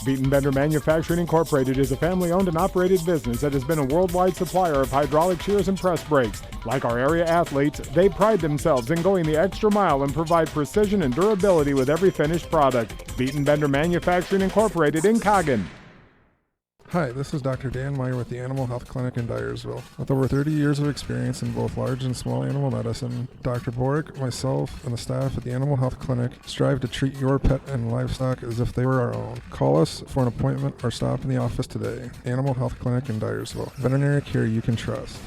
Beaton Bender Manufacturing Incorporated is a family-owned and operated business that has been a worldwide supplier of hydraulic shears and press brakes. Like our area athletes, they pride themselves in going the extra mile and provide precision and durability with every finished product. Beaton Bender Manufacturing Incorporated in Coggin. Hi, this is Dr. Dan Meyer with the Animal Health Clinic in Dyersville. With over 30 years of experience in both large and small animal medicine, Dr. Boric, myself, and the staff at the Animal Health Clinic strive to treat your pet and livestock as if they were our own. Call us for an appointment or stop in the office today. Animal Health Clinic in Dyersville. Veterinary care you can trust.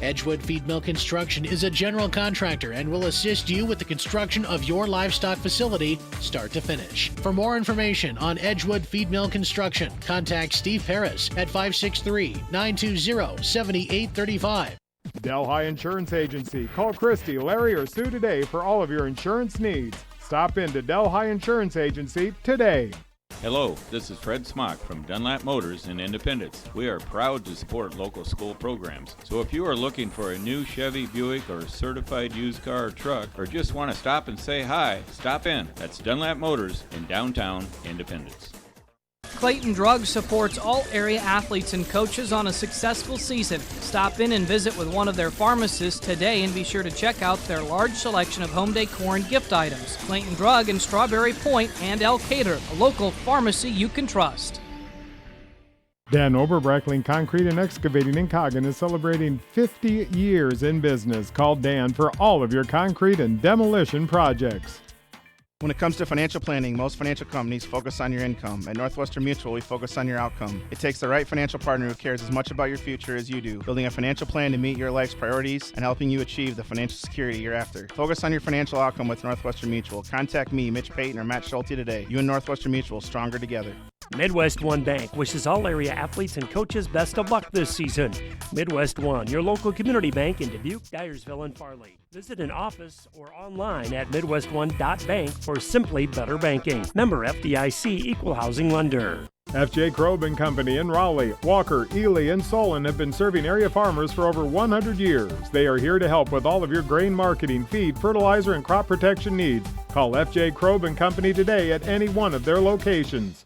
Edgewood Feed Mill Construction is a general contractor and will assist you with the construction of your livestock facility, start to finish. For more information on Edgewood Feed Mill Construction, contact Steve Paris at 563-920-7835. Delhi Insurance Agency. Call Christy, Larry, or Sue today for all of your insurance needs. Stop in to Delhi Insurance Agency today. Hello, this is Fred Smock from Dunlap Motors in Independence. We are proud to support local school programs. So if you are looking for a new Chevy, Buick, or certified used car or truck, or just want to stop and say hi, stop in. That's Dunlap Motors in downtown Independence. Clayton Drugs supports all area athletes and coaches on a successful season. Stop in and visit with one of their pharmacists today and be sure to check out their large selection of home decor and gift items. Clayton Drug in Strawberry Point and Elkader, a local pharmacy you can trust. Dan Oberbreckling Concrete and Excavating in Coggin is celebrating 50 years in business. Call Dan for all of your concrete and demolition projects. When it comes to financial planning, most financial companies focus on your income. At Northwestern Mutual, we focus on your outcome. It takes the right financial partner who cares as much about your future as you do, building a financial plan to meet your life's priorities and helping you achieve the financial security you're after. Focus on your financial outcome with Northwestern Mutual. Contact me, Mitch Payton, or Matt Schulte today. You and Northwestern Mutual, stronger together. Midwest One Bank wishes all area athletes and coaches best of luck this season. Midwest One, your local community bank in Dubuque, Dyersville, and Farley. Visit an office or online at midwestone.bank for simply better banking. Member FDIC Equal Housing Lender. F.J. Krob and Company in Raleigh, Walker, Ely, and Solon have been serving area farmers for over 100 years. They are here to help with all of your grain marketing, feed, fertilizer, and crop protection needs. Call F.J. Krob and Company today at any one of their locations.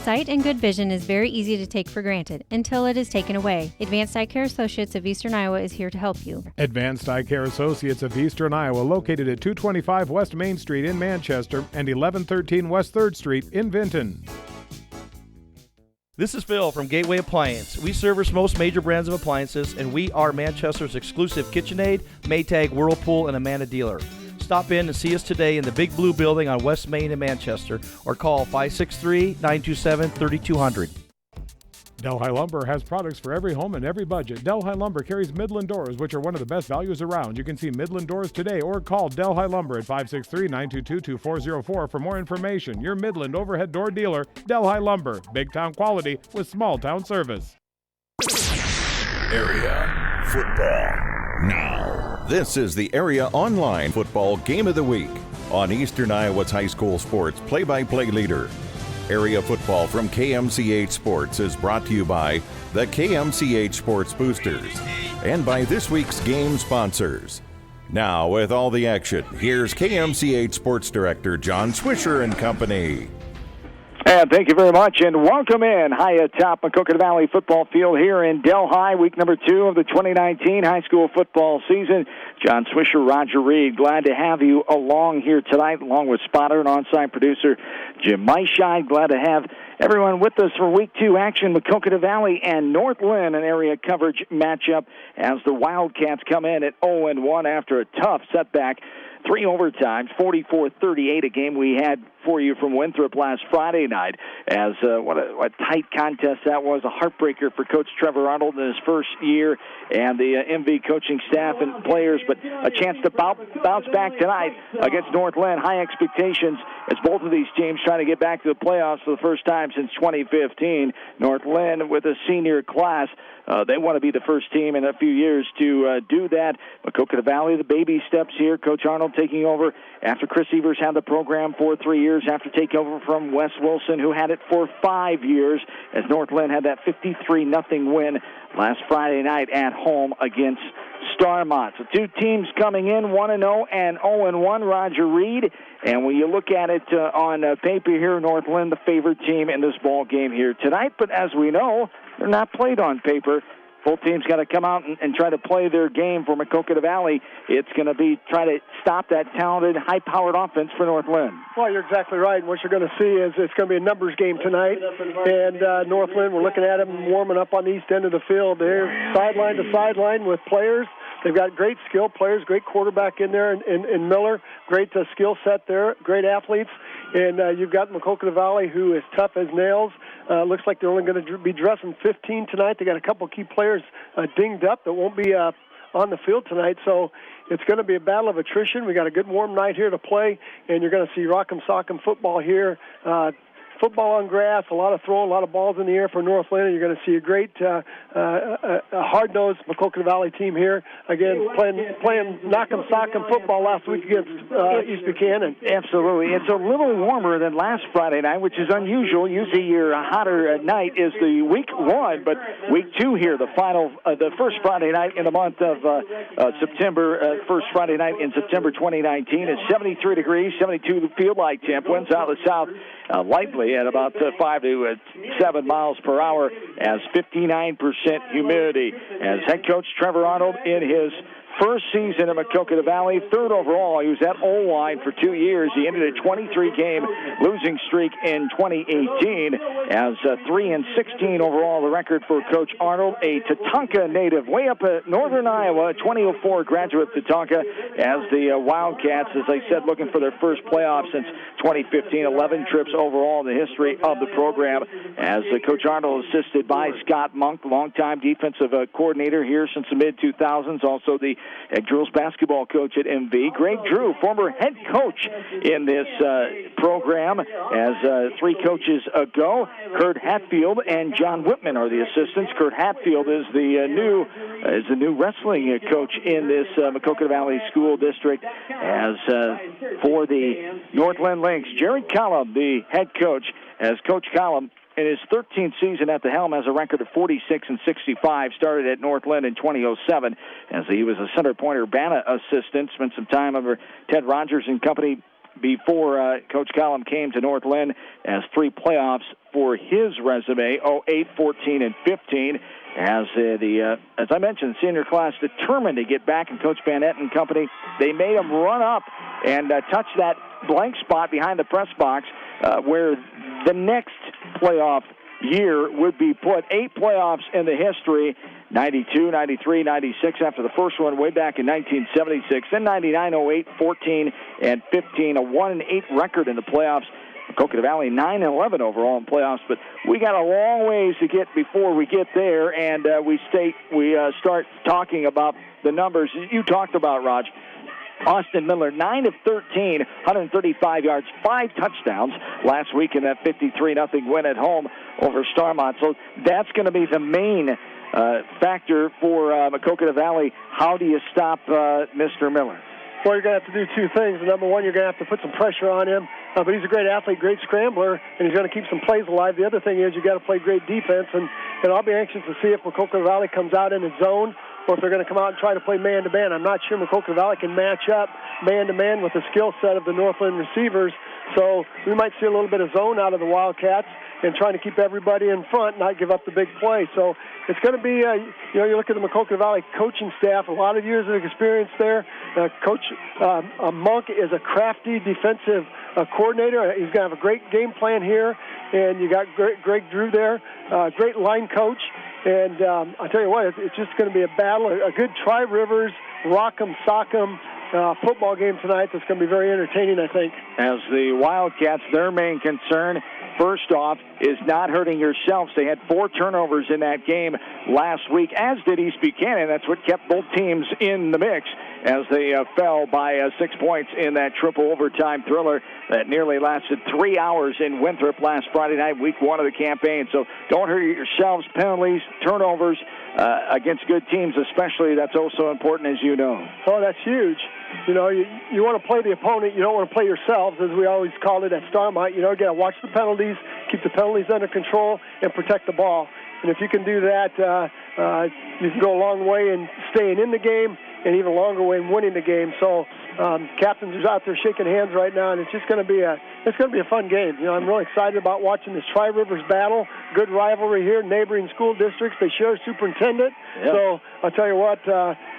Sight and good vision is very easy to take for granted until it is taken away. Advanced Eye Care Associates of Eastern Iowa is here to help you. Advanced Eye Care Associates of Eastern Iowa, located at 225 West Main Street in Manchester and 1113 West 3rd Street in Vinton. This is Phil from Gateway Appliance. We service most major brands of appliances, and we are Manchester's exclusive KitchenAid, Maytag, Whirlpool, and Amana dealer. Stop in and see us today in the Big Blue Building on West Main in Manchester, or call 563-927-3200. Delhi Lumber has products for every home and every budget. Delhi Lumber carries Midland doors, which are one of the best values around. You can see Midland doors today or call Delhi Lumber at 563-922-2404 for more information. Your Midland overhead door dealer, Delhi Lumber. Big town quality with small town service. Area football now. This is the Area Online Football Game of the Week on Eastern Iowa's high school sports play-by-play leader. Area football from KMCH Sports is brought to you by the KMCH Sports Boosters and by this week's game sponsors. Now, with all the action, here's KMCH Sports Director John Swisher and company. And thank you very much, and welcome in high atop Maquoketa Valley football field here in Delhi, week number 2 of the 2019 high school football season. John Swisher, Roger Reed, glad to have you along here tonight, along with spotter and on-site producer Jim Meishide. Glad to have everyone with us for week 2 action. Maquoketa Valley and North Linn, an area coverage matchup as the Wildcats come in at 0-1 after a tough setback. 3 overtimes, 44-38, a game we had for you from Winthrop last Friday night. As what a tight contest that was, a heartbreaker for Coach Trevor Arnold in his first year and the MV coaching staff and players, but a chance to bounce back tonight against North Linn. High expectations as both of these teams trying to get back to the playoffs for the first time since 2015. North Linn with a senior class. They want to be the first team in a few years to do that. Maquoketa Valley, the baby steps here. Coach Arnold taking over after Chris Evers had the program for 3 years. years after takeover from Wes Wilson, who had it for 5 years, as North Linn had that 53-0 win last Friday night at home against Starmont. So two teams coming in, 1-0 and 0-1, Roger Reed. And when you look at it on paper here, North Linn, the favored team in this ball game here tonight. But as we know, they're not played on paper. Both teams got to come out and try to play their game for Maquoketa Valley. It's going to be try to stop that talented, high-powered offense for North Linn. Well, you're exactly right. What you're going to see is it's going to be a numbers game tonight. And North Linn, we're looking at them warming up on the east end of the field. They're sideline to sideline with players. They've got great skill players, great quarterback in there in Miller, great skill set there, great athletes. And you've got Maquoketa Valley, who is tough as nails. Looks like they're only going to be dressing 15 tonight. They got a couple key players dinged up that won't be on the field tonight. So it's going to be a battle of attrition. We got a good warm night here to play, and you're going to see rock'em sock'em football here. Football on grass, a lot of throwing, a lot of balls in the air for North Linn. You're going to see a great, hard-nosed Maquoketa Valley team here. Again, playing knock-em sock-em football last week against East Buchanan. Absolutely. It's a little warmer than last Friday night, which is unusual. Usually your hotter night is the week one, but week two here, the first Friday night in the month of September, first Friday night in September 2019 is 73 degrees, 72 field light temp, winds out of the south lightly at about 5 to 7 miles per hour, as 59% humidity. As head coach Trevor Arnold in his first season at Maquoketa Valley, third overall. He was at O-line for 2 years. He ended a 23-game losing streak in 2018 as 3-16 overall, the record for Coach Arnold, a Tatanka native, way up at northern Iowa, 2004 graduate Tatanka, as the Wildcats, as I said, looking for their first playoff since 2015, 11 trips overall in the history of the program, as Coach Arnold assisted by Scott Monk, longtime defensive coordinator here since the mid-2000s, also the girls basketball coach at MV. Greg Drew, former head coach in this program, as 3 coaches ago. Kurt Hatfield and John Whitman are the assistants. Kurt Hatfield is the new wrestling coach in this Maquoketa Valley School District. As for the North Linn Lynx, Jared Collum, the head coach, as Coach Collum, in his 13th season at the helm, has a record of 46-65. Started at North Linn in 2007, as he was a center pointer Banna assistant. Spent some time under Ted Rogers and company before Coach Collum came to North Linn, as 3 playoffs for his resume: 08, 14, and 15. As as I mentioned, the senior class determined to get back, and Coach Bannett and company, they made them run up and touch that blank spot behind the press box, where the next playoff year would be put. 8 playoffs in the history: 92, 93, 96 after the first one way back in 1976, then 99, 08, 14, and 15, a 1-8 record in the playoffs. Maquoketa Valley 9-11 overall in playoffs, but we got a long ways to get before we get there, and we start talking about the numbers you talked about, Raj. Austin Miller, 9 of 13, 135 yards, 5 touchdowns last week in that 53-0 win at home over Starmont. So that's going to be the main factor for Maquoketa Valley. How do you stop Mr. Miller? Well, you're going to have to do 2 things. Number one, you're going to have to put some pressure on him. But he's a great athlete, great scrambler, and he's going to keep some plays alive. The other thing is you got to play great defense, and I'll be anxious to see if Maquoketa Valley comes out in a zone, or if they're going to come out and try to play man-to-man. I'm not sure Maquoketa Valley can match up man-to-man with the skill set of the North Linn receivers. So we might see a little bit of zone out of the Wildcats and trying to keep everybody in front, not give up the big play. So it's going to be, you look at the Maquoketa Valley coaching staff, a lot of years of experience there. Coach Monk is a crafty defensive coordinator. He's going to have a great game plan here. And you got Greg Drew there, great line coach. And I tell you what, it's just going to be a battle, a good Tri-Rivers, rock'em, sock'em football game tonight that's going to be very entertaining, I think. As the Wildcats, their main concern, first off, is not hurting yourselves. They had 4 turnovers in that game last week, as did East Buchanan. That's what kept both teams in the mix, as they fell by 6 points in that triple overtime thriller that nearly lasted 3 hours in Winthrop last Friday night, week 1 of the campaign. So don't hurt yourselves. Penalties, turnovers against good teams especially, that's also important, as you know. Oh, that's huge. you want to play the opponent. You don't want to play yourselves, as we always called it at Starmont. You got to watch the penalties, keep the penalties under control, and protect the ball. And if you can do that, you can go a long way in staying in the game, and even longer way in winning the game. So captains are out there shaking hands right now, and it's just going to be a fun game. I'm really excited about watching this Tri-Rivers battle. Good rivalry here, neighboring school districts. They share a superintendent. Yep. So I'll tell you what,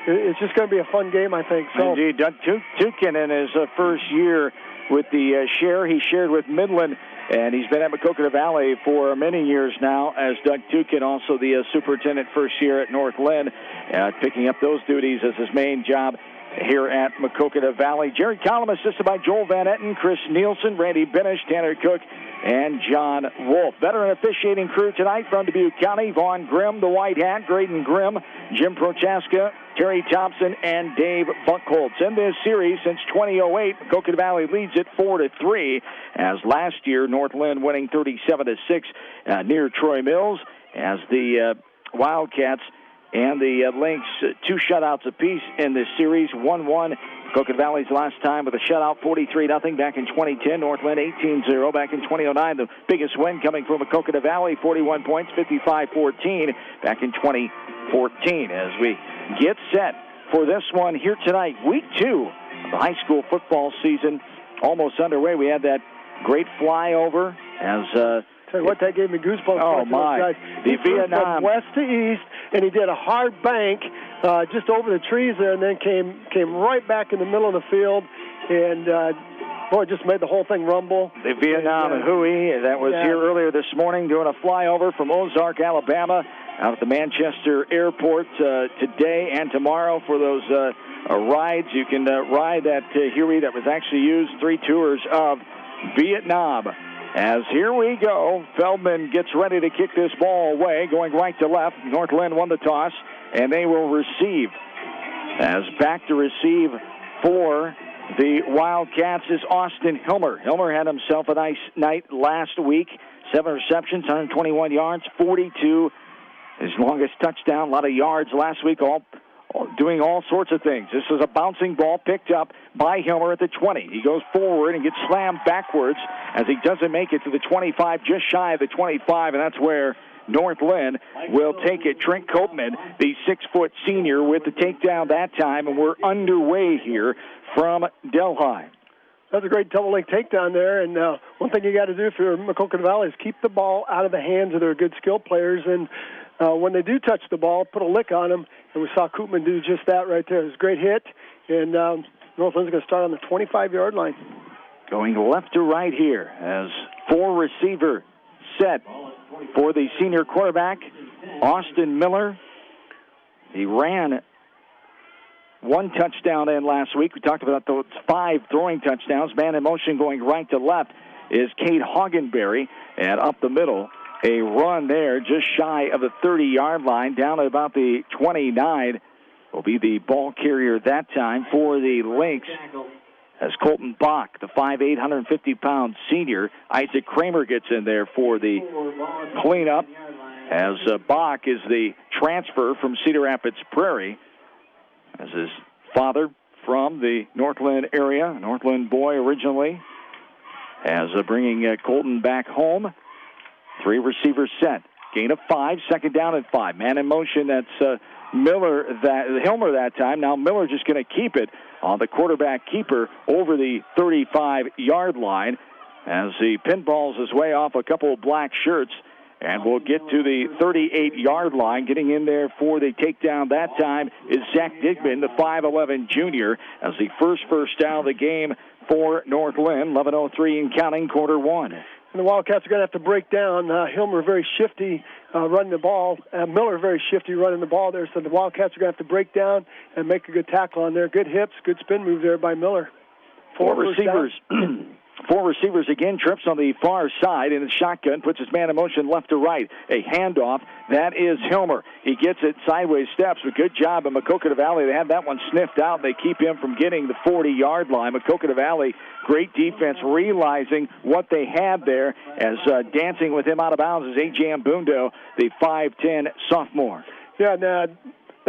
it's just going to be a fun game, I think. So indeed, Doug Tukin in his first year with the share, he shared with Midland. And he's been at Maquoketa Valley for many years now as Doug Tukin, also the superintendent first year at North Linn, picking up those duties as his main job here at Maquoketa Valley. Jerry Collum assisted by Joel Van Etten, Chris Nielsen, Randy Benish, Tanner Cook, and John Wolf. Veteran officiating crew tonight from Dubuque County: Vaughn Grimm, the White Hat, Graydon Grimm, Jim Prochaska, Terry Thompson, and Dave Buckholtz. In this series since 2008, Maquoketa Valley leads it 4-3, as last year North Linn winning 37-6 near Troy Mills, as the Wildcats and the Lynx, 2 shutouts apiece in this series. 1-1 Maquoketa Valley's last time with a shutout, 43-0 back in 2010. North Linn 18-0 back in 2009. The biggest win coming from Maquoketa Valley, 41 points, 55-14 back in 2014. As we get set for this one here tonight, week 2 of the high school football season almost underway. We had that great flyover as tell you what, that gave me goosebumps. Oh, my. He Vietnam. From west to east, and he did a hard bank just over the trees there, and then came right back in the middle of the field, and boy, it just made the whole thing rumble. The Vietnam and Hui, that was here earlier this morning, doing a flyover from Ozark, Alabama, out at the Manchester Airport today and tomorrow for those rides. You can ride that Huey that was actually used 3 tours of Vietnam. As here we go, Feldman gets ready to kick this ball away, going right to left. North Linn won the toss, and they will receive. As back to receive for the Wildcats is Austin Hilmer. Hilmer had himself a nice night last week. 7 receptions, 121 yards, 42. His longest touchdown, a lot of yards last week, all doing all sorts of things. This is a bouncing ball picked up by Hilmer at the 20. He goes forward and gets slammed backwards as he doesn't make it to the 25, just shy of the 25, and that's where North Linn will take it. Trent Copeman, the 6-foot senior, with the takedown that time, and we're underway here from Delhi. That's a great double-leg takedown there, and one thing you got to do for Maquoketa Valley is keep the ball out of the hands of their good skill players, and when they do touch the ball, put a lick on them, and we saw Koopman do just that right there. It was a great hit, and North Lynn's going to start on the 25-yard line. Going left to right here as 4-receiver set for the senior quarterback, Austin Miller. He ran 1 touchdown in last week. We talked about those 5 throwing touchdowns. Man in motion going right to left is Cade Hoggenberry, and up the middle, a run there just shy of the 30-yard line, down at about the 29. Will be the ball carrier that time for the Lynx, as Colton Bach, the 5'8", 150-pound senior. Isaac Kramer gets in there for the cleanup, as Bach is the transfer from Cedar Rapids Prairie, as his father from the North Linn area, North Linn boy originally, as bringing Colton back home. 3 receivers set. Gain of 5, second down and 5. Man in motion, that's Hilmer that time. Now Miller just going to keep it on the quarterback keeper over the 35-yard line as he pinballs his way off a couple of black shirts, and we'll get to the 38-yard line. Getting in there for the takedown that time is Zach Digman, the 5'11 junior, as the first down of the game for North Linn. 11:03 in counting, quarter 1. And the Wildcats are going to have to break down. Hilmer very shifty running the ball. Miller very shifty running the ball there. So the Wildcats are going to have to break down and make a good tackle on there. Good hips, good spin move there by Miller. 4 receivers. 4 receivers again, trips on the far side in the shotgun, puts his man in motion left to right. A handoff, that is Hilmer. He gets it sideways steps, but good job in Maquoketa Valley. They have that one sniffed out. They keep him from getting the 40-yard line. Maquoketa Valley, great defense, realizing what they had there, as dancing with him out of bounds is A.J. Ambundo, the 5'10 sophomore. Yeah, now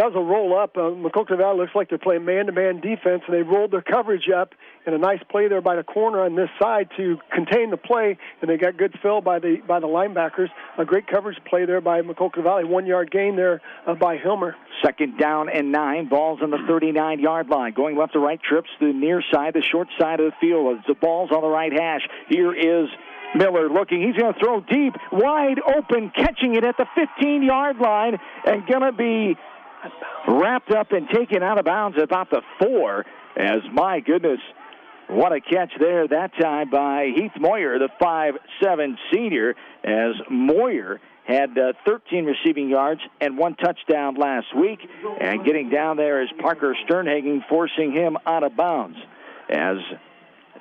was a roll-up. Maquoketa Valley looks like they're playing man-to-man defense, and they rolled their coverage up, and a nice play there by the corner on this side to contain the play, and they got good fill by the linebackers. A great coverage play there by Maquoketa Valley. 1-yard gain there by Hilmer. 2nd down and 9. Ball's on the 39-yard line. Going left to right, trips the near side, the short side of the field. The ball's on the right hash. Here is Miller looking. He's going to throw deep, wide open, catching it at the 15-yard line, and going to be wrapped up and taken out of bounds about the 4. As, my goodness, what a catch there that time by Heath Moyer, the 5'7 senior, as Moyer had 13 receiving yards and 1 touchdown last week. And getting down there is Parker Sternhagen, forcing him out of bounds. As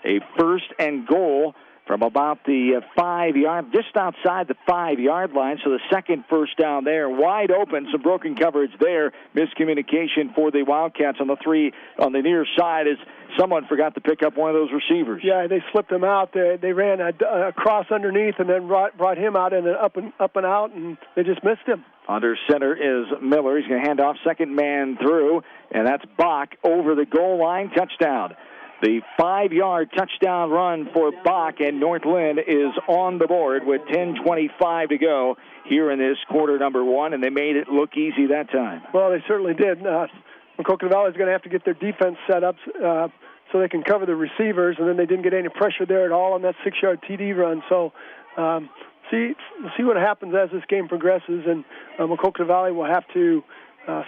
a 1st and goal from about the 5-yard, just outside the 5-yard line. So the second first down there, wide open, some broken coverage there. Miscommunication for the Wildcats on the 3 on the near side as someone forgot to pick up one of those receivers. Yeah, they slipped him out. They ran a cross underneath and then brought him out and then up and out, and they just missed him. Under center is Miller. He's going to hand off, second man through, and that's Bach over the goal line, touchdown. The 5-yard touchdown run for Bach, and North Linn is on the board with 10:25 to go here in this quarter number 1, and they made it look easy that time. Well, they certainly did. Maquoketa Valley is going to have to get their defense set up so they can cover the receivers, and then they didn't get any pressure there at all on that 6-yard TD run. So we'll see what happens as this game progresses, and Maquoketa Valley will have to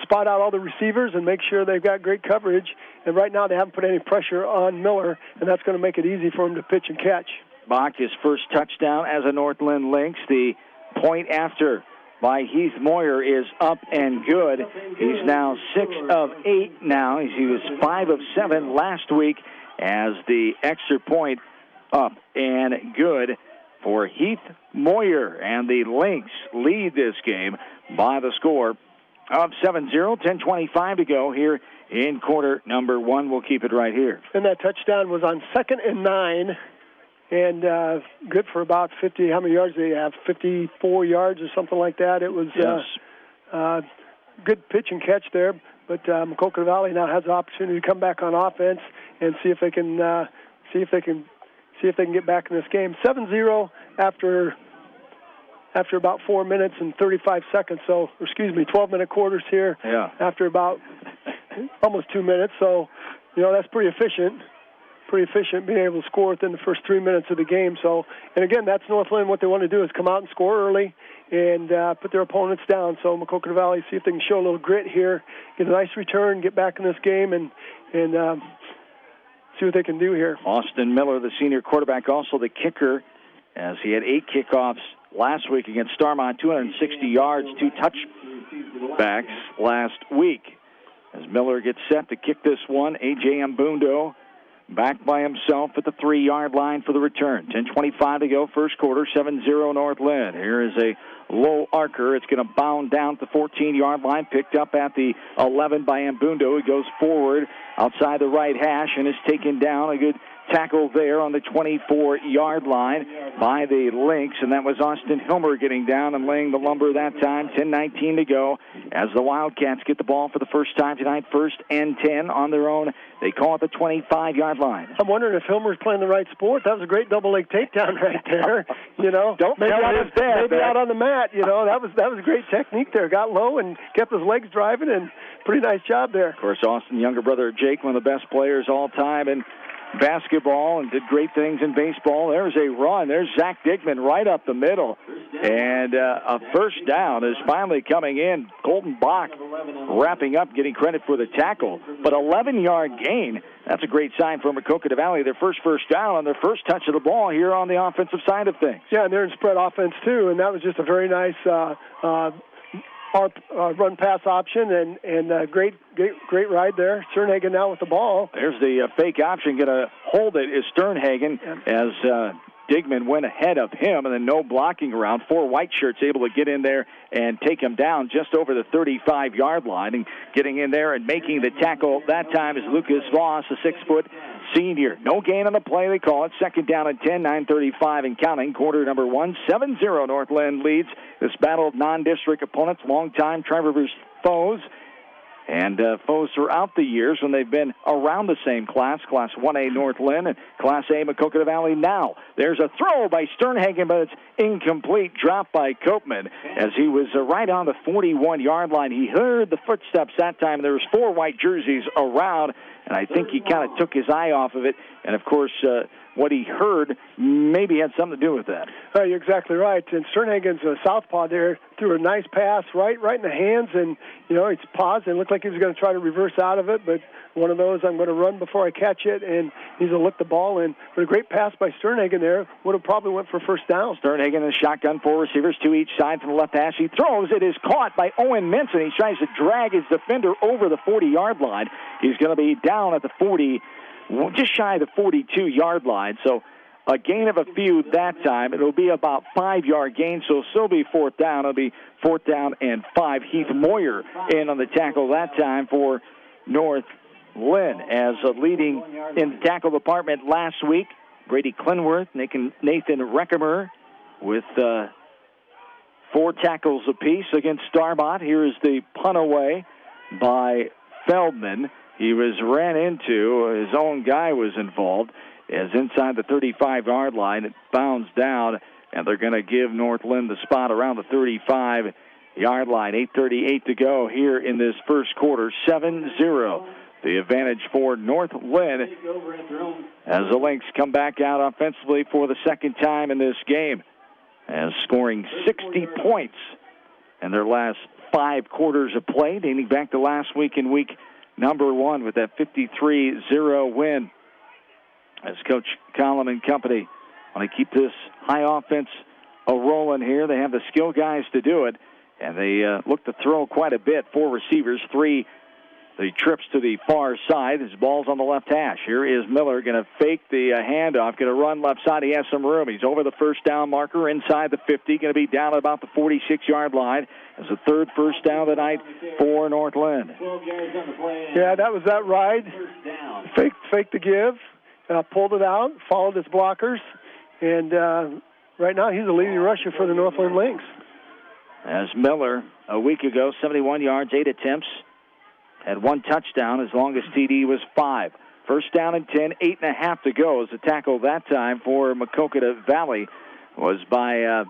spot out all the receivers and make sure they've got great coverage. And right now they haven't put any pressure on Miller, and that's going to make it easy for him to pitch and catch. Bach, his first touchdown as a North Linn Lynx. The point after by Heath Moyer is up and good. He's now 6 of 8 now. He was 5 of 7 last week as the extra point up and good for Heath Moyer. And the Lynx lead this game by the score of 7-0, 10:25 to go here in quarter number 1. We'll keep it right here. And that touchdown was on 2nd and 9, and good for about 50. How many yards did he have? 54 yards or something like that. It was good pitch and catch there. But Maquoketa Valley now has the opportunity to come back on offense and see if they can get back in this game. 7-0 after about 4 minutes and 35 seconds. 12-minute quarters here. Yeah. After about almost 2 minutes. So, that's pretty efficient. Being able to score within the first 3 minutes of the game. So, and again, that's North Linn. What they want to do is come out and score early and put their opponents down. So Maquoketa Valley, see if they can show a little grit here, get a nice return, get back in this game, and see what they can do here. Austin Miller, the senior quarterback, also the kicker, as he had 8 kickoffs last week against Starmont, 260 yards, 2 touchbacks last week. As Miller gets set to kick this one, A.J. Mbundo back by himself at the 3-yard line for the return. 10:25 to go, first quarter, 7-0 North Linn. Here is a low archer. It's going to bound down at the 14-yard line, picked up at the 11 by Mbundo. He goes forward outside the right hash and is taken down. A good tackle there on the 24-yard line by the Lynx, and that was Austin Hilmer getting down and laying the lumber that time. 10:19 to go as the Wildcats get the ball for the first time tonight, 1st and 10 on their own. They call it the 25-yard line. I'm wondering if Hilmer's playing the right sport. That was a great double-leg takedown right there. Don't maybe out on the mat. That was great technique there. Got low and kept his legs driving, and pretty nice job there. Of course, Austin, younger brother Jake, one of the best players all time in basketball and did great things in baseball. There's a run. There's Zach Digman right up the middle. And a first down is finally coming in. Colton Bach wrapping up, getting credit for the tackle. But 11-yard gain, that's a great sign for Maquoketa Valley. Their first down on their first touch of the ball here on the offensive side of things. Yeah, and they're in spread offense too, and that was just a very nice run-pass option, and great ride there. Sternhagen now with the ball. There's the fake option. Going to hold it is Sternhagen as Digman went ahead of him, and then no blocking around. 4 white shirts able to get in there and take him down just over the 35-yard line. And getting in there and making the tackle that time is Lucas Voss, a 6-foot senior. No gain on the play, they call it. 2nd down and 10, 9:35 and counting. Quarter number 1, 7-0 North Linn leads this battle of non-district opponents, longtime Tri-Rivers foes. and foes throughout the years when they've been around the same class, Class 1A North Linn and Class A Maquoketa Valley now. There's a throw by Sternhagen, but it's incomplete. Dropped by Koopman as he was right on the 41-yard line. He heard the footsteps that time. There was 4 white jerseys around, and I think he kind of took his eye off of it. And, of course, what he heard maybe had something to do with that. You're exactly right. And Sternhagen's a southpaw there, threw a nice pass right in the hands, and, it's paused and looked like he was going to try to reverse out of it, but one of those, I'm going to run before I catch it, and he's going to look the ball in. But a great pass by Sternhagen there would have probably went for first down. Sternhagen in shotgun, 4 receivers, 2 each side from the left hash. He throws. It is caught by Owen Minson. He tries to drag his defender over the 40-yard line. He's going to be down at the 40, just shy of the 42-yard line. So a gain of a few that time. It'll be about 5-yard gain, so it'll still be 4th down. It'll be 4th down and 5. Heath Moyer in on the tackle that time for North Linn, as leading in the tackle department last week. Brady Clinworth, Nathan Reckemer with 4 tackles apiece against Starbot. Here is the punt away by Feldman. He was ran into. His own guy was involved. As inside the 35-yard line, it bounds down, and they're going to give North Linn the spot around the 35-yard line. 8:38 to go here in this first quarter. 7-0. The advantage for North Linn as the Lynx come back out offensively for the second time in this game, as scoring 60 points in their last 5 quarters of play, dating back to last week in week number 1 with that 53-0 win. As Coach Collum and company want to keep this high offense rolling here. They have the skill guys to do it, and they look to throw quite a bit. 4 receivers, 3 the trips to the far side. His ball's on the left hash. Here is Miller going to fake the handoff, going to run left side. He has some room. He's over the first down marker inside the 50, going to be down at about the 46-yard line. It's the 3rd first down of the night for North Linn. Yeah, that was that ride. Fake the give. Pulled it out, followed his blockers, and right now he's the leading rusher for the North Linn Lynx. As Miller, a week ago, 71 yards, 8 attempts, had 1 touchdown. His longest TD was 5. First down and 10, 8.5 to go. As the tackle that time for Maquoketa Valley was by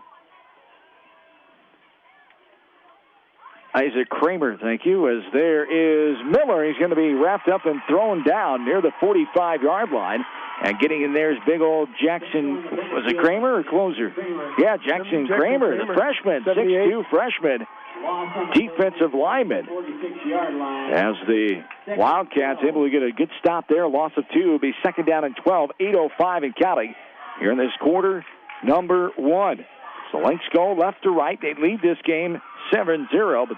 Isaac Kramer, thank you, as there is Miller. He's going to be wrapped up and thrown down near the 45-yard line. And getting in there is big old Jackson. Was it Kramer or Closer? Yeah, Jackson Kramer, the freshman, 6'2" freshman, defensive lineman. As the Wildcats able to get a good stop there, loss of 2. It'll be second down and 12, 8:05 in counting here in this quarter number 1. So Lynx go left to right. They lead this game 7-0, but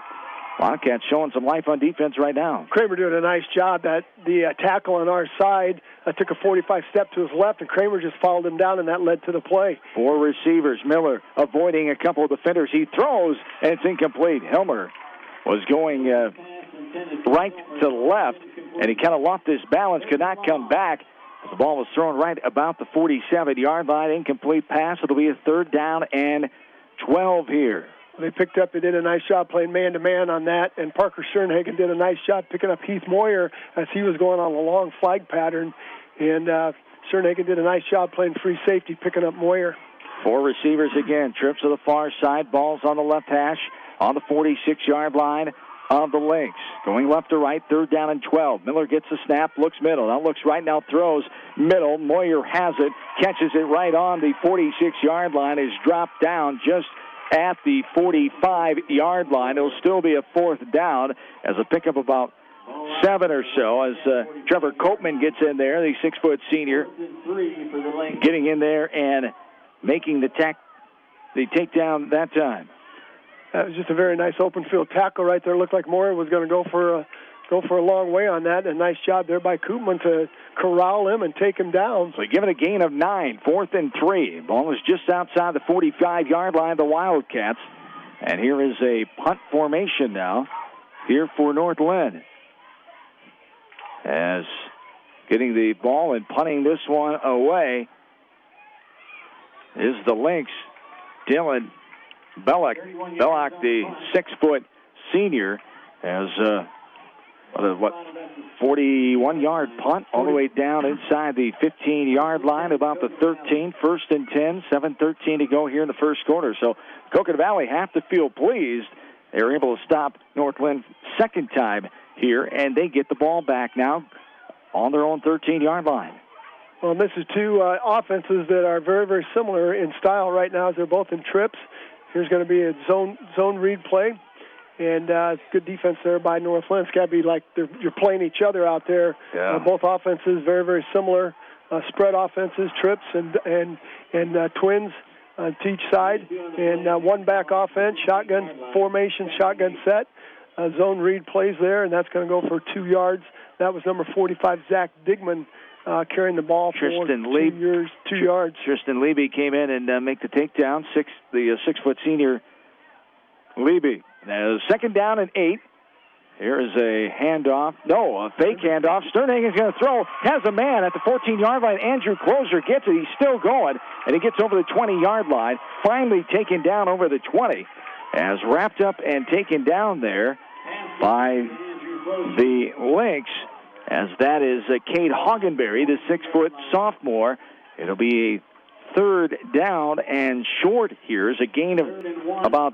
Wildcats showing some life on defense right now. Kramer doing a nice job. That the tackle on our side took a 45 step to his left, and Kramer just followed him down, and that led to the play. 4 receivers. Miller avoiding a couple of defenders. He throws, and it's incomplete. Helmer was going right to left, and he kind of lost his balance, could not come back. The ball was thrown right about the 47-yard line. Incomplete pass. It'll be a 3rd down and 12 here. They did a nice job playing man-to-man on that, and Parker Sternhagen did a nice job picking up Heath Moyer as he was going on a long flag pattern, and Sternhagen did a nice job playing free safety, picking up Moyer. 4 receivers again. Trips to the far side. Ball's on the left hash on the 46-yard line of the Lynx. Going left to right, 3rd down and 12. Miller gets the snap, looks middle. Now looks right, now throws middle. Moyer has it, catches it right on the 46-yard line, is dropped down just at the 45-yard line. It'll still be a 4th down as a pickup about 7 or so as Trevor Koopman gets in there, the 6-foot senior, getting in there and making the takedown that time. That was just a very nice open field tackle right there. Looked like Moyer was going to go for a long way on that. A nice job there by Koopman to corral him and take him down. So give it a gain of 9, 4th and 3. Ball is just outside the 45-yard line of the Wildcats. And here is a punt formation now here for North Linn. As getting the ball and punting this one away is the Lynx. Dylan Belloc, the 6-foot senior, as what, 41-yard punt all the way down inside the 15-yard line, about the 13, 1st and 10, 7:13 to go here in the first quarter. So Maquoketa Valley have to feel pleased. They were able to stop North Linn second time here, and they get the ball back now on their own 13-yard line. Well, this is two offenses that are very, very similar in style right now as they're both in trips. Here's going to be a zone read play. And good defense there by North Linn. It's got to be like you're playing each other out there. Yeah. Both offenses very, very similar. Spread offenses, trips and twins to each side. And one-back offense, shotgun formation, shotgun set. Zone read plays there, and that's going to go for 2 yards. That was number 45, Zach Digman, carrying the ball for 2 yards. Tristan Leby came in and make the takedown. The 6-foot senior Leby. Now, second down and 8. Here is a handoff. No, a fake handoff. Sternhagen's going to throw. Has a man at the 14-yard line. Andrew Closer gets it. He's still going, and he gets over the 20-yard line. Finally taken down over the 20. As wrapped up and taken down there by the Lynx, as that is Cade Hoggenberry, the 6-foot sophomore. It'll be a third down and short here. Is a gain of about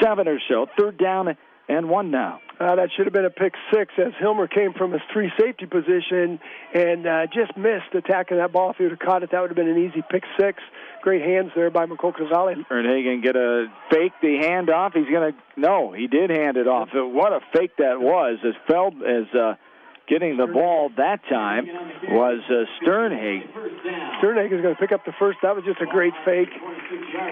7 or so. Third down and 1 now. That should have been a pick 6 as Hilmer came from his 3 safety position and just missed attacking that ball. If he would have caught it, that would have been an easy pick 6. Great hands there by Maquoketa Valley. Sternhagen get a fake the handoff. He's going to, no, he did hand it off. What a fake that was. Getting the ball that time was Sternhagen. Sternhagen's going to pick up the first. That was just a great fake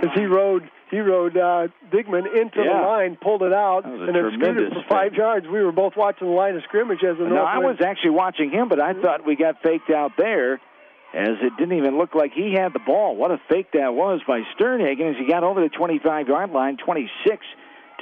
as he rode Digman into the line, pulled it out, and then scooted for 5 yards. We were both watching the line of scrimmage as the I was actually watching him, but I thought we got faked out there as it didn't even look like he had the ball. What a fake that was by Sternhagen as he got over the 25-yard line, 26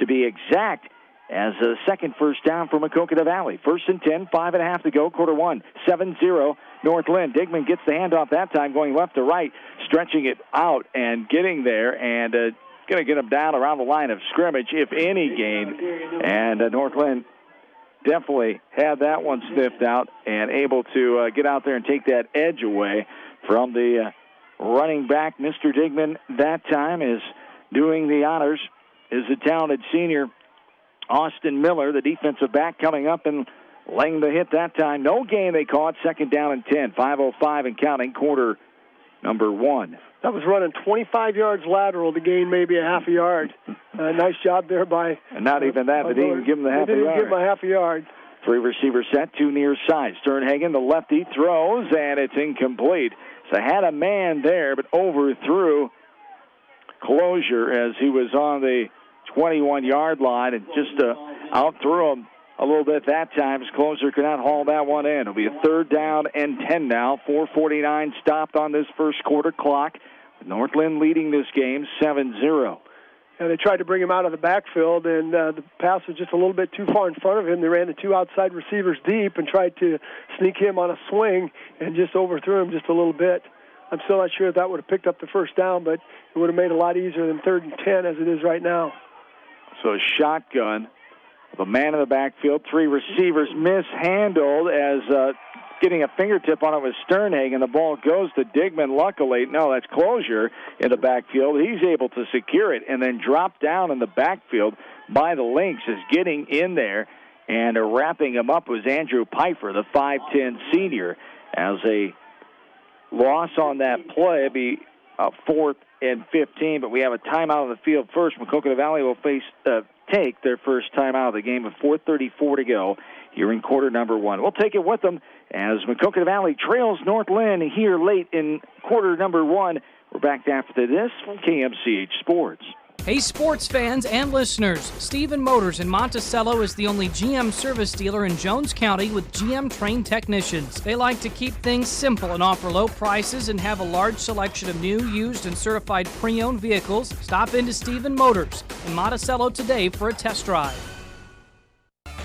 to be exact, as a second first down for Maquoketa Valley. 1st and 10, 5.5 to go, quarter 1, 7-0 North Linn. Digman gets the handoff that time, going left to right, stretching it out and getting there, and going to get him down around the line of scrimmage, if any gain. And North Linn definitely had that one sniffed out and able to get out there and take that edge away from the running back. Mr. Digman that time is doing the honors, is the talented senior Austin Miller, the defensive back, coming up and laying the hit that time. No gain, they call it. Second down and 10. 5:05 and counting, quarter number 1. That was running 25 yards lateral to gain maybe a half a yard. Nice job there by... And not even that. They didn't even give him the half a yard. They didn't give him a half a yard. 3 receiver set, 2 near side. Sternhagen, the lefty, throws, and it's incomplete. So had a man there, but overthrew Closer as he was on the 21-yard line and just outthrew him a little bit that time as Closer could not haul that one in. It'll be a third down and 10 now. 4:49 stopped on this first quarter clock. North Linn leading this game 7-0. And they tried to bring him out of the backfield, and the pass was just a little bit too far in front of him. They ran the 2 outside receivers deep and tried to sneak him on a swing and just overthrew him just a little bit. I'm still not sure if that would have picked up the first down, but it would have made it a lot easier than 3rd and 10 as it is right now. So a shotgun, the man in the backfield, 3 receivers mishandled as getting a fingertip on it was Sternhagen. The ball goes to Digman. Luckily, no, that's Closer in the backfield. He's able to secure it and then drop down in the backfield by the Lynx is getting in there. And wrapping him up was Andrew Pfeiffer, the 5'10 senior. As a loss on that play, it'd be 4th and 15, but we have a timeout on the field first. Maquoketa Valley will take their first timeout of the game with 4:34 to go here in quarter number 1. We'll take it with them as Maquoketa Valley trails North Linn here late in quarter number 1. We're back after this from KMCH Sports. Hey sports fans and listeners, Stephen Motors in Monticello is the only GM service dealer in Jones County with GM trained technicians. They like to keep things simple and offer low prices and have a large selection of new, used, and certified pre-owned vehicles. Stop into Stephen Motors in Monticello today for a test drive.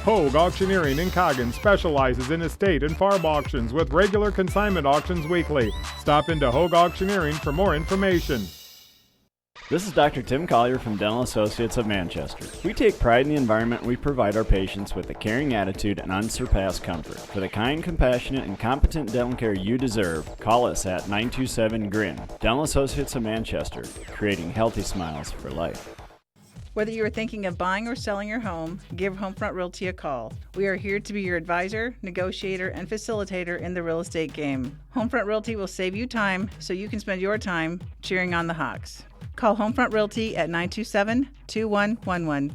Hogue Auctioneering in Coggin specializes in estate and farm auctions with regular consignment auctions weekly. Stop into Hogue Auctioneering for more information. This is Dr. Tim Collier from Dental Associates of Manchester. We take pride in the environment we provide our patients with a caring attitude and unsurpassed comfort. For the kind, compassionate, and competent dental care you deserve, call us at 927-GRIN. Dental Associates of Manchester, creating healthy smiles for life. Whether you are thinking of buying or selling your home, give Homefront Realty a call. We are here to be your advisor, negotiator, and facilitator in the real estate game. Homefront Realty will save you time so you can spend your time cheering on the Hawks. Call Homefront Realty at 927-2111.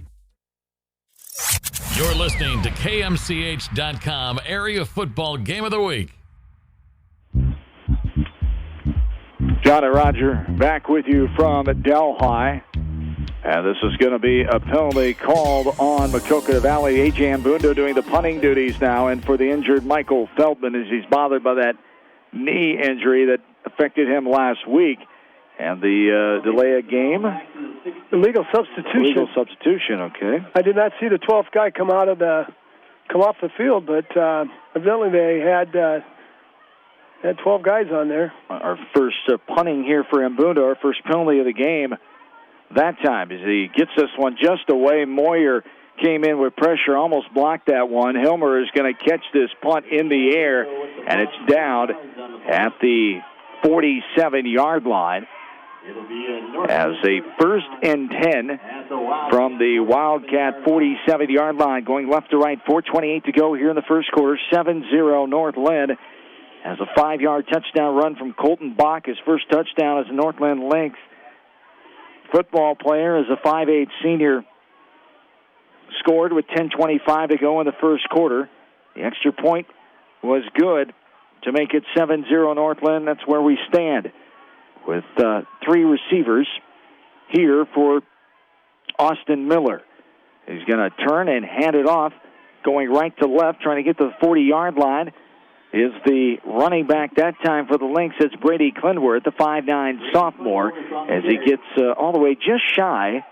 You're listening to KMCH.com Area Football Game of the Week. John and Roger back with you from Delhi. And this is going to be a penalty called on Maquoketa Valley. A.J. Ambundo doing the punting duties now. And for the injured Michael Feldman, as he's bothered by that knee injury that affected him last week. And the delay of game? Illegal substitution. Illegal substitution, okay. I did not see the 12th guy come off the field, but evidently they had 12 guys on there. Our first punting here for Ambundo, our first penalty of the game. That time, as he gets this one just away, Moyer came in with pressure, almost blocked that one. Hilmer is going to catch this punt in the air, and it's down at the 47-yard line. As a 1st and 10 from the Wildcat 47-yard line, going left to right, 4:28 to go here in the first quarter. 7-0 North Linn has a 5-yard touchdown run from Colton Bach. His first touchdown as a North Linn Lynx football player, as a 5'8 senior, scored with 10:25 to go in the first quarter. The extra point was good to make it 7-0 North Linn. That's where we stand with 3 receivers here for Austin Miller. He's going to turn and hand it off, going right to left, trying to get to the 40-yard line. Is the running back that time for the Lynx. It's Brady Clinworth, the 5'9 sophomore, as he gets all the way just shy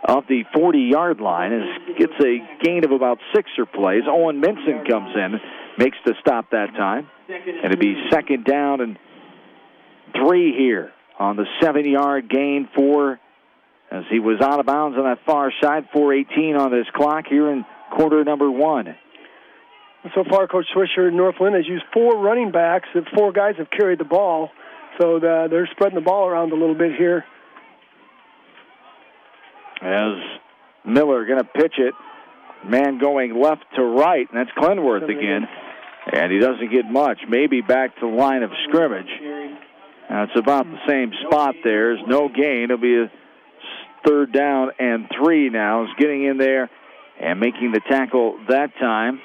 of the 40-yard line. Gets a gain of about 6 plays. Owen Minson comes in, makes the stop that time. And it'll be 2nd down and 3 here on the 7-yard gain for, as he was out of bounds on that far side. 4:18 on this clock here in quarter number 1. So far, Coach Swisher, North Linn has used 4 running backs, and 4 guys have carried the ball. So they're spreading the ball around a little bit here. As Miller going to pitch it, man going left to right, and that's Clinworth again. And he doesn't get much, maybe back to the line of scrimmage. It's about the same spot there. There's no gain. It'll be a 3rd down and 3 now. He's getting in there and making the tackle that time.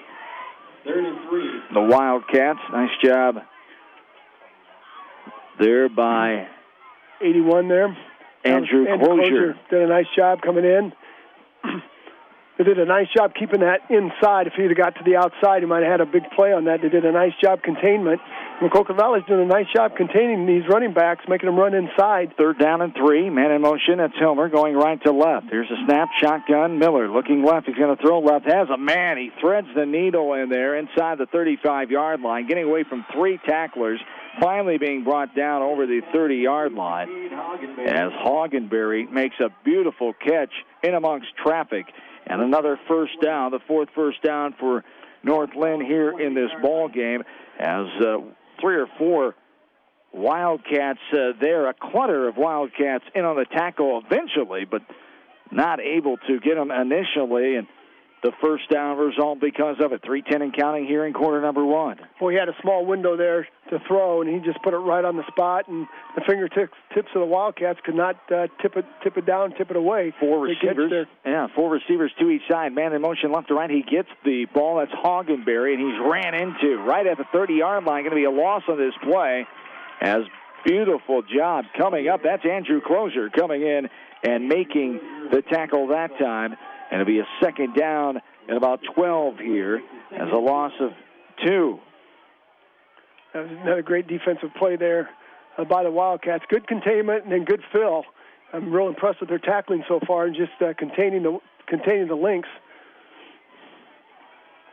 3rd and 3. The Wildcats, nice job there by 81 there. Andrew Closure. Did a nice job coming in. They did a nice job keeping that inside. If he'd have got to the outside, he might have had a big play on that. They did a nice job containment. Maquoketa Valley's doing a nice job containing these running backs, making them run inside. 3rd down and 3. Man in motion. That's Hilmer going right to left. Here's a snap. Shotgun. Miller looking left. He's going to throw left. Has a man. He threads the needle in there inside the 35-yard line, getting away from 3 tacklers. Finally being brought down over the 30-yard line as Hoggenberry makes a beautiful catch in amongst traffic. And another 1st down, the 4th 1st down for North Linn here in this ball game, as 3 or 4 Wildcats there, a clutter of Wildcats in on the tackle eventually, but not able to get them initially, and the 1st down result because of it. 3:10 and counting here in quarter number 1. Well, he had a small window there to throw, and he just put it right on the spot, and the fingertips of the Wildcats could not tip it down, tip it away. 4 receivers. 4 receivers to each side. Man in motion left to right. He gets the ball. That's Hoggenberry, and he's ran into right at the 30-yard line. Going to be a loss on this play. As beautiful job coming up. That's Andrew Closure coming in and making the tackle that time. And it'll be a 2nd down and about 12 here as a loss of 2. That was another great defensive play there by the Wildcats. Good containment and then good fill. I'm real impressed with their tackling so far and just containing the Lynx.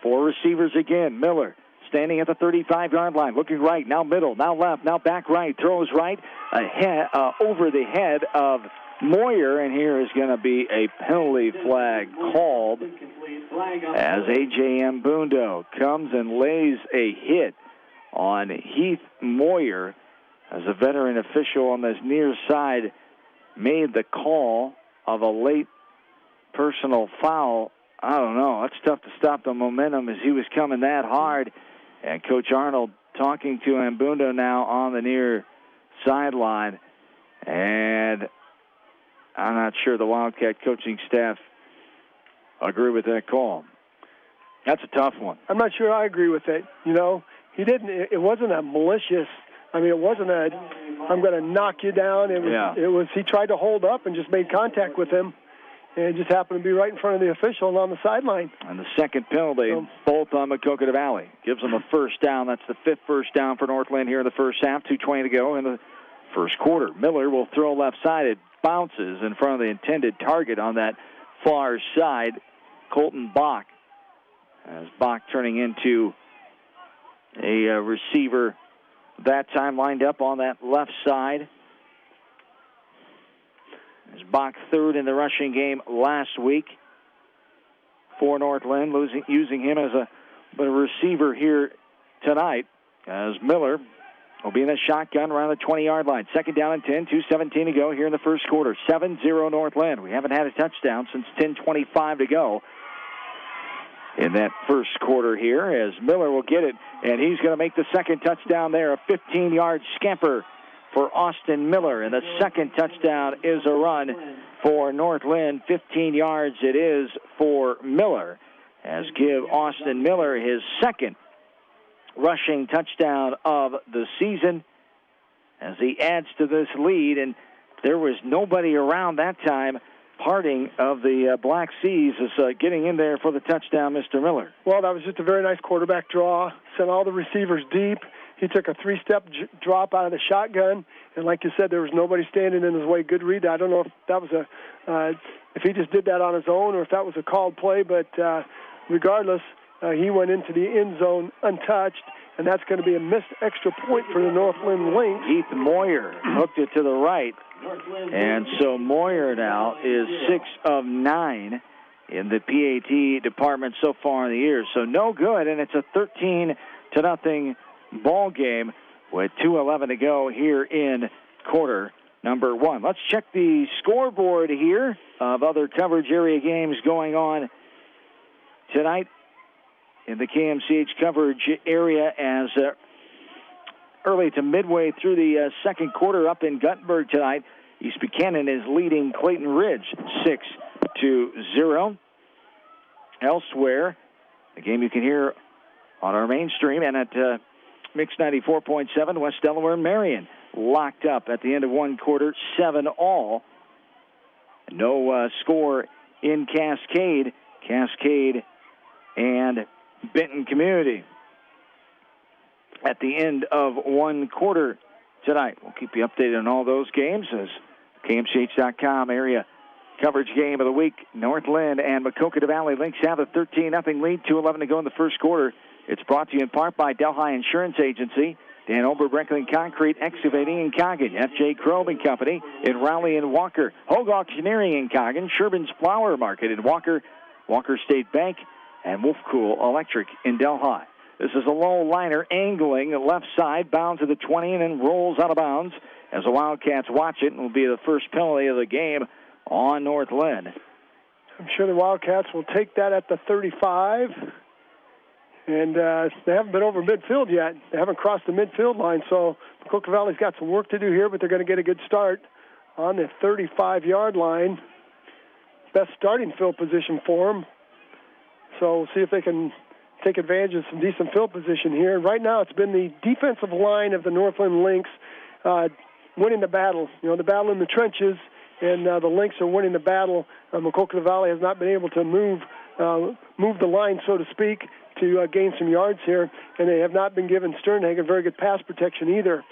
4 receivers again. Miller standing at the 35-yard line, looking right, now middle, now left, now back right, throws right, ahead, over the head of Moyer, and here is going to be a penalty flag called as A.J. Mbundo comes and lays a hit on Heath Moyer as a veteran official on this near side made the call of a late personal foul. I don't know. It's tough to stop the momentum as he was coming that hard. And Coach Arnold talking to Mbundo now on the near sideline. And I'm not sure the Wildcat coaching staff agree with that call. That's a tough one. I'm not sure I agree with it. You know, it wasn't a malicious, it wasn't a, I'm going to knock you down. It was, he tried to hold up and just made contact with him. And it just happened to be right in front of the official and on the sideline. And the second penalty, both on Maquoketa Valley. Gives them a first down. That's the 5th first down for Northland here in the first half. 2:20 to go in the first quarter. Miller will throw left side. It bounces in front of the intended target on that far side, Colton Bach. As Bach turning into a receiver that time, lined up on that left side. As Bach third in the rushing game last week for Northland, using him as a receiver here tonight, as Miller will be in the shotgun around the 20-yard line. Second down and 10, 2:17 to go here in the first quarter. 7-0 Northland. We haven't had a touchdown since 10:25 to go in that first quarter here, as Miller will get it, and he's going to make the second touchdown there, a 15-yard scamper for Austin Miller, and the second touchdown is a run for Northland. 15 yards it is for Miller, as give Austin Miller his second rushing touchdown of the season as he adds to this lead, and there was nobody around that time. Parting of the Black Seas is getting in there for the touchdown, Mr. Miller. Well, that was just a very nice quarterback draw. Sent all the receivers deep. He took a 3-step drop out of the shotgun, and like you said, there was nobody standing in his way. Good read. I don't know if that was if he just did that on his own or if that was a called play, but regardless, he went into the end zone untouched, and that's going to be a missed extra point for the Northland Lynx. Heath Moyer hooked it to the right, and so Moyer now is 6 of 9 in the PAT department so far in the year. So no good, and it's a 13-0 ball game with 2:11 to go here in quarter number 1. Let's check the scoreboard here of other coverage area games going on tonight in the KMCH coverage area, as early to midway through the second quarter up in Guttenberg tonight, East Buchanan is leading Clayton Ridge 6-0. Elsewhere, the game you can hear on our mainstream and at Mix 94.7, West Delaware Marion locked up at the end of one quarter, 7-all. No score in Cascade and Benton Community at the end of one quarter tonight. We'll keep you updated on all those games as KMCH.com area coverage game of the week. Northland and Maquoketa Valley Lynx have a 13-0 lead, 2:11 to go in the first quarter. It's brought to you in part by Delhi Insurance Agency, Dan Ober-Brecklin Concrete Excavating in Coggin, F.J. Krob and Company in Raleigh and Walker, Hogue Auctioneering in Coggin, Sherman's Flower Market in Walker, Walker State Bank, and Wolfcool Electric in Delhi. This is a low liner angling left side, bound to the 20 and then rolls out of bounds as the Wildcats watch it, and will be the first penalty of the game on Northland. I'm sure the Wildcats will take that at the 35. And they haven't been over midfield yet. They haven't crossed the midfield line, so Maquoketa Valley's got some work to do here, but they're going to get a good start on the 35-yard line. Best starting field position for them. So we'll see if they can take advantage of some decent field position here. Right now it's been the defensive line of the Northland Lynx winning the battle. You know, the battle in the trenches, and the Lynx are winning the battle. Maquoketa Valley has not been able to move the line, so to speak, to gain some yards here, and they have not been given Sternhagen very good pass protection either.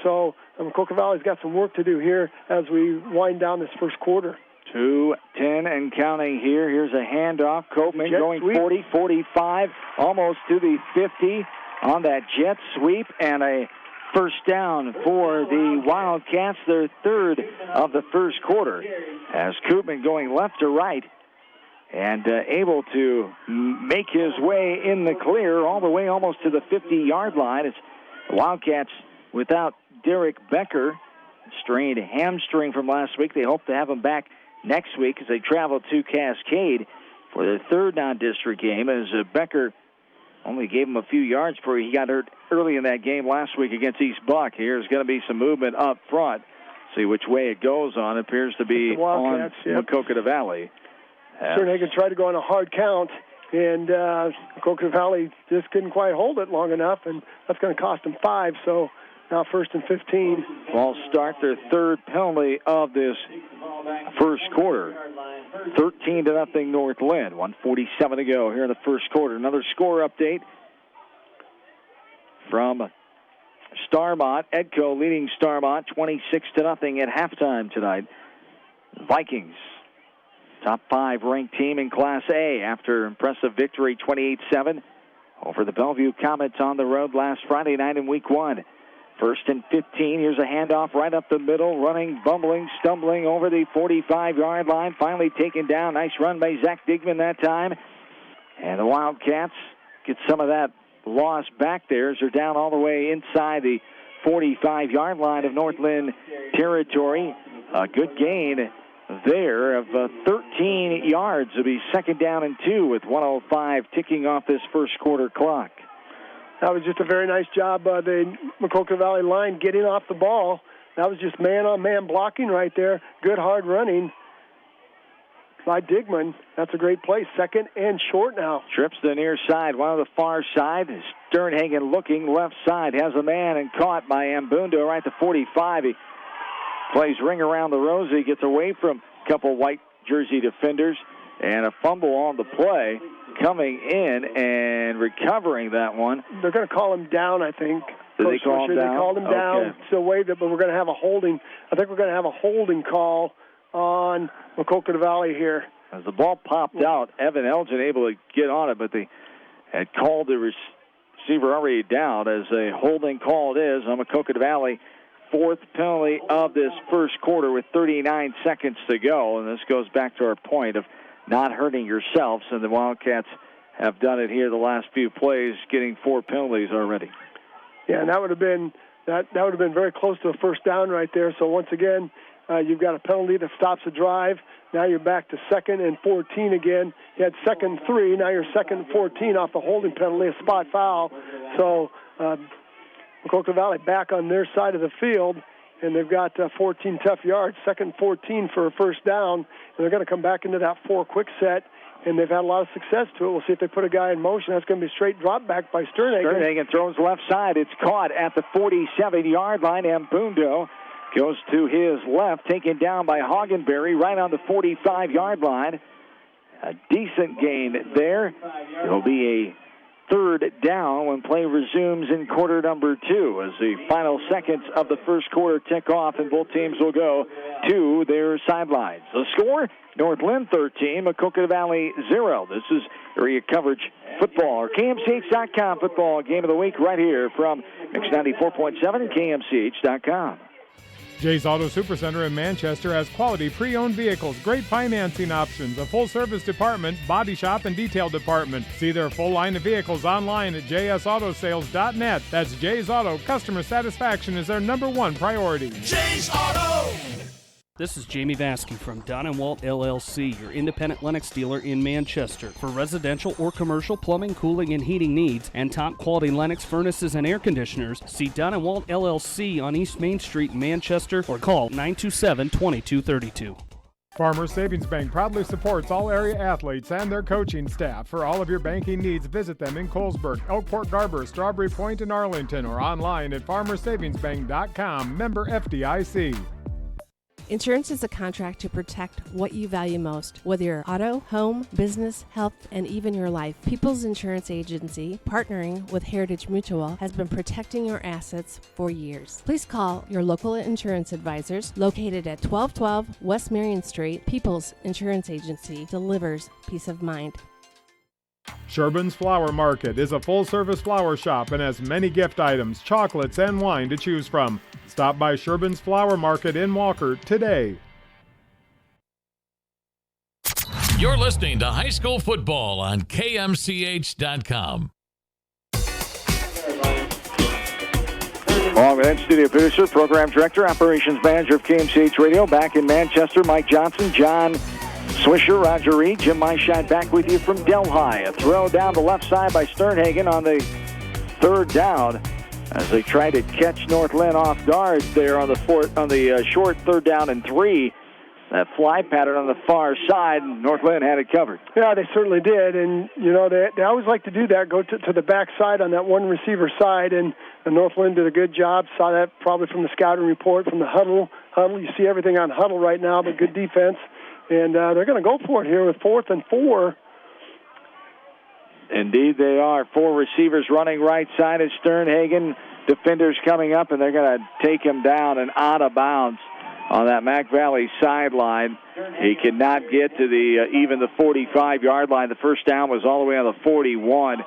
So Maquoketa Valley's got some work to do here as we wind down this first quarter. 2:10 and counting here. Here's a handoff. Copeman going 40, 45, almost to the 50. on that jet sweep, and a first down for the Wildcats, their third of the first quarter. As Koopman going left to right and able to make his way in the clear all the way almost to the 50-yard line. It's the Wildcats without Derek Becker, strained hamstring from last week. They hope to have him back next week as they travel to Cascade for their third non-district game, as Becker only gave him a few yards before he got hurt early in that game last week against East Buck. Here's going to be some movement up front. See which way it goes on. It appears to be on Maquoketa Valley. Sternhagen tried to go on a hard count, and Maquoketa Valley just couldn't quite hold it long enough, and that's going to cost them 5. So now 1st and 15. Ball start, their third penalty of this first quarter. 13-0 North Linn. 1:47 to go here in the first quarter. Another score update from Starmont. Edco leading Starmont 26-0 at halftime tonight. Vikings, top 5 ranked team in Class A after impressive victory 28-7 over the Bellevue Comets on the road last Friday night in Week 1. 1st and 15. Here's a handoff right up the middle, running, bumbling, stumbling over the 45-yard line. Finally taken down. Nice run by Zach Digman that time. And the Wildcats get some of that loss back there as they're down all the way inside the 45-yard line of North Linn territory. A good gain there of 13 yards. It'll be 2nd down and 2 with 1:05 ticking off this first quarter clock. That was just a very nice job by the Maquoketa Valley line getting off the ball. That was just man-on-man blocking right there. Good hard running by Digman. That's a great play. 2nd and short now. Trips to the near side, one on the far side. Sternhagen looking left side. Has a man and caught by Ambundo right to 45. He plays ring around the rosy, gets away from a couple white jersey defenders, and a fumble on the play. Coming in and recovering that one. They're going to call him down, I think. Did they call him down? They called him down. So wait, but we're going to have a holding. I think we're going to have a holding call on Maquoketa Valley here. As the ball popped out, Evan Elgin able to get on it, but they had called the receiver already down. As a holding call it is on Maquoketa Valley. 4th penalty of this first quarter with 39 seconds to go. And this goes back to our point of not hurting yourselves, and the Wildcats have done it here the last few plays, getting 4 penalties already. Yeah, and that would have been very close to a first down right there. So once again, you've got a penalty that stops a drive. Now you're back to 2nd and 14 again. You had 2nd 3. Now you're 2nd and 14 off the holding penalty, a spot foul. So Maquoketa Valley back on their side of the field. And they've got 14 tough yards, 2nd 14 for a first down. And they're going to come back into that 4 quick set, and they've had a lot of success to it. We'll see if they put a guy in motion. That's going to be a straight drop back by Sternhagen. Sternhagen throws left side. It's caught at the 47-yard line. Ambundo goes to his left, taken down by Hagenberry right on the 45-yard line. A decent gain there. It'll be a 3rd down when play resumes in quarter number 2 as the final seconds of the first quarter tick off and both teams will go to their sidelines. The score, North Linn 13, Maquoketa Valley 0. This is area coverage football, or KMCH.com football game of the week right here from Mix 94.7 and KMCH.com. Jay's Auto Supercenter in Manchester has quality pre-owned vehicles, great financing options, a full-service department, body shop, and detail department. See their full line of vehicles online at jsautosales.net. That's Jay's Auto. Customer satisfaction is their #1 priority. Jay's Auto! This is Jamie Vasky from Don & Walt LLC, your independent Lennox dealer in Manchester. For residential or commercial plumbing, cooling, and heating needs, and top-quality Lennox furnaces and air conditioners, see Don & Walt LLC on East Main Street, Manchester, or call 927-2232. Farmers Savings Bank proudly supports all area athletes and their coaching staff. For all of your banking needs, visit them in Colesburg, Elkport Garber, Strawberry Point, and Arlington, or online at farmersavingsbank.com. Member FDIC. Insurance is a contract to protect what you value most, whether you're auto, home, business, health, and even your life. People's Insurance Agency, partnering with Heritage Mutual, has been protecting your assets for years. Please call your local insurance advisors located at 1212 West Marion Street. People's Insurance Agency delivers peace of mind. Sherbin's Flower Market is a full-service flower shop and has many gift items, chocolates, and wine to choose from. Stop by Sherbin's Flower Market in Walker today. You're listening to High School Football on KMCH.com. Along with that, studio producer, program director, operations manager of KMCH Radio, back in Manchester, Mike Johnson, John Swisher, Roger Reed, Jim Myshine back with you from Delhi. A throw down the left side by Sternhagen on the third down as they try to catch North Linn off guard there on the short third down and 3. That fly pattern on the far side, North Linn had it covered. Yeah, they certainly did, and they always like to do that, go to the back side on that one receiver side, and North Linn did a good job. Saw that probably from the scouting report, from the huddle. You see everything on huddle right now, but good defense. And they're going to go for it here with 4th and 4. Indeed, they are. 4 receivers running right side of Sternhagen. Defenders coming up, and they're going to take him down and out of bounds on that Mac Valley sideline. He could not get to even the 45-yard line. The first down was all the way on the 41.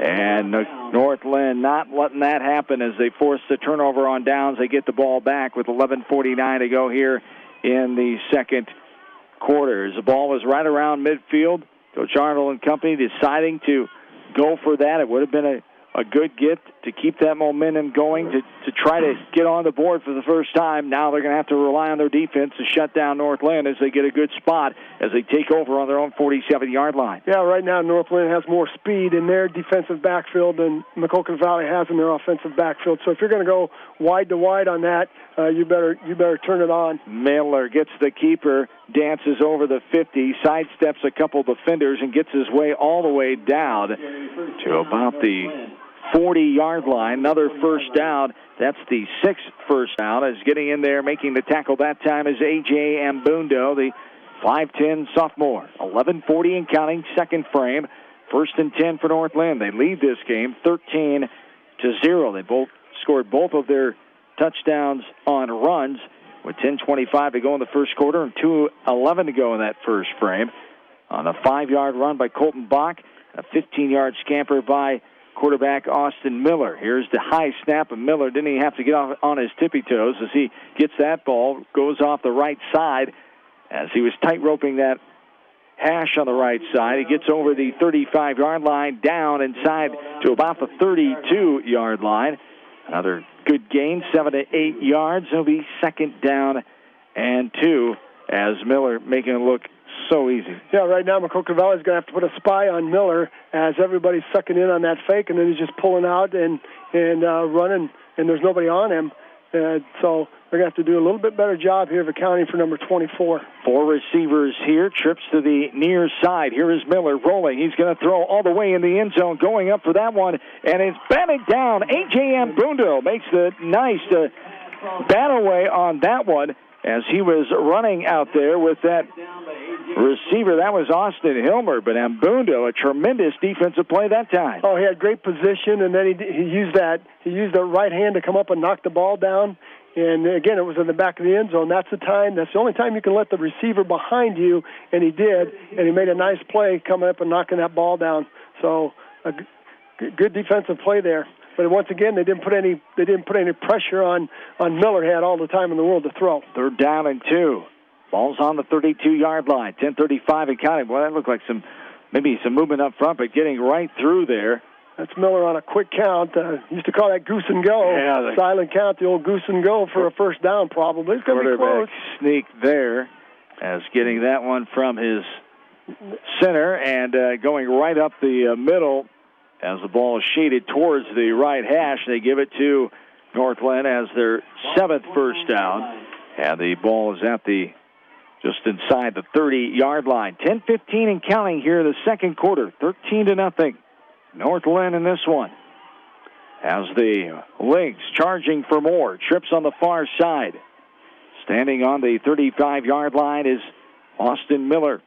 And North Linn not letting that happen as they force the turnover on downs. They get the ball back with 11:49 to go here in the second quarter. As the ball was right around midfield, Coach Arnold and company deciding to go for that. It would have been a good get to keep that momentum going, to try to get on the board for the first time. Now they're going to have to rely on their defense to shut down North Linn as they get a good spot as they take over on their own 47-yard line. Yeah, right now North Linn has more speed in their defensive backfield than Maquoketa Valley has in their offensive backfield. So if you're going to go wide to wide on that, you better turn it on. Miller gets the keeper, dances over the 50, sidesteps a couple defenders, and gets his way all the way down to about the 40-yard line. Another first down. That's the 6th first down. As getting in there, making the tackle that time is A.J. Ambundo, the 5'10 sophomore. 11:40 and counting, second frame. 1st and 10 for North Linn. They lead this game 13-0. They both scored both of their touchdowns on runs with 10:25 to go in the first quarter and 2:11 to go in that first frame. On a 5-yard run by Colton Bach, a 15-yard scamper by quarterback Austin Miller. Here's the high snap of Miller. Didn't he have to get off on his tippy toes as he gets that ball, goes off the right side as he was tight roping that hash on the right side. He gets over the 35-yard line, down inside to about the 32-yard line. Another good gain, 7 to 8 yards. It'll be 2nd down and 2 as Miller making it look so easy. Yeah, right now Maquoketa Valley is going to have to put a spy on Miller as everybody's sucking in on that fake, and then he's just pulling out and running, and there's nobody on him. So they're going to have to do a little bit better job here of accounting for number 24. 4 receivers here, trips to the near side. Here is Miller rolling. He's going to throw all the way in the end zone, going up for that one, and it's batted down. A.J. Ambundo makes the nice bat away on that one as he was running out there with that receiver. That was Austin Hilmer, but Ambundo, a tremendous defensive play that time. Oh, he had great position, and then he used the right hand to come up and knock the ball down. And again, it was in the back of the end zone. That's the only time you can let the receiver behind you, and he did, and he made a nice play coming up and knocking that ball down. So a good defensive play there. But once again, they didn't put any pressure on Miller. He had all the time in the world to throw. 3rd down and 2. Ball's on the 32-yard line. 10:35 and counting. Well, that looked like maybe some movement up front, but getting right through there. That's Miller on a quick count. Used to call that goose and go. Yeah, silent count, the old goose and go for a first down probably. It's going to be close. Sneak there as getting that one from his center and going right up the middle as the ball is shaded towards the right hash. They give it to North Linn as their 7th first down. And the ball is at just inside the 30-yard line. 10:15 and counting here in the second quarter. 13-0. North Linn in this one. As the Lynx charging for more. Trips on the far side. Standing on the 35-yard line is Austin Miller.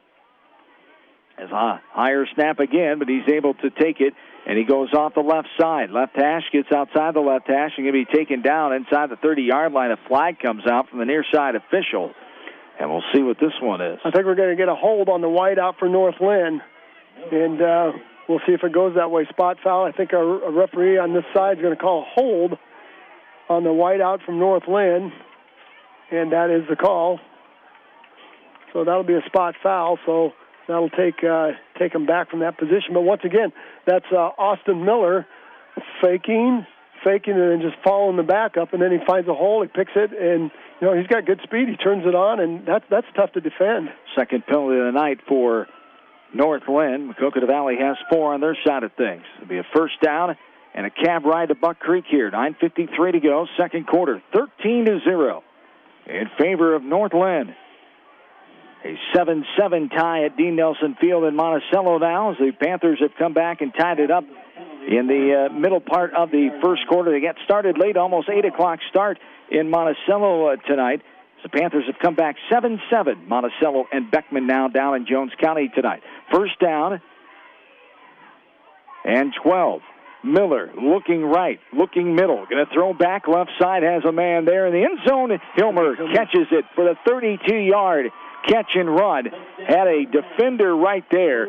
As a higher snap again, but he's able to take it, and he goes off the left side. Left hash gets outside the left hash and going to be taken down inside the 30-yard line. A flag comes out from the near side official, and we'll see what this one is. I think we're going to get a hold on the wide out for North Linn, and we'll see if it goes that way. Spot foul. I think our referee on this side is going to call a hold on the white out from North Linn, and that is the call. So that'll be a spot foul, so that'll take him back from that position. But once again, that's Austin Miller faking, and then just following the back up, and then he finds a hole, he picks it, and he's got good speed. He turns it on, and that's tough to defend. Second penalty of the night for North Linn. Maquoketa Valley has 4 on their side of things. It'll be a first down and a cab ride to Buck Creek here. 9:53 to go, second quarter, 13-0 in favor of North Linn. A 7-7 tie at Dean Nelson Field in Monticello now, as the Panthers have come back and tied it up in the middle part of the first quarter. They get started late, almost 8 o'clock start in Monticello tonight. The Panthers have come back 7-7. Monticello and Beckman now down in Jones County tonight. First down and 12. Miller looking right, looking middle. Going to throw back left side, has a man there in the end zone. Hilmer catches it for the 32-yard catch and run. Had a defender right there.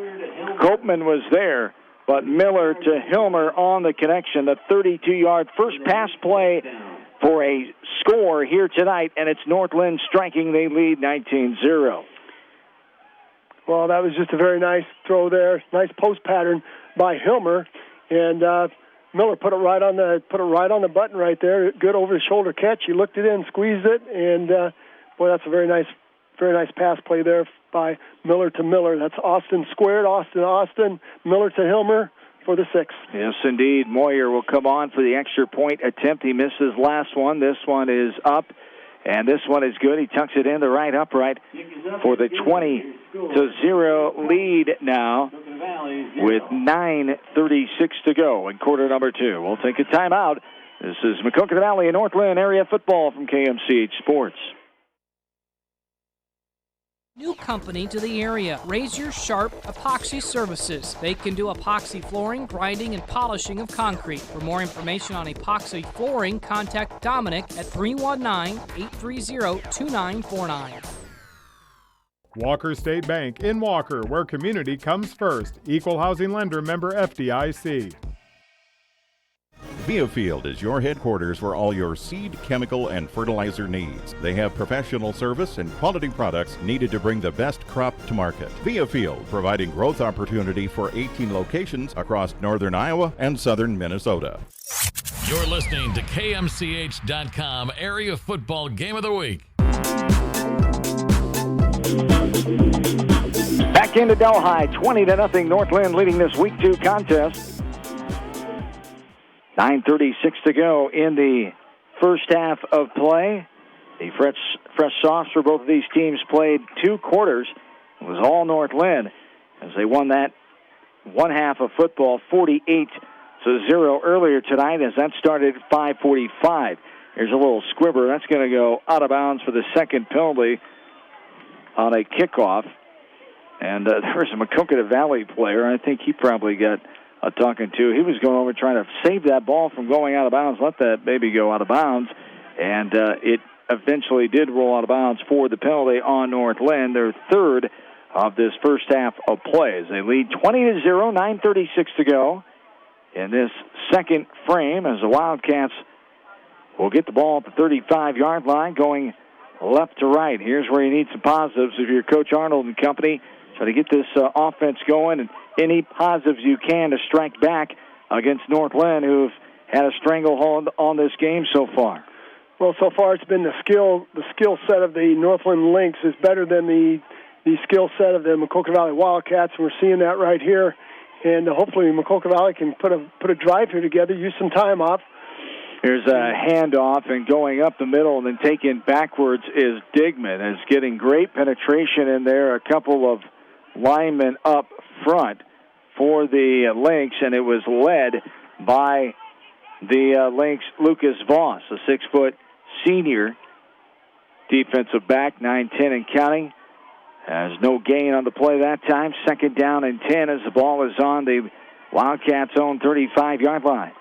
Copeman was there, but Miller to Hilmer on the connection. The 32-yard first pass play for a score here tonight, and it's North Linn striking. They lead 19-0. Well, that was just a very nice throw there. Nice post pattern by Hilmer, and Miller put it right on the button right there. Good over the shoulder catch. He looked it in, squeezed it, and boy, that's a very nice pass play there by Miller to Miller. That's Austin squared, Austin, Miller to Hilmer for the 6. Yes, indeed. Moyer will come on for the extra point attempt. He misses last one. This one is up, and this one is good. He tucks it in the right upright for the 20-0 lead now with 9:36 to go in quarter number 2. We'll take a timeout. This is Maquoketa Valley and North Linn area football from KMCH Sports. New company to the area, Razor Sharp Epoxy Services. They can do epoxy flooring, grinding, and polishing of concrete. For more information on epoxy flooring, contact Dominic at 319-830-2949. Walker State Bank in Walker, where community comes first. Equal housing lender, member FDIC. Viafield is your headquarters for all your seed, chemical, and fertilizer needs. They have professional service and quality products needed to bring the best crop to market. Viafield, providing growth opportunity for 18 locations across northern Iowa and southern Minnesota. You're listening to KMCH.com Area Football Game of the Week. Back into Delhi, 20-0. North Linn leading this Week 2 contest. 9:36 to go in the first half of play. The fresh softs for both of these teams played 2 quarters. It was all North Linn as they won that one half of football 48-0 earlier tonight, as that started at 5:45. Here's a little squibber. That's going to go out of bounds for the second penalty on a kickoff. And there was a Maquoketa Valley player. I think he probably got a talking to. He was going over trying to save that ball from going out of bounds, let that baby go out of bounds, and it eventually did roll out of bounds for the penalty on North Linn, their third of this first half of plays. They lead 20-0, 9:36 to go in this second frame, as the Wildcats will get the ball at the 35-yard line, going left to right. Here's where you need some positives if you're Coach Arnold and company. Try to get this offense going, and any positives you can to strike back against North Linn, who've had a stranglehold on this game so far. Well, so far it's been the skill set of the North Linn Lynx is better than the skill set of the Maquoketa Valley Wildcats, and we're seeing that right here. And hopefully Maquoketa Valley can put a drive here together, use some time off. Here's a handoff, and going up the middle and then taken backwards is Digman, is getting great penetration in there. A couple of linemen up front for the Lynx, and it was led by the Lynx Lucas Voss, a 6-foot senior defensive back, 9'10" and counting. Has no gain on the play that time. Second down and 10 as the ball is on the Wildcats' own 35-yard line.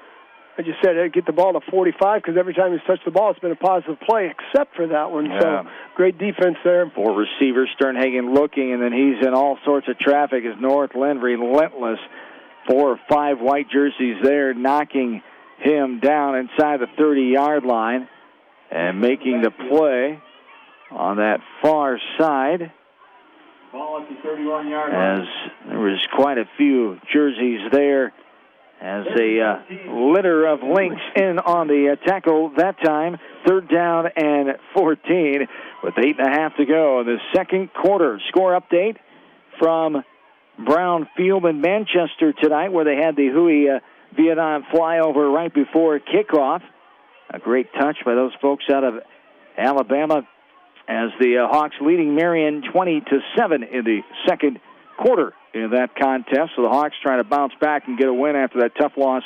I just said get the ball to 45 because every time he's touched the ball, it's been a positive play, except for that one. Yeah. So great defense there. 4 receivers, Sternhagen looking, and then he's in all sorts of traffic as North Linn relentless 4 or 5 white jerseys there, knocking him down inside the 30-yard line and making the play on that far side. Ball at the 31-yard line. As there was quite a few jerseys there, as a litter of Lynx in on the tackle that time. 3rd down and 14 with 8.5 to go in the second quarter. Score update from Brown Field in Manchester tonight, where they had the Hui Vietnam flyover right before kickoff. A great touch by those folks out of Alabama, as the Hawks leading Marion 20-7 in the second quarter in that contest. So the Hawks trying to bounce back and get a win after that tough loss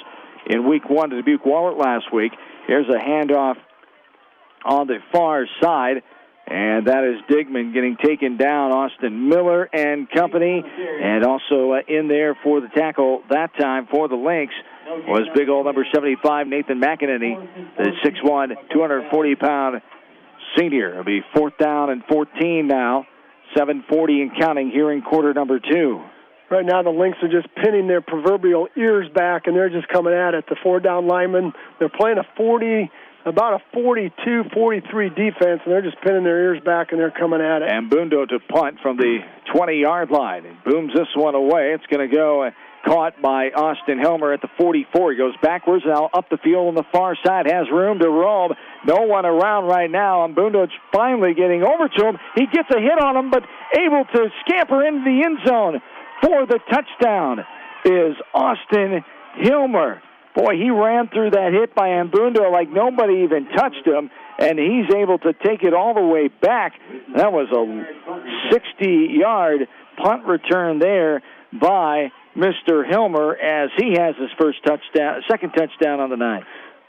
in week 1 to Dubuque Wahlert last week. Here's a handoff on the far side, and that is Digman getting taken down. Austin Miller and company, and also in there for the tackle that time for the Lynx was big old number 75, Nathan McEnany, the 6'1", 240-pound senior. It'll be 4th down and 14 now. 7:40 and counting here in quarter number 2. Right now the Lynx are just pinning their proverbial ears back, and they're just coming at it. The 4-down linemen, they're playing about a 42-43 defense, and they're just pinning their ears back, and they're coming at it. And Bundo to punt from the 20-yard line. And booms this one away. It's going to go caught by Austin Helmer at the 44. He goes backwards now up the field on the far side. Has room to roam. No one around right now. And Bundo's finally getting over to him. He gets a hit on him, but able to scamper into the end zone for the touchdown is Austin Hilmer. Boy, he ran through that hit by Ambundo like nobody even touched him, and he's able to take it all the way back. That was a 60-yard punt return there by Mr. Hilmer, as he has his second touchdown on the night.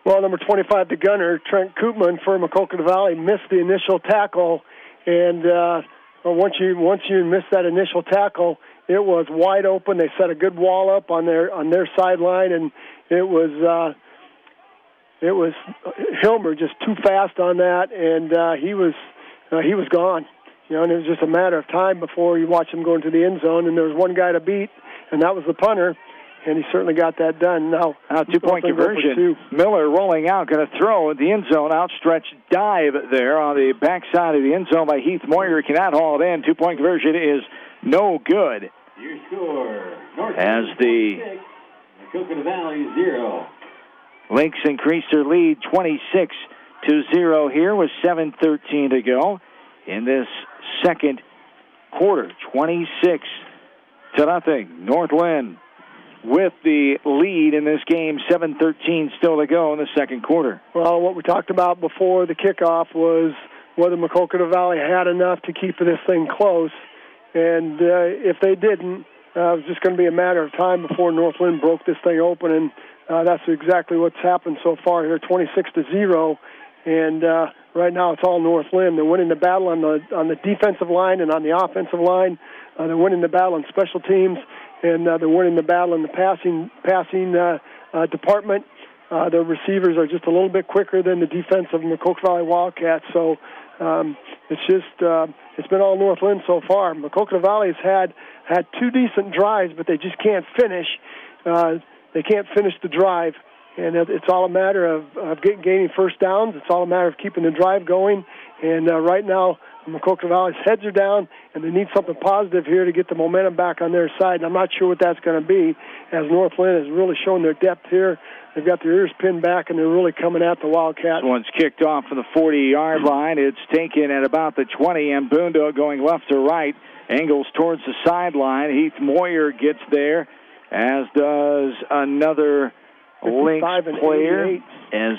Well, number 25, the gunner, Trent Koopman for Maquoketa Valley, missed the initial tackle, and once you miss that initial tackle, it was wide open. They set a good wall up on their sideline, and it was Hilmer just too fast on that, and he was gone. And it was just a matter of time before you watch him go into the end zone, and there was one guy to beat, and that was the punter, and he certainly got that done. Now 2-point conversion. Miller rolling out, going to throw in the end zone. Outstretched dive there on the backside of the end zone by Heath Moyer. Cannot haul it in. 2-point conversion is no good. Your score, as the Maquoketa Valley 0. Lynx increased their lead 26-0 here with 7:13 to go in this second quarter. 26-0. North Linn with the lead in this game. 7:13 still to go in the second quarter. Well, what we talked about before the kickoff was whether Maquoketa Valley had enough to keep this thing close. And if they didn't, it was just going to be a matter of time before North Linn broke this thing open. And that's exactly what's happened so far here, 26-0. And right now it's all North Linn. They're winning the battle on the defensive line and on the offensive line. They're winning the battle on special teams, and they're winning the battle in the passing department. The receivers are just a little bit quicker than the defense of Maquoketa Valley Wildcats. So it's been all North Linn so far. Maquoketa Valley has had 2 decent drives, but they just can't finish. They can't finish the drive, and it's all a matter of gaining first downs. It's all a matter of keeping the drive going. And right now, Maquoketa Valley's heads are down, and they need something positive here to get the momentum back on their side. And I'm not sure what that's going to be, as North Linn has really shown their depth here. They've got their ears pinned back, and they're really coming at the Wildcats. This one's kicked off from the 40-yard line. It's taken at about the 20. Ambundo going left to right. Angles towards the sideline. Heath Moyer gets there, as does another Lynx player. As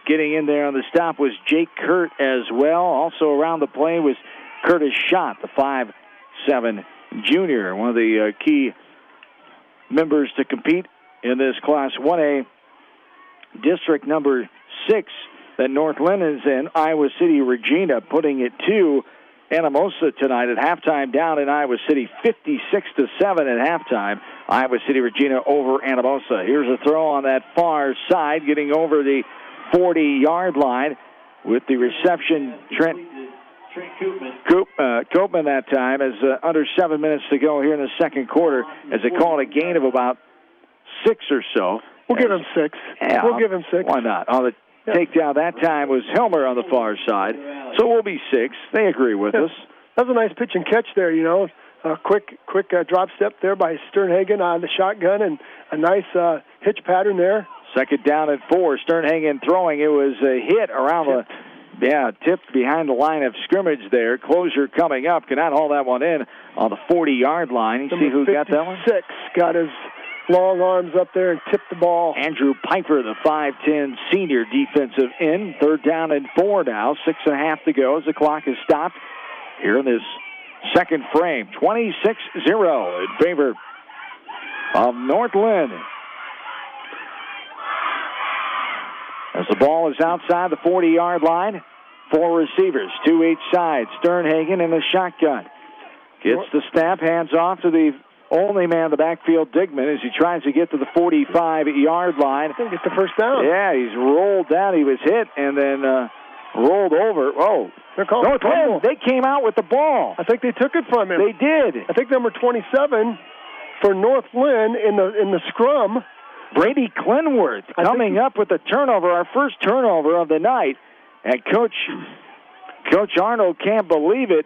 getting in there on the stop was Jake Kurt as well. Also around the play was Curtis Schott, the 5'7" junior, one of the key members to compete in this Class 1A district number 6 that North Linn is in. Iowa City Regina putting it to Anamosa tonight at halftime, down in Iowa City 56-7 at halftime. Iowa City Regina over Anamosa. Here's a throw on that far side, getting over the 40-yard line with the reception. Trent Koopman that time as under 7 minutes to go here in the second quarter as they call it a gain of about 6 or so. We'll give him 6. Yeah, we'll give him 6. Why not? On the takedown that time was Helmer on the far side, so we'll be 6. They agree with us. That was a nice pitch and catch there, you know. Quick drop step there by Sternhagen on the shotgun and a nice hitch pattern there. Second down at 4. Sternhagen throwing. It was a hit around tipped behind the line of scrimmage there. Closure coming up. Cannot haul that one in on the 40-yard line. You see who got that one? 6 got his long arms up there and tipped the ball. Andrew Piper, the 5'10 senior defensive end. Third down and 4 now. 6.5 to go as the clock is stopped here in this second frame. 26-0 in favor of North Linn. As the ball is outside the 40-yard line, 4 receivers, 2 each side. Sternhagen in the shotgun. Gets the snap, hands off to the only man in the backfield, Digman, as he tries to get to the 45-yard line. He'll get the first down. Yeah, he's rolled down. He was hit and then rolled over. Oh, North Linn, they came out with the ball. I think they took it from him. They did. I think number 27 for North Linn in the scrum. Brady Clinworth coming up with the turnover, our first turnover of the night. And Coach Arnold can't believe it.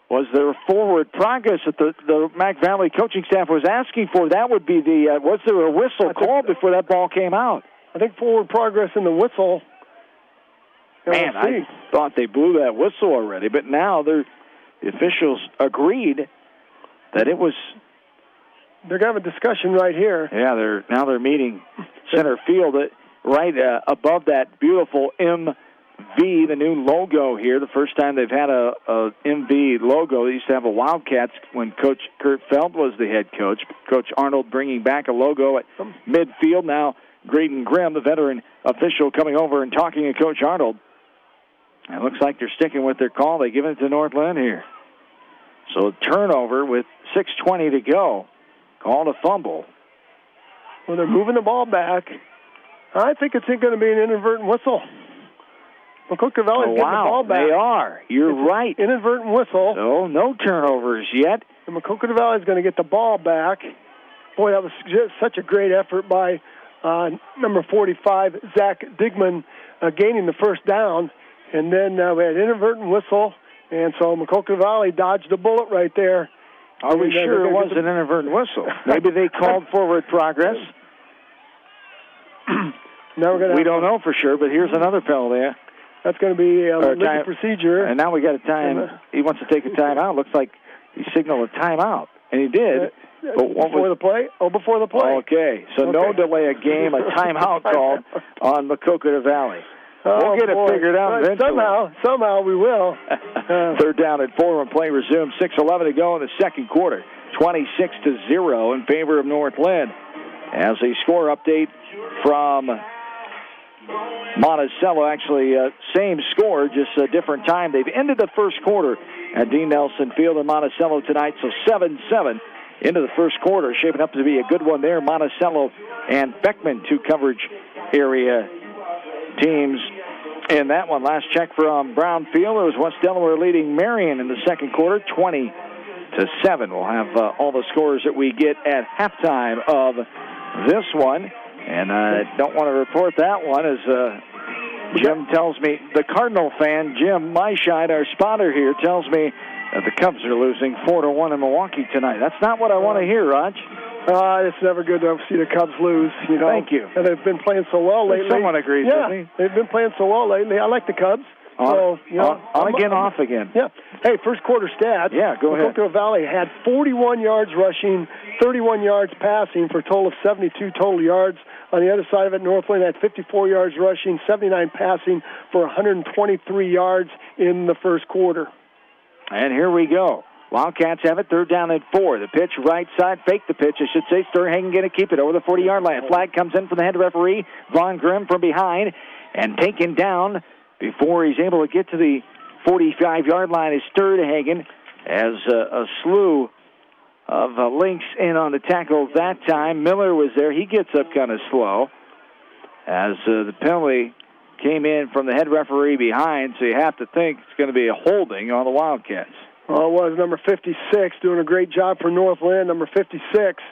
Was there forward progress that the Mac Valley coaching staff was asking for? That would be was there a whistle called before that ball came out? I think forward progress in the whistle. Man, I thought they blew that whistle already, but now the officials agreed that it was. They're going to have a discussion right here. Yeah, they're meeting center field right above that beautiful MV, the new logo here. The first time they've had a MV logo. They used to have a Wildcats when Coach Kurt Feld was the head coach. Coach Arnold bringing back a logo at midfield. Now Graydon Grimm, the veteran official, coming over and talking to Coach Arnold. It looks like they're sticking with their call. They give it to North Linn here. So turnover with 6:20 to go. Called a fumble. Well, they're moving the ball back. I think it's going to be an inadvertent whistle. Maquoketa Valley's getting the ball back. They are. You're right. Inadvertent whistle. No turnovers yet. And Maquoketa Valley's going to get the ball back. Boy, that was just such a great effort by number 45, Zach Digman, gaining the first down. And then we had inadvertent whistle. And so Maquoketa Valley dodged a bullet right there. Are we sure it was an inadvertent whistle? Maybe they called forward progress. Now we don't know for sure, but here's another penalty. That's going to be a legal procedure. And now we got a time. He wants to take a timeout. Looks like he signaled a timeout, and he did. But before the play? Oh, before the play. Okay, so no delay of game, a timeout called on Maquoketa Valley. We'll get it figured out eventually. Somehow we will. Third down at 4 when play resumes. 6:11 to go in the second quarter. 26-0 in favor of North Linn. As a score update from Monticello, actually same score, just a different time. They've ended the first quarter at Dean Nelson Field in Monticello tonight, so 7-7 into the first quarter, shaping up to be a good one there. Monticello and Beckman, 2 coverage area teams in that one. Last check from Brownfield, it was West Delaware leading Marion in the second quarter, 20-7. We'll have all the scores that we get at halftime of this one, and I don't want to report that one as Jim tells me, the Cardinal fan, Jim Myshide, our spotter here, tells me that the Cubs are losing 4-1 in Milwaukee tonight. That's not what I want to hear, Raj. It's never good to see the Cubs lose, you know. Thank you. And they've been playing so well lately. Someone agrees with me. They've been playing so well lately. I like the Cubs. On again, off again. Yeah. Hey, first quarter stats. Yeah, go ahead. Maquoketa Valley had 41 yards rushing, 31 yards passing for a total of 72 total yards. On the other side of it, North Linn had 54 yards rushing, 79 passing for 123 yards in the first quarter. And here we go. Wildcats have it, third down at 4. The pitch right side, fake the pitch, I should say. Sternhagen going to keep it over the 40-yard line. Flag comes in from the head referee, Von Grimm from behind, and taken down before he's able to get to the 45-yard line is Sternhagen, as a slew of links in on the tackle that time. Miller was there. He gets up kind of slow as the penalty came in from the head referee behind, so you have to think it's going to be a holding on the Wildcats. Well, it was number 56 doing a great job for North Linn. Number 56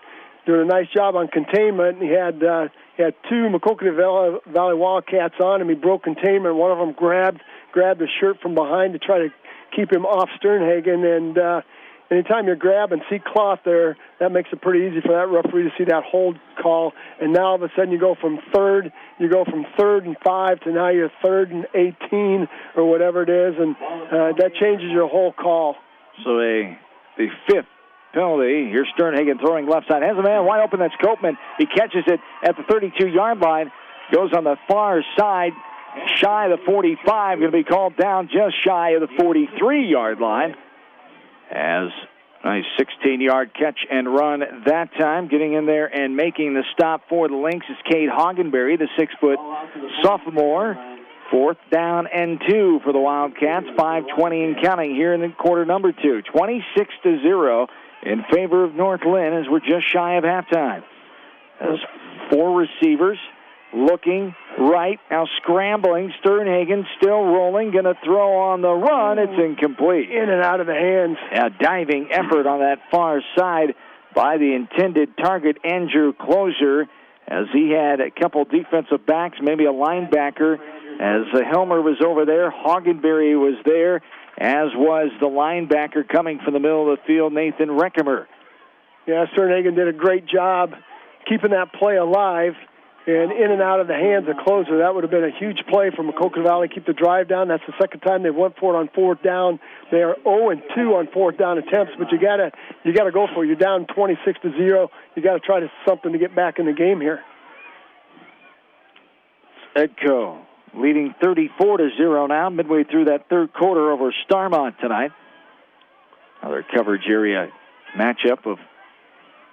doing a nice job on containment. He had two Maquoketa Valley Wildcats on him. He broke containment. One of them grabbed the shirt from behind to try to keep him off Sternhagen. And anytime you grab and see cloth there, that makes it pretty easy for that referee to see that hold call. And now all of a sudden you go from third and 5 to now you're third and 18 or whatever it is, and that changes your whole call. So the fifth penalty. Here's Sternhagen throwing left side. Has a man wide open. That's Copeman. He catches it at the 32-yard line. Goes on the far side, shy of the 45. Going to be called down just shy of the 43-yard line. As nice 16-yard catch and run that time. Getting in there and making the stop for the Lynx is Cade Hoggenberry, the 6-foot sophomore. 4th down and 2 for the Wildcats. 5:20 and counting here in the quarter number 2. 26-0 in favor of North Linn as we're just shy of halftime. As 4 receivers looking right, now scrambling. Sternhagen still rolling, going to throw on the run. It's incomplete. In and out of the hands. A diving effort on that far side by the intended target, Andrew Closer, as he had a couple defensive backs, maybe a linebacker. As Helmer was over there, Hoggenberry was there, as was the linebacker coming from the middle of the field, Nathan Reckemer. Yeah, Sternhagen did a great job keeping that play alive and in and out of the hands of Closer. That would have been a huge play for Maquoketa Valley. Keep the drive down. That's the second time they went for it on 4th down. They are 0-2 on 4th down attempts, but you gotta go for it. You're down 26-0. You got to try something to get back in the game here. Edco leading 34-0 now, midway through that third quarter over Starmont tonight. Another coverage area matchup of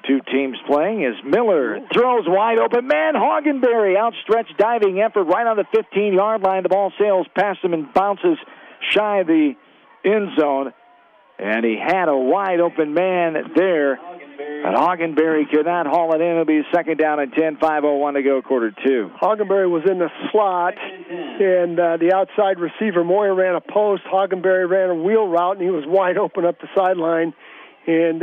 two teams playing as Miller throws wide open. Man, Hoggenberry, outstretched diving effort right on the 15-yard line. The ball sails past him and bounces shy of the end zone. And he had a wide open man there. But Hoggenberry could not haul it in. It'll be 2nd down and 10, 5:01 to go, quarter 2. Hoggenberry was in the slot, and the outside receiver, Moyer, ran a post. Hoggenberry ran a wheel route, and he was wide open up the sideline. And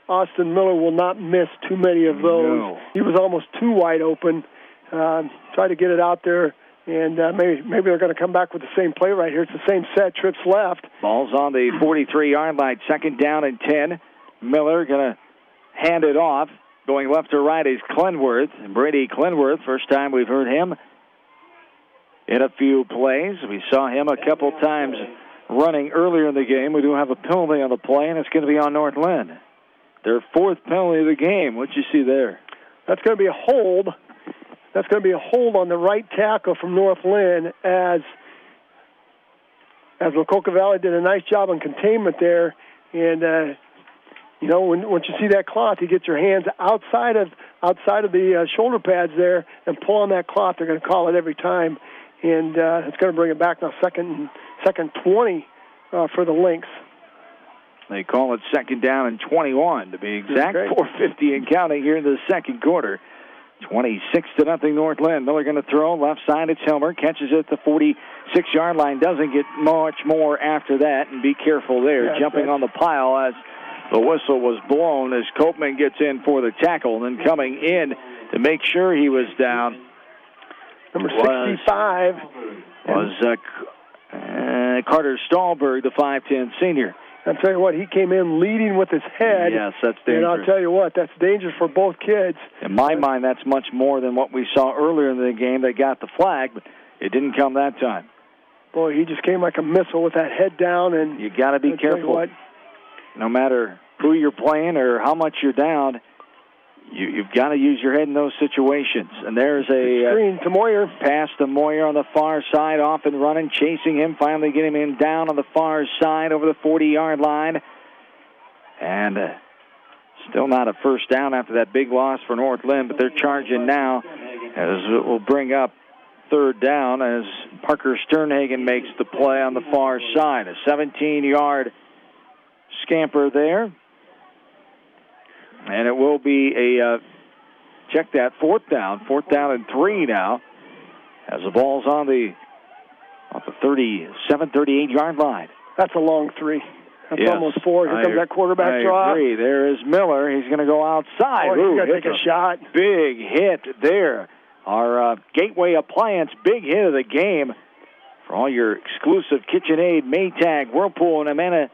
Austin Miller will not miss too many of those. No. He was almost too wide open. Try to get it out there. And maybe they're going to come back with the same play right here. It's the same set, trips left. Ball's on the 43-yard line, 2nd down and 10. Miller going to hand it off. Going left to right is Clenworth. And Brady Clenworth, first time we've heard him in a few plays. We saw him a couple times running earlier in the game. We do have a penalty on the play, and it's going to be on North Linn. Their 4th penalty of the game. What'd you see there? That's going to be a hold. That's going to be a hold on the right tackle from North Linn as Maquoketa Valley did a nice job on containment there. And, once you see that cloth, you get your hands outside of the shoulder pads there and pull on that cloth. They're going to call it every time. And it's going to bring it back now, second 20 for the Lynx. They call it 2nd down and 21 to be exact. 4:50 and counting here in the second quarter. 26-0 North Linn. Miller going to throw left side. It's Helmer. Catches it at the 46-yard line. Doesn't get much more after that. And be careful there. Yeah, jumping on the pile as the whistle was blown as Copeman gets in for the tackle. And then coming in to make sure he was down. Number 65 was Carter Stahlberg, the 5'10 senior. I'll tell you what, he came in leading with his head. Yes, that's dangerous. And I'll tell you what, that's dangerous for both kids. In my mind, that's much more than what we saw earlier in the game. They got the flag, but it didn't come that time. Boy, he just came like a missile with that head down. And you got to be careful. No matter who you're playing or how much you're down, you've got to use your head in those situations. And there's a screen to Moyer. Pass to Moyer on the far side, off and running, chasing him, finally getting him down on the far side over the 40-yard line. And still not a first down after that big loss for North Linn, but they're charging now as it will bring up 3rd down as Parker Sternhagen makes the play on the far side. A 17-yard scamper there. And it will be a, check that, 4th down and 3 now. as the ball's on the 37, 38-yard line. That's a long three. That's yes, almost 4. Here comes that quarterback draw. I agree. There is Miller. He's going to go outside. Oh, he's going to take a shot. Big hit there. Our Gateway Appliance big hit of the game for all your exclusive KitchenAid, Maytag, Whirlpool, and Amana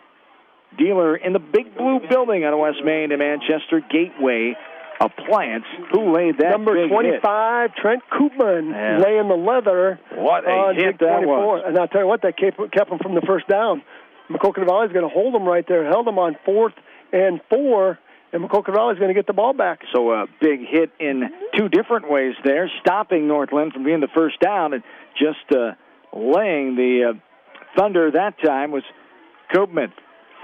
dealer in the Big Blue building on West Main in Manchester. Gateway Appliance. Who laid that Number big 25, hit? Trent Koopman, laying the leather. What a hit that was. And I'll tell you what, that kept him from the first down. Maquoketa Valley's going to hold them right there. Held them on 4th and 4, and Maquoketa Valley's going to get the ball back. So a big hit in two different ways there, stopping North Linn from being the first down, and just laying the thunder that time was Koopman.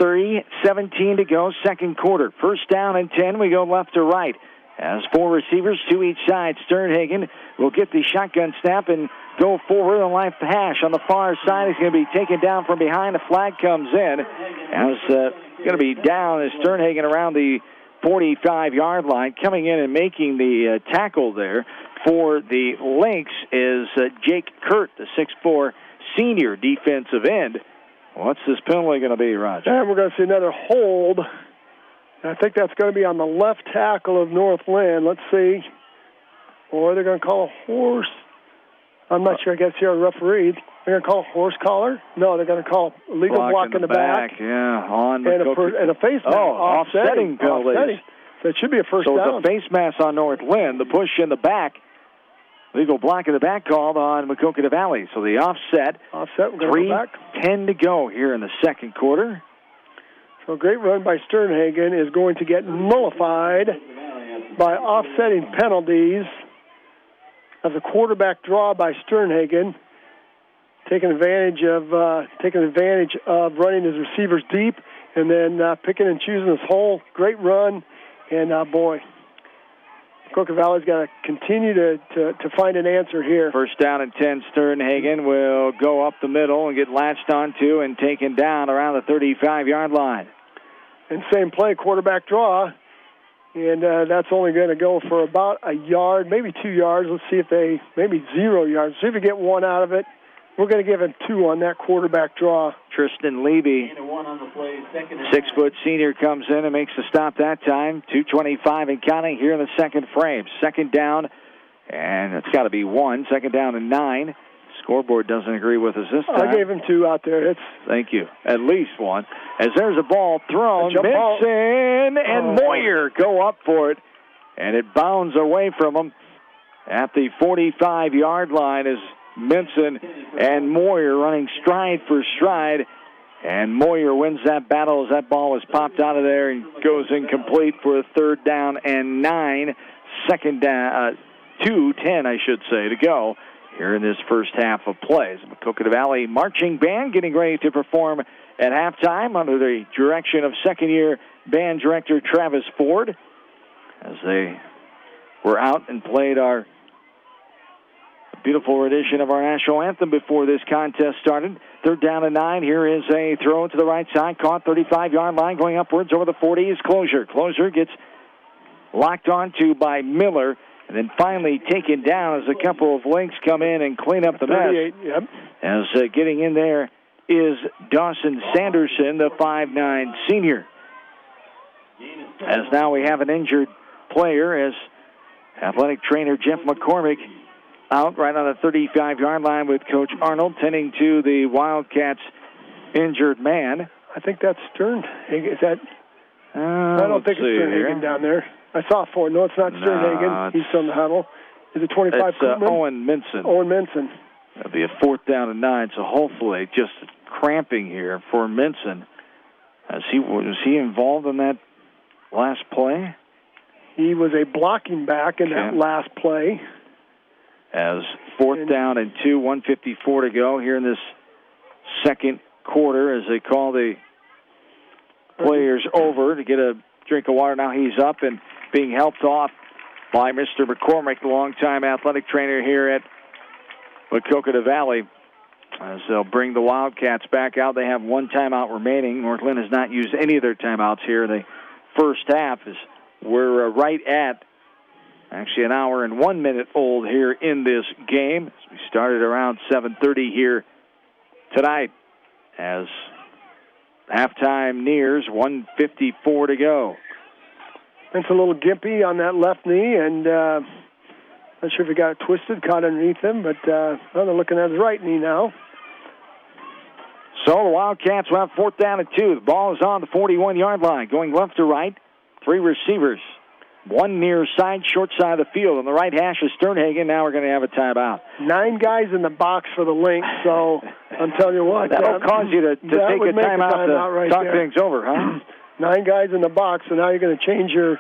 3:17 to go, second quarter. First down and 10, we go left to right. As 4 receivers, 2 each side. Sternhagen will get the shotgun snap and go forward on left hash. On the far side, he's going to be taken down from behind. A flag comes in. And it's going to be down as Sternhagen around the 45-yard line. Coming in and making the tackle there for the Lynx is Jake Kurt, the 6'4" senior defensive end. What's this penalty going to be, Roger? And we're going to see another hold. I think that's going to be on the left tackle of North Linn. Let's see. Or they're going to call a horse. I'm not sure. I guess you're a referee. They're going to call a horse collar? No, they're going to call a legal block in the back. Yeah, on and a face mask. Offsetting penalties. So it should be a first down. So it's a face mask on North Linn. The push in the back. Legal block in the back called on Maquoketa Valley. So the offset. We're going back. 3:10 to go here in the second quarter. So a great run by Sternhagen is going to get nullified by offsetting penalties of the quarterback draw by Sternhagen, taking advantage of running his receivers deep, and then picking and choosing his hole. Great run, and boy, Maquoketa Valley's got to continue to find an answer here. First down and 10, Sternhagen will go up the middle and get latched onto and taken down around the 35-yard line. And same play, quarterback draw, and that's only going to go for about a yard, maybe 2 yards. Let's see if maybe 0 yards. See if we get 1 out of it. We're going to give him 2 on that quarterback draw. Tristan Levy, 6-foot senior, comes in and makes the stop that time. 2:25 and counting here in the second frame. Second down, and it's got to be 1. Second down and 9. Scoreboard doesn't agree with us this time. I gave him 2 out there. Thank you. At least 1. As there's a ball thrown, Minson and Moyer go up for it, and it bounds away from them at the 45-yard line as Minson and Moyer running stride for stride, and Moyer wins that battle as that ball is popped out of there and goes incomplete for a third down and 9. Second down, 2:10, I should say, to go here in this first half of plays. Maquoketa Valley marching band getting ready to perform at halftime under the direction of second-year band director Travis Ford, as they were out and played our beautiful rendition of our national anthem before this contest started. Third down and 9. Here is a throw to the right side, caught 35-yard line, going upwards over the 40 is Closure. Closure gets locked onto by Miller, and then finally taken down as a couple of Lynx come in and clean up the mess. Yep. As getting in there is Dawson Sanderson, the 5'9" senior. As now we have an injured player as athletic trainer Jeff McCormick out right on the 35-yard line with Coach Arnold tending to the Wildcats' injured man. I think that's Sternhagen. Is that? I don't think it's Sternhagen down there. I saw 4. No, it's not Sternhagen. He's from the huddle. Is it 25? It's Owen Minson. Owen Minson. It'll be a 4th down and 9, so hopefully just cramping here for Minson. Was he involved in that last play? He was a blocking back in that last play. As 4th down and 2, 1:54 to go here in this second quarter as they call the players over to get a drink of water. Now he's up and being helped off by Mr. McCormick, the longtime athletic trainer here at Maquoketa Valley, as they'll bring the Wildcats back out. They have 1 timeout remaining. North Linn has not used any of their timeouts here in the first half, as we're right at Actually, an hour and 1 minute old here in this game. We started around 7:30 here tonight as halftime nears, 1:54 to go. It's a little gimpy on that left knee, and not sure if he got it twisted, caught underneath him, but they're looking at his right knee now. So the Wildcats will have 4th down and 2. The ball is on the 41-yard line, going left to right. 3 receivers. 1 near side, short side of the field. On the right hash is Sternhagen. Now we're going to have a timeout. 9 guys in the box for the Lynx, so I'm telling you what. That'll cause you to take a timeout to right talk there. things over, huh? 9 guys in the box, so now you're going to change your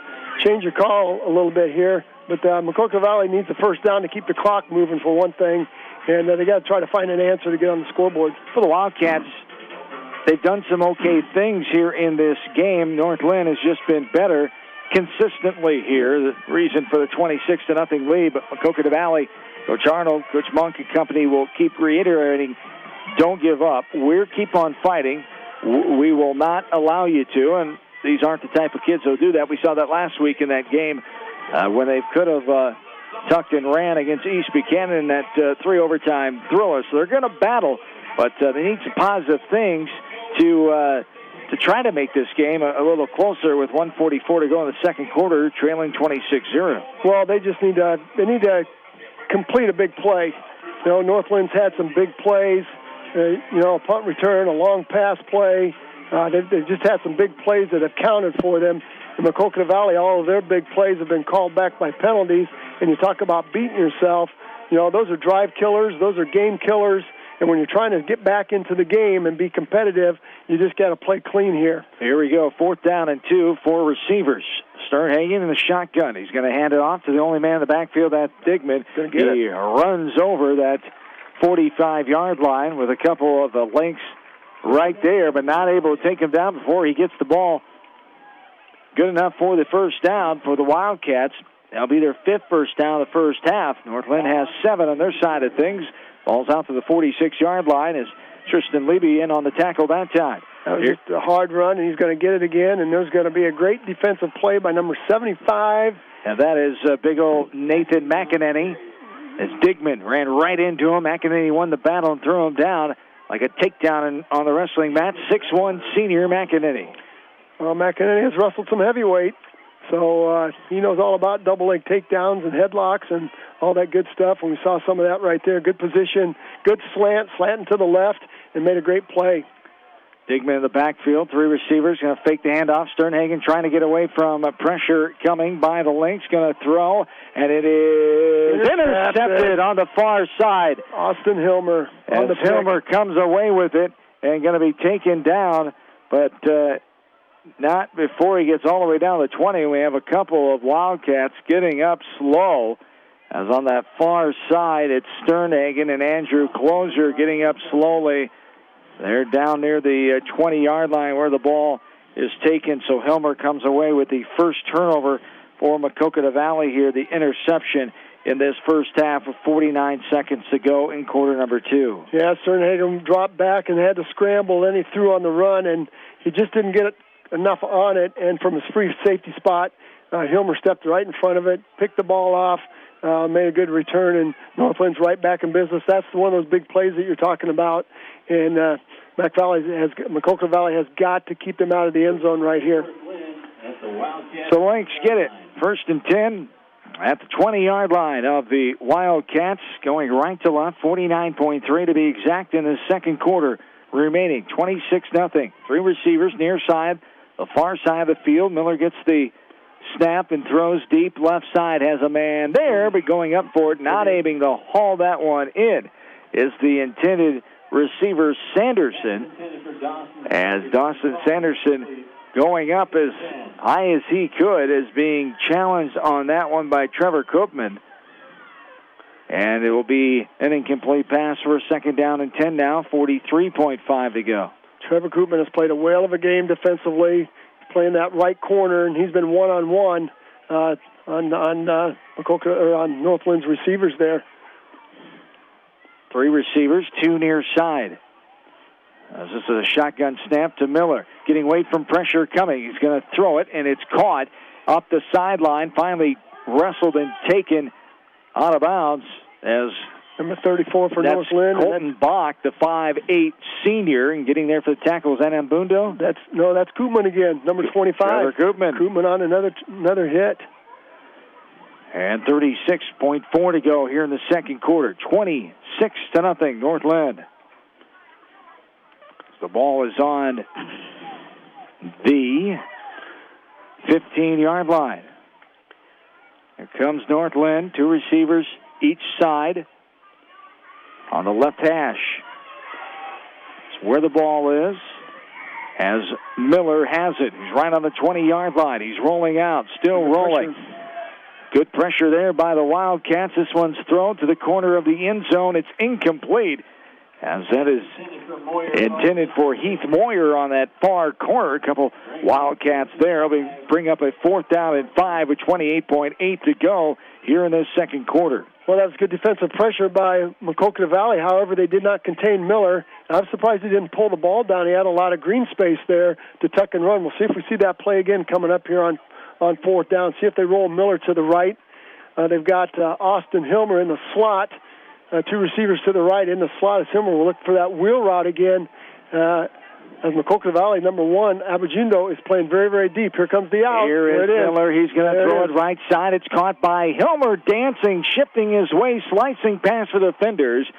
call a little bit here. But Maquoketa Valley needs the 1st down to keep the clock moving for one thing, and they got to try to find an answer to get on the scoreboard. For the Wildcats, they've done some okay things here in this game. North Linn has just been better consistently here. The reason for the 26-0 lead, but Maquoketa Valley, Coach Arnold, Coach Monk and company will keep reiterating, don't give up. We'll keep on fighting. We will not allow you to, and these aren't the type of kids who'll do that. We saw that last week in that game when they could have tucked and ran against East Buchanan in that 3-overtime thriller. So they're going to battle, but they need some positive things to try to make this game a little closer with 1:44 to go in the second quarter, trailing 26-0. Well, they just need to complete a big play. You know, North Lynn's had some big plays. A punt return, a long pass play. They've just had some big plays that have counted for them. In Maquoketa Valley, all of their big plays have been called back by penalties. And you talk about beating yourself, those are drive killers, those are game killers. And when you're trying to get back into the game and be competitive, you just got to play clean here. Here we go, 4th down and 2 for receivers. Sternhagen in the shotgun. He's going to hand it off to the only man in the backfield, that's Digman. He runs over that 45-yard line with a couple of the Lynx right there, but not able to take him down before he gets the ball. Good enough for the 1st down for the Wildcats. That'll be their 5th 1st down of the first half. North Linn has 7 on their side of things. Ball's out to the 46-yard line as Tristan Leby in on the tackle that time. That was just a hard run, and he's going to get it again, and there's going to be a great defensive play by number 75. And that is big old Nathan McEnany. As Digman ran right into him, McEnany won the battle and threw him down like a takedown on the wrestling mat. 6'1" senior McEnany. Well, McEnany has wrestled some heavyweight, so he knows all about double leg takedowns and headlocks and all that good stuff. And we saw some of that right there. Good position, good slanting to the left, and made a great play. Digman in the backfield, 3 receivers, going to fake the handoff. Sternhagen trying to get away from pressure coming by the Lynx, going to throw, and it is intercepted on the far side. Austin Hilmer. As Hilmer comes away with it and going to be taken down, but not before he gets all the way down to 20. We have a couple of Wildcats getting up slow. As on that far side, it's Sternhagen and Andrew Closer getting up slowly. They're down near the 20-yard line where the ball is taken. So Hilmer comes away with the first turnover for Maquoketa Valley here, the interception in this first half with 49 seconds to go in quarter number 2. Yeah, Sternhagen dropped back and had to scramble. Then he threw on the run, and he just didn't get enough on it. And from his free safety spot, Hilmer stepped right in front of it, picked the ball off, made a good return, and North Lynn's right back in business. That's one of those big plays that you're talking about. And Maquoketa Valley has got to keep them out of the end zone right here. So Lynx get it. 1st and 10 at the 20-yard line of the Wildcats, going right to left, 49.3 to be exact in the second quarter remaining. 26-0. 3 receivers near side, the far side of the field. Miller gets the snap and throws deep. Left side has a man there, but going up for it, not aiming to haul that one in, is the intended receiver Sanderson. As Dawson Sanderson going up as high as he could, is being challenged on that one by Trevor Koopman. And it will be an incomplete pass for a 2nd down and 10 now, 43.5 to go. Trevor Koopman has played a whale of a game defensively, playing that right corner, and he's been one-on-one on North Lynn's receivers there. 3 receivers, 2 near side. This is a shotgun snap to Miller. Getting away from pressure coming. He's going to throw it, and it's caught up the sideline. Finally wrestled and taken out of bounds as number 34 for that's North Linn. Colton Bach, the 5'8" senior, and getting there for the tackle. Is that Ambundo? That's Koopman again, number 25. Trevor Koopman. Koopman on another hit. And 36.4 to go here in the second quarter. 26-0, North Linn. The ball is on the 15-yard line. Here comes North Linn, 2 receivers each side on the left hash. It's where the ball is as Miller has it. He's right on the 20-yard line. He's rolling out, still rolling. Good pressure there by the Wildcats. This one's thrown to the corner of the end zone. It's incomplete, as that is intended for Heath Moyer on that far corner. A couple Wildcats there. They'll bring up a 4th down and 5 with 28.8 to go here in this second quarter. Well, that was good defensive pressure by Maquoketa Valley. However, they did not contain Miller. I'm surprised he didn't pull the ball down. He had a lot of green space there to tuck and run. We'll see if we see that play again coming up here on 4th down. See if they roll Miller to the right. They've got Austin Hilmer in the slot. 2 receivers to the right in the slot. As Hilmer will look for that wheel route again. As Maquoketa Valley, number 1, Abajundo is playing very, very deep. Here comes the out. Here is Miller. He's going to throw it right side. It's caught by Hilmer, dancing, shifting his way, slicing past the defenders,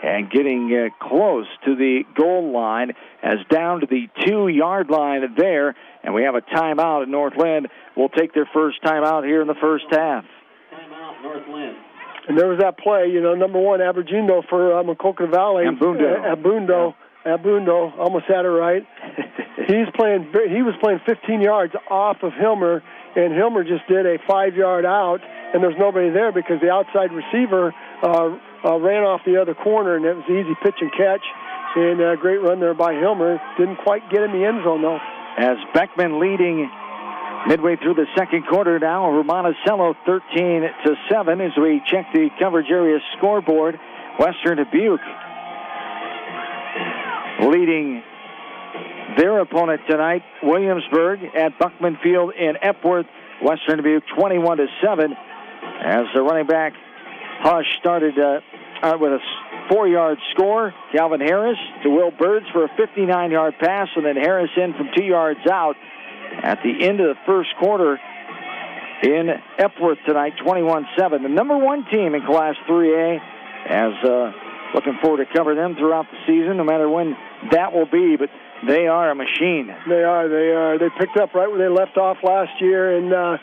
and getting close to the goal line as down to the 2-yard line there. And we have a timeout at North Linn. We'll take their first timeout here in the first half. Timeout, North Linn. And there was that play, number 1, Abajundo for Maquoketa Valley. Abundo, almost had it right. He was playing 15 yards off of Hilmer, and Hilmer just did a 5-yard out, and there's nobody there because the outside receiver ran off the other corner, and it was an easy pitch and catch, and a great run there by Hilmer. Didn't quite get in the end zone, though. As Beckman leading midway through the second quarter now, Monticello 13-7 as we check the coverage area scoreboard. Western Dubuque leading their opponent tonight, Williamsburg, at Buckman Field in Epworth. Western Dubuque 21-7 as the running back Hush started out with a 4-yard score. Calvin Harris to Will Birds for a 59-yard pass, and then Harris in from 2 yards out at the end of the first quarter in Epworth tonight, 21-7. The number 1 team in Class 3A, as looking forward to cover them throughout the season, no matter when that will be, but they are a machine. They are. They picked up right where they left off last year, and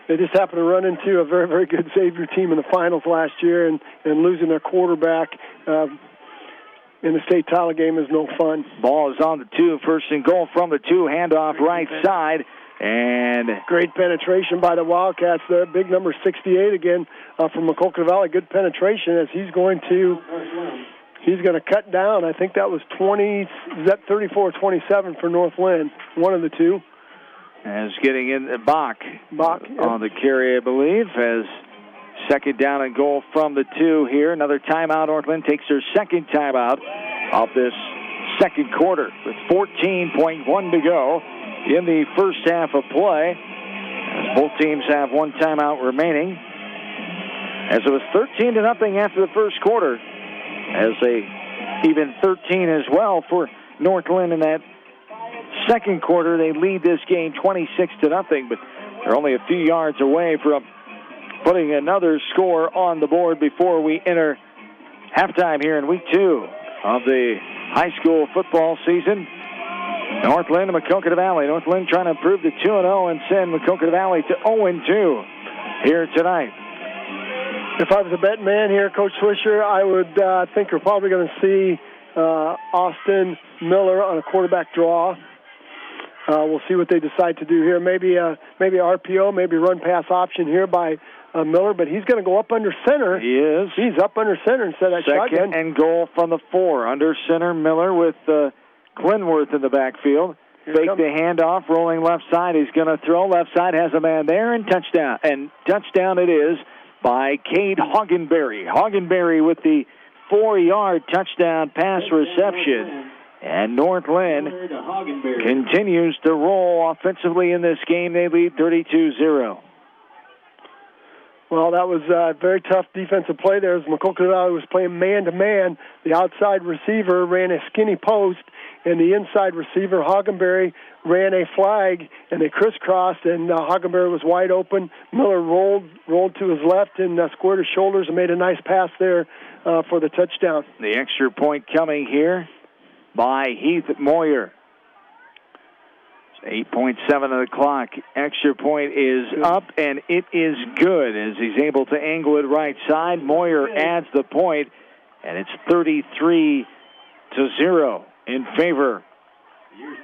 they just happened to run into a very, very good Xavier team in the finals last year, and losing their quarterback in the state title game is no fun. Ball is on the 2, first and goal from the 2, handoff right side, and great penetration by the Wildcats there. Big number 68 again from Maquoketa Valley. Good penetration as he's going to cut down. I think that was 34-27 for North Linn, one of the 2. As getting in Bach on the carry, I believe, as second down and goal from the 2 here. Another timeout. North Linn takes their second timeout of this second quarter with 14.1 to go in the first half of play, as both teams have 1 timeout remaining. As it was 13-0 after the first quarter, as they even 13 as well for North Linn in that second quarter. They lead this game 26-0, but they're only a few yards away from putting another score on the board before we enter halftime here in week 2 of the high school football season. North Linn and Maquoketa Valley. North Linn trying to improve to 2-0 and send Maquoketa Valley to 0-2 here tonight. If I was a betting man here, Coach Swisher, I would think we're probably going to see Austin Miller on a quarterback draw. We'll see what they decide to do here. Maybe RPO, maybe run-pass option here by Miller, but he's going to go up under center. He is. He's up under center instead of that shotgun. Second and goal from the 4. Under center, Miller with Glenworth in the backfield. Fake the handoff, rolling left side. He's going to throw. Left side has a man there, and touchdown. And touchdown it is by Cade Hoggenberry. Hoggenberry with the 4-yard touchdown pass reception. And North Linn continues to roll offensively in this game. They lead 32-0. Well, that was a very tough defensive play there as Maquoketa Valley was playing man-to-man. The outside receiver ran a skinny post, and the inside receiver, Hoggenberry, ran a flag, and they crisscrossed, and Hoggenberry was wide open. Miller rolled to his left and squared his shoulders and made a nice pass there for the touchdown. The extra point coming here by Heath Moyer. 8.7 of the clock. Extra point is up, and it is good as he's able to angle it right side. Moyer adds the point, and it's 33-0 in favor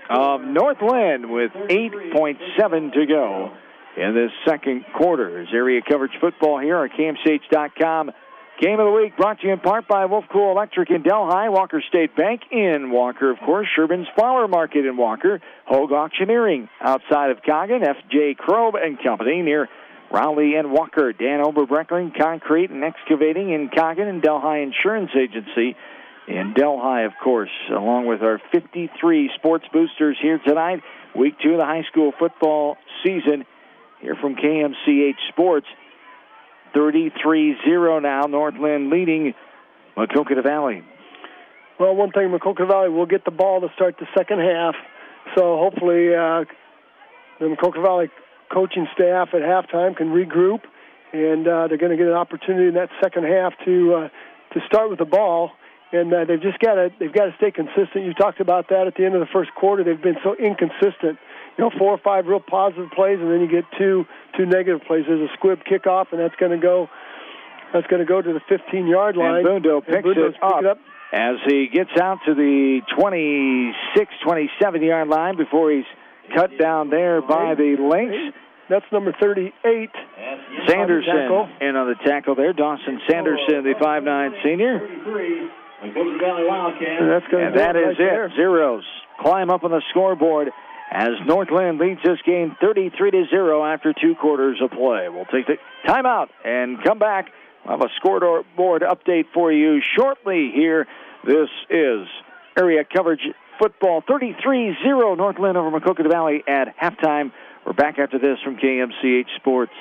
of North Linn with 8.7 to go in this second quarter. There's area coverage football here on KMCH.com. Game of the week brought to you in part by Wolf Cool Electric in Delhi, Walker State Bank in Walker, of course, Sherman's Flower Market in Walker, Hogue Auctioneering outside of Coggin, F.J. Krob and Company near Rowley and Walker, Dan Oberbreckling Concrete and Excavating in Coggin, and Delhi Insurance Agency in Delhi, of course, along with our 53 sports boosters here tonight. Week 2 of the high school football season here from KMCH Sports. 33-0 now, North Linn leading Maquoketa Valley. Well, one thing, Maquoketa Valley will get the ball to start the second half, so hopefully the Maquoketa Valley coaching staff at halftime can regroup, and they're going to get an opportunity in that second half to start with the ball. And they've got to stay consistent. You talked about that at the end of the first quarter. They've been so inconsistent. 4 or 5 real positive plays, and then you get two negative plays. There's a squib kickoff, and that's going to go to the 15-yard line. And Bundo picks it up as he gets out to the 26, 27-yard line before he's cut down there by the Lynx. That's number 38. Sanderson in on the tackle there. Dawson Sanderson, the 5'9 senior. And that is it. Zeros climb up on the scoreboard as North Linn leads this game 33-0 after 2 quarters of play. We'll take the timeout and come back. We'll have a scoreboard update for you shortly here. This is area coverage football 33-0 North Linn over Maquoketa Valley at halftime. We're back after this from KMCH Sports.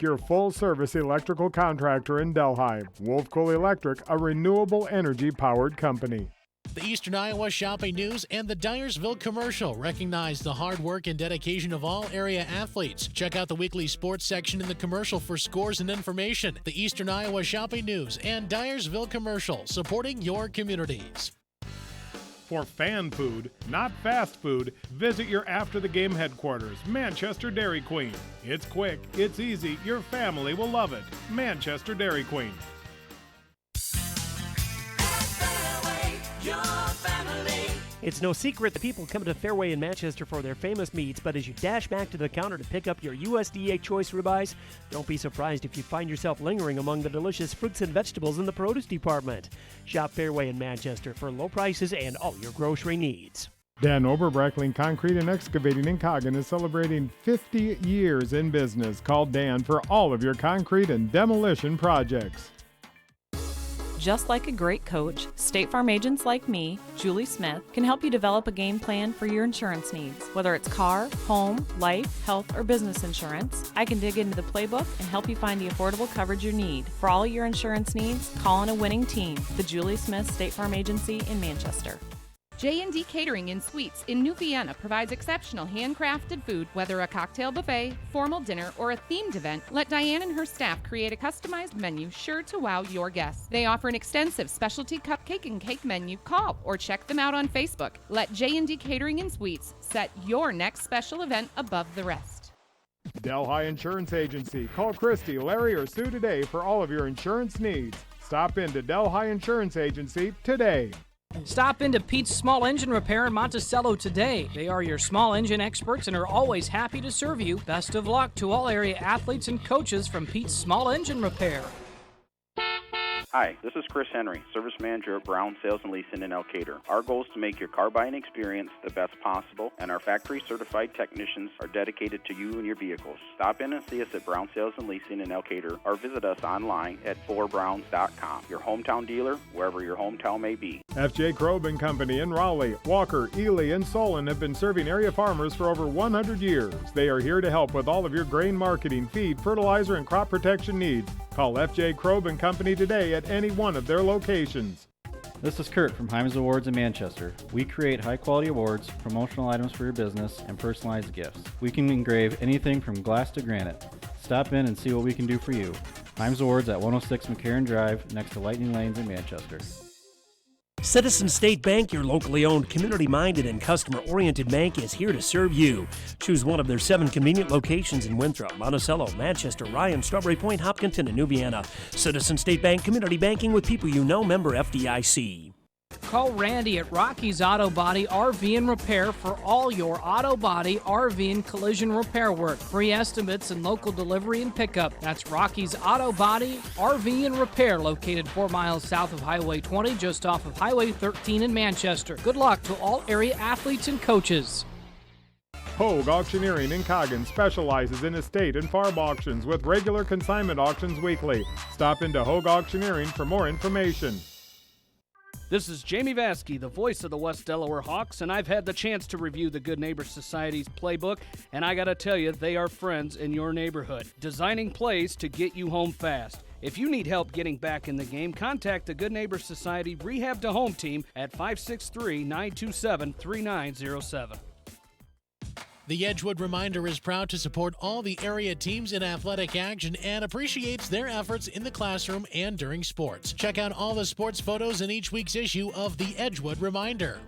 Your full-service electrical contractor in Delhi. Wolf Cool Electric, a renewable energy-powered company. The Eastern Iowa Shopping News and the Dyersville Commercial recognize the hard work and dedication of all area athletes. Check out the weekly sports section in the commercial for scores and information. The Eastern Iowa Shopping News and Dyersville Commercial, supporting your communities. For fan food, not fast food, visit your after-the-game headquarters, Manchester Dairy Queen. It's quick, it's easy, your family will love it. Manchester Dairy Queen. It's no secret that people come to Fairway in Manchester for their famous meats, but as you dash back to the counter to pick up your USDA choice ribeyes, don't be surprised if you find yourself lingering among the delicious fruits and vegetables in the produce department. Shop Fairway in Manchester for low prices and all your grocery needs. Dan Oberbreckling Concrete and Excavating in Coggin is celebrating 50 years in business. Call Dan for all of your concrete and demolition projects. Just like a great coach, State Farm agents like me, Julie Smith, can help you develop a game plan for your insurance needs. Whether it's car, home, life, health, or business insurance, I can dig into the playbook and help you find the affordable coverage you need. For all your insurance needs, call on a winning team, the Julie Smith State Farm Agency in Manchester. J&D Catering and Suites in New Vienna provides exceptional handcrafted food, whether a cocktail buffet, formal dinner, or a themed event. Let Diane and her staff create a customized menu sure to wow your guests. They offer an extensive specialty cupcake and cake menu. Call or check them out on Facebook. Let J&D Catering and Suites set your next special event above the rest. Delhi Insurance Agency. Call Christy, Larry, or Sue today for all of your insurance needs. Stop into Delhi Insurance Agency today. Stop into Pete's Small Engine Repair in Monticello today. They are your small engine experts and are always happy to serve you. Best of luck to all area athletes and coaches from Pete's Small Engine Repair. Hi, this is Chris Henry, Service Manager at Brown Sales and Leasing in Elkader. Our goal is to make your car buying experience the best possible, and our factory-certified technicians are dedicated to you and your vehicles. Stop in and see us at Brown Sales and Leasing in Elkader, or visit us online at forbrowns.com. Your hometown dealer, wherever your hometown may be. F.J. Krob and Company in Raleigh, Walker, Ely, and Solon have been serving area farmers for over 100 years. They are here to help with all of your grain marketing, feed, fertilizer, and crop protection needs. Call F.J. Krob and Company today at any one of their locations. This is Kurt from Hyman's Awards in Manchester. We create high-quality awards, promotional items for your business, and personalized gifts. We can engrave anything from glass to granite. Stop in and see what we can do for you. Hyman's Awards at 106 McCarran Drive, next to Lightning Lanes in Manchester. Citizen State Bank, your locally owned, community-minded, and customer-oriented bank, is here to serve you. Choose one of their 7 convenient locations in Winthrop, Monticello, Manchester, Ryan, Strawberry Point, Hopkinton, and New Vienna. Citizen State Bank, community banking with people you know, member FDIC. Call Randy at Rocky's Auto Body RV and Repair for all your auto body, RV, and collision repair work. Free estimates and local delivery and pickup. That's Rocky's Auto Body RV and Repair, located 4 miles south of Highway 20, just off of Highway 13 in Manchester. Good luck to all area athletes and coaches. Hogue Auctioneering in Coggin specializes in estate and farm auctions with regular consignment auctions weekly. Stop into Hogue Auctioneering for more information. This is Jamie Vasky, the voice of the West Delaware Hawks, and I've had the chance to review the Good Neighbor Society's playbook, and I gotta tell you, they are friends in your neighborhood, designing plays to get you home fast. If you need help getting back in the game, contact the Good Neighbor Society Rehab to Home team at 563-927-3907. The Edgewood Reminder is proud to support all the area teams in athletic action and appreciates their efforts in the classroom and during sports. Check out all the sports photos in each week's issue of the Edgewood Reminder.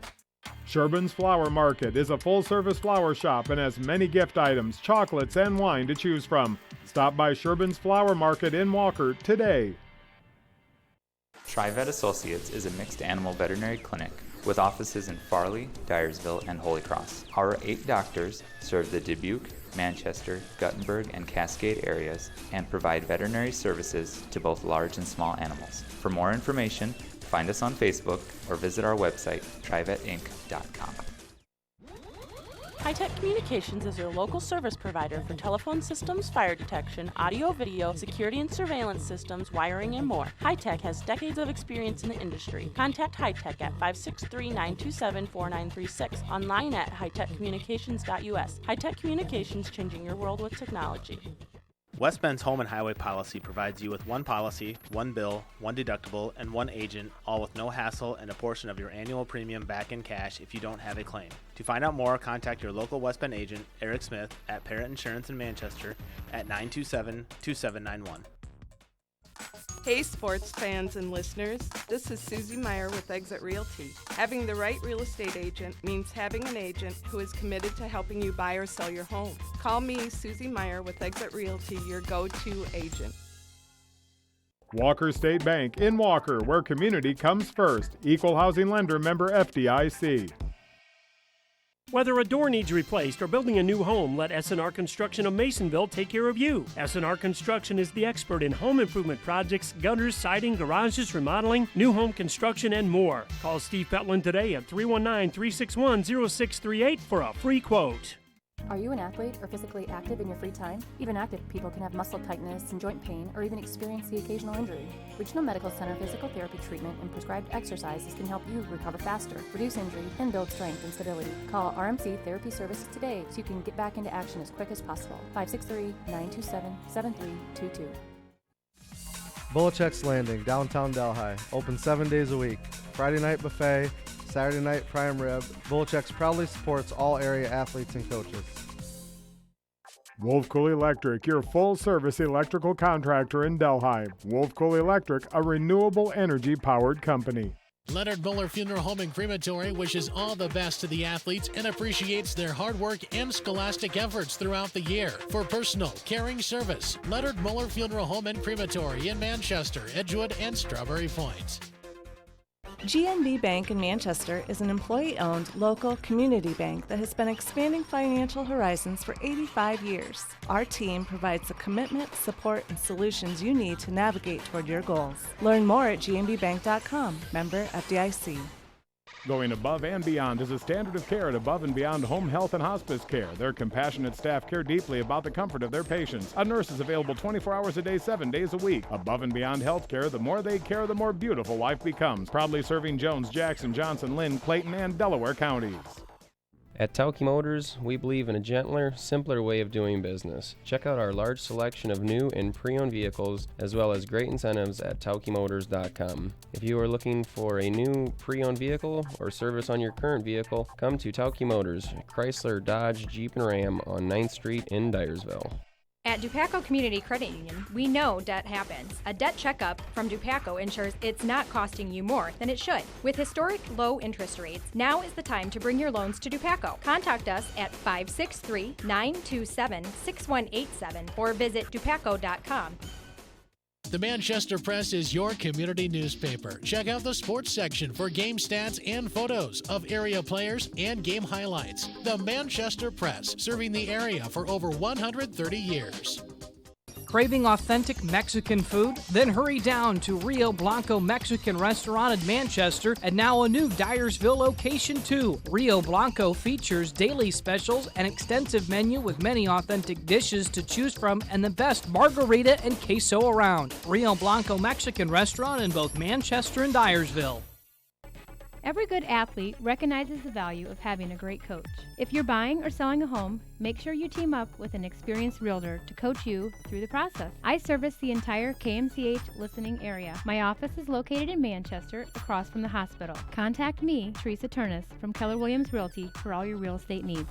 Sherbin's Flower Market is a full-service flower shop and has many gift items, chocolates, and wine to choose from. Stop by Sherbin's Flower Market in Walker today. TriVet Associates is a mixed animal veterinary clinic with offices in Farley, Dyersville, and Holy Cross. Our 8 doctors serve the Dubuque, Manchester, Guttenberg, and Cascade areas and provide veterinary services to both large and small animals. For more information, find us on Facebook or visit our website, trivetinc.com. High-Tech Communications is your local service provider for telephone systems, fire detection, audio-video, security and surveillance systems, wiring, and more. High-Tech has decades of experience in the industry. Contact High-Tech at 563-927-4936, online at hightechcommunications.us. High-Tech Communications, changing your world with technology. West Bend's home and highway policy provides you with one policy, one bill, one deductible, and one agent, all with no hassle and a portion of your annual premium back in cash if you don't have a claim. To find out more, contact your local West Bend agent, Eric Smith, at Parrott Insurance in Manchester at 927-2791. Hey sports fans and listeners, this is Susie Meyer with Exit Realty. Having the right real estate agent means having an agent who is committed to helping you buy or sell your home. Call me, Susie Meyer with Exit Realty, your go-to agent. Walker State Bank in Walker, where community comes first. Equal housing lender, member FDIC. Whether a door needs replaced or building a new home, let S&R Construction of Masonville take care of you. S&R Construction is the expert in home improvement projects, gutters, siding, garages, remodeling, new home construction, and more. Call Steve Petland today at 319-361-0638 for a free quote. Are you an athlete or physically active in your free time? Even active people can have muscle tightness and joint pain or even experience the occasional injury. Regional Medical Center physical therapy treatment and prescribed exercises can help you recover faster, reduce injury, and build strength and stability. Call RMC Therapy Services today so you can get back into action as quick as possible. 563-927-7322. Bolichek's Landing, downtown Delhi. Open 7 days a week. Friday night buffet, Saturday night prime rib. Bolichek's proudly supports all area athletes and coaches. Wolf Cool Electric, your full-service electrical contractor in Delhi. Wolf Cool Electric, a renewable energy-powered company. Leonard Muller Funeral Home and Crematory wishes all the best to the athletes and appreciates their hard work and scholastic efforts throughout the year. For personal, caring service, Leonard Muller Funeral Home and Crematory in Manchester, Edgewood, and Strawberry Point. GNB Bank in Manchester is an employee-owned local community bank that has been expanding financial horizons for 85 years. Our team provides the commitment, support, and solutions you need to navigate toward your goals. Learn more at gnbbank.com. Member FDIC. Going above and beyond is a standard of care at Above and Beyond Home Health and Hospice Care. Their compassionate staff care deeply about the comfort of their patients. A nurse is available 24 hours a day, 7 days a week. Above and Beyond Healthcare, the more they care, the more beautiful life becomes. Proudly serving Jones, Jackson, Johnson, Linn, Clayton, and Delaware counties. At Tauke Motors, we believe in a gentler, simpler way of doing business. Check out our large selection of new and pre-owned vehicles, as well as great incentives at taukemotors.com. If you are looking for a new pre-owned vehicle or service on your current vehicle, come to Tauke Motors, Chrysler, Dodge, Jeep, and Ram on 9th Street in Dyersville. At Dupaco Community Credit Union, we know debt happens. A debt checkup from Dupaco ensures it's not costing you more than it should. With historic low interest rates, now is the time to bring your loans to Dupaco. Contact us at 563-927-6187 or visit dupaco.com. The Manchester Press is your community newspaper. Check out the sports section for game stats and photos of area players and game highlights. The Manchester Press, serving the area for over 130 years. Craving authentic Mexican food? Then hurry down to Rio Blanco Mexican Restaurant in Manchester, and now a new Dyersville location too. Rio Blanco features daily specials, an extensive menu with many authentic dishes to choose from, and the best margarita and queso around. Rio Blanco Mexican Restaurant in both Manchester and Dyersville. Every good athlete recognizes the value of having a great coach. If you're buying or selling a home, make sure you team up with an experienced realtor to coach you through the process. I service the entire KMCH listening area. My office is located in Manchester, across from the hospital. Contact me, Teresa Turnus, from Keller Williams Realty for all your real estate needs.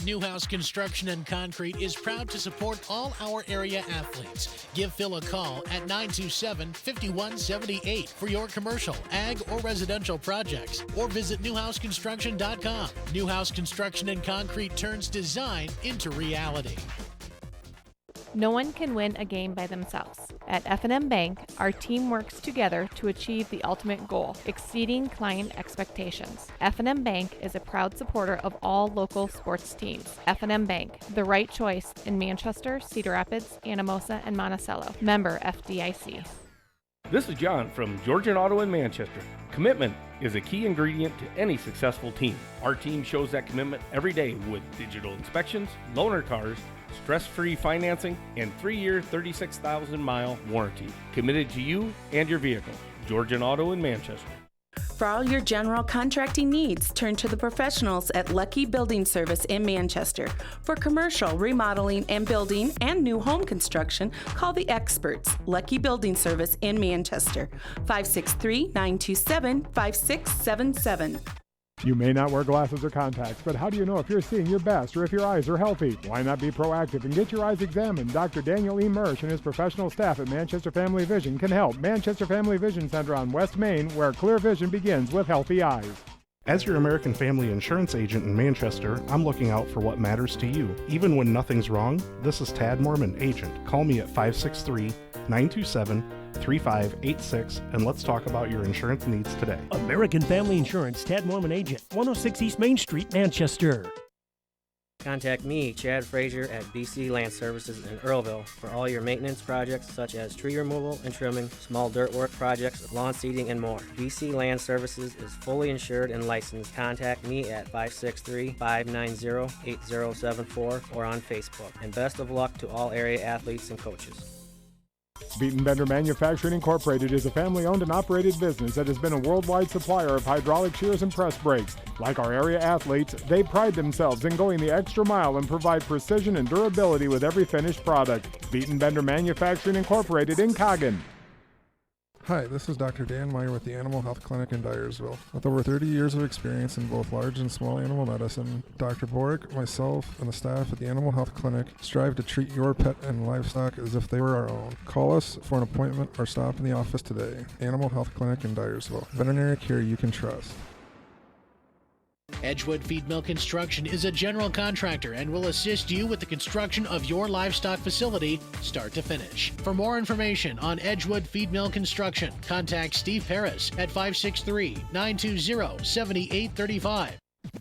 Newhouse Construction and Concrete is proud to support all our area athletes. Give Phil a call at 927-5178 for your commercial, ag, or residential projects, or visit newhouseconstruction.com. Newhouse Construction and Concrete turns design into reality. No one can win a game by themselves. At F&M Bank, our team works together to achieve the ultimate goal, exceeding client expectations. F&M Bank is a proud supporter of all local sports teams. F&M Bank, the right choice in Manchester, Cedar Rapids, Anamosa, and Monticello. Member FDIC. This is John from Georgian Auto in Manchester. Commitment is a key ingredient to any successful team. Our team shows that commitment every day with digital inspections, loaner cars, stress-free financing, and 3-year, 36,000-mile warranty. Committed to you and your vehicle. Georgian Auto in Manchester. For all your general contracting needs, turn to the professionals at Lucky Building Service in Manchester. For commercial, remodeling, and building, and new home construction, call the experts. Lucky Building Service in Manchester. 563-927-5677. You may not wear glasses or contacts, but how do you know if you're seeing your best or if your eyes are healthy? Why not be proactive and get your eyes examined? Dr. Daniel E. Mersch and his professional staff at Manchester Family Vision can help. Manchester Family Vision Center on West Main, where clear vision begins with healthy eyes. As your American Family Insurance agent in Manchester, I'm looking out for what matters to you. Even when nothing's wrong, this is Tad Mormon, agent. Call me at 563-927-3586 and let's talk about your insurance needs today. American Family Insurance, Tad Mormon agent, 106 East Main Street, Manchester. Contact me, Chad Frazier, at BC Land Services in Earlville for all your maintenance projects such as tree removal and trimming, small dirt work projects, lawn seeding, and more. BC Land Services is fully insured and licensed. Contact me at 563-590-8074 or on Facebook. And best of luck to all area athletes and coaches. Beaton Bender Manufacturing Incorporated is a family-owned and operated business that has been a worldwide supplier of hydraulic shears and press brakes. Like our area athletes, they pride themselves in going the extra mile and provide precision and durability with every finished product. Beaton Bender Manufacturing Incorporated in Coggan. Hi, this is Dr. Dan Meyer with the Animal Health Clinic in Dyersville. With over 30 years of experience in both large and small animal medicine, Dr. Borick, myself, and the staff at the Animal Health Clinic strive to treat your pet and livestock as if they were our own. Call us for an appointment or stop in the office today. Animal Health Clinic in Dyersville. Veterinary care you can trust. Edgewood Feed Mill Construction is a general contractor and will assist you with the construction of your livestock facility start to finish. For more information on Edgewood Feed Mill Construction, contact Steve Paris at 563-920-7835.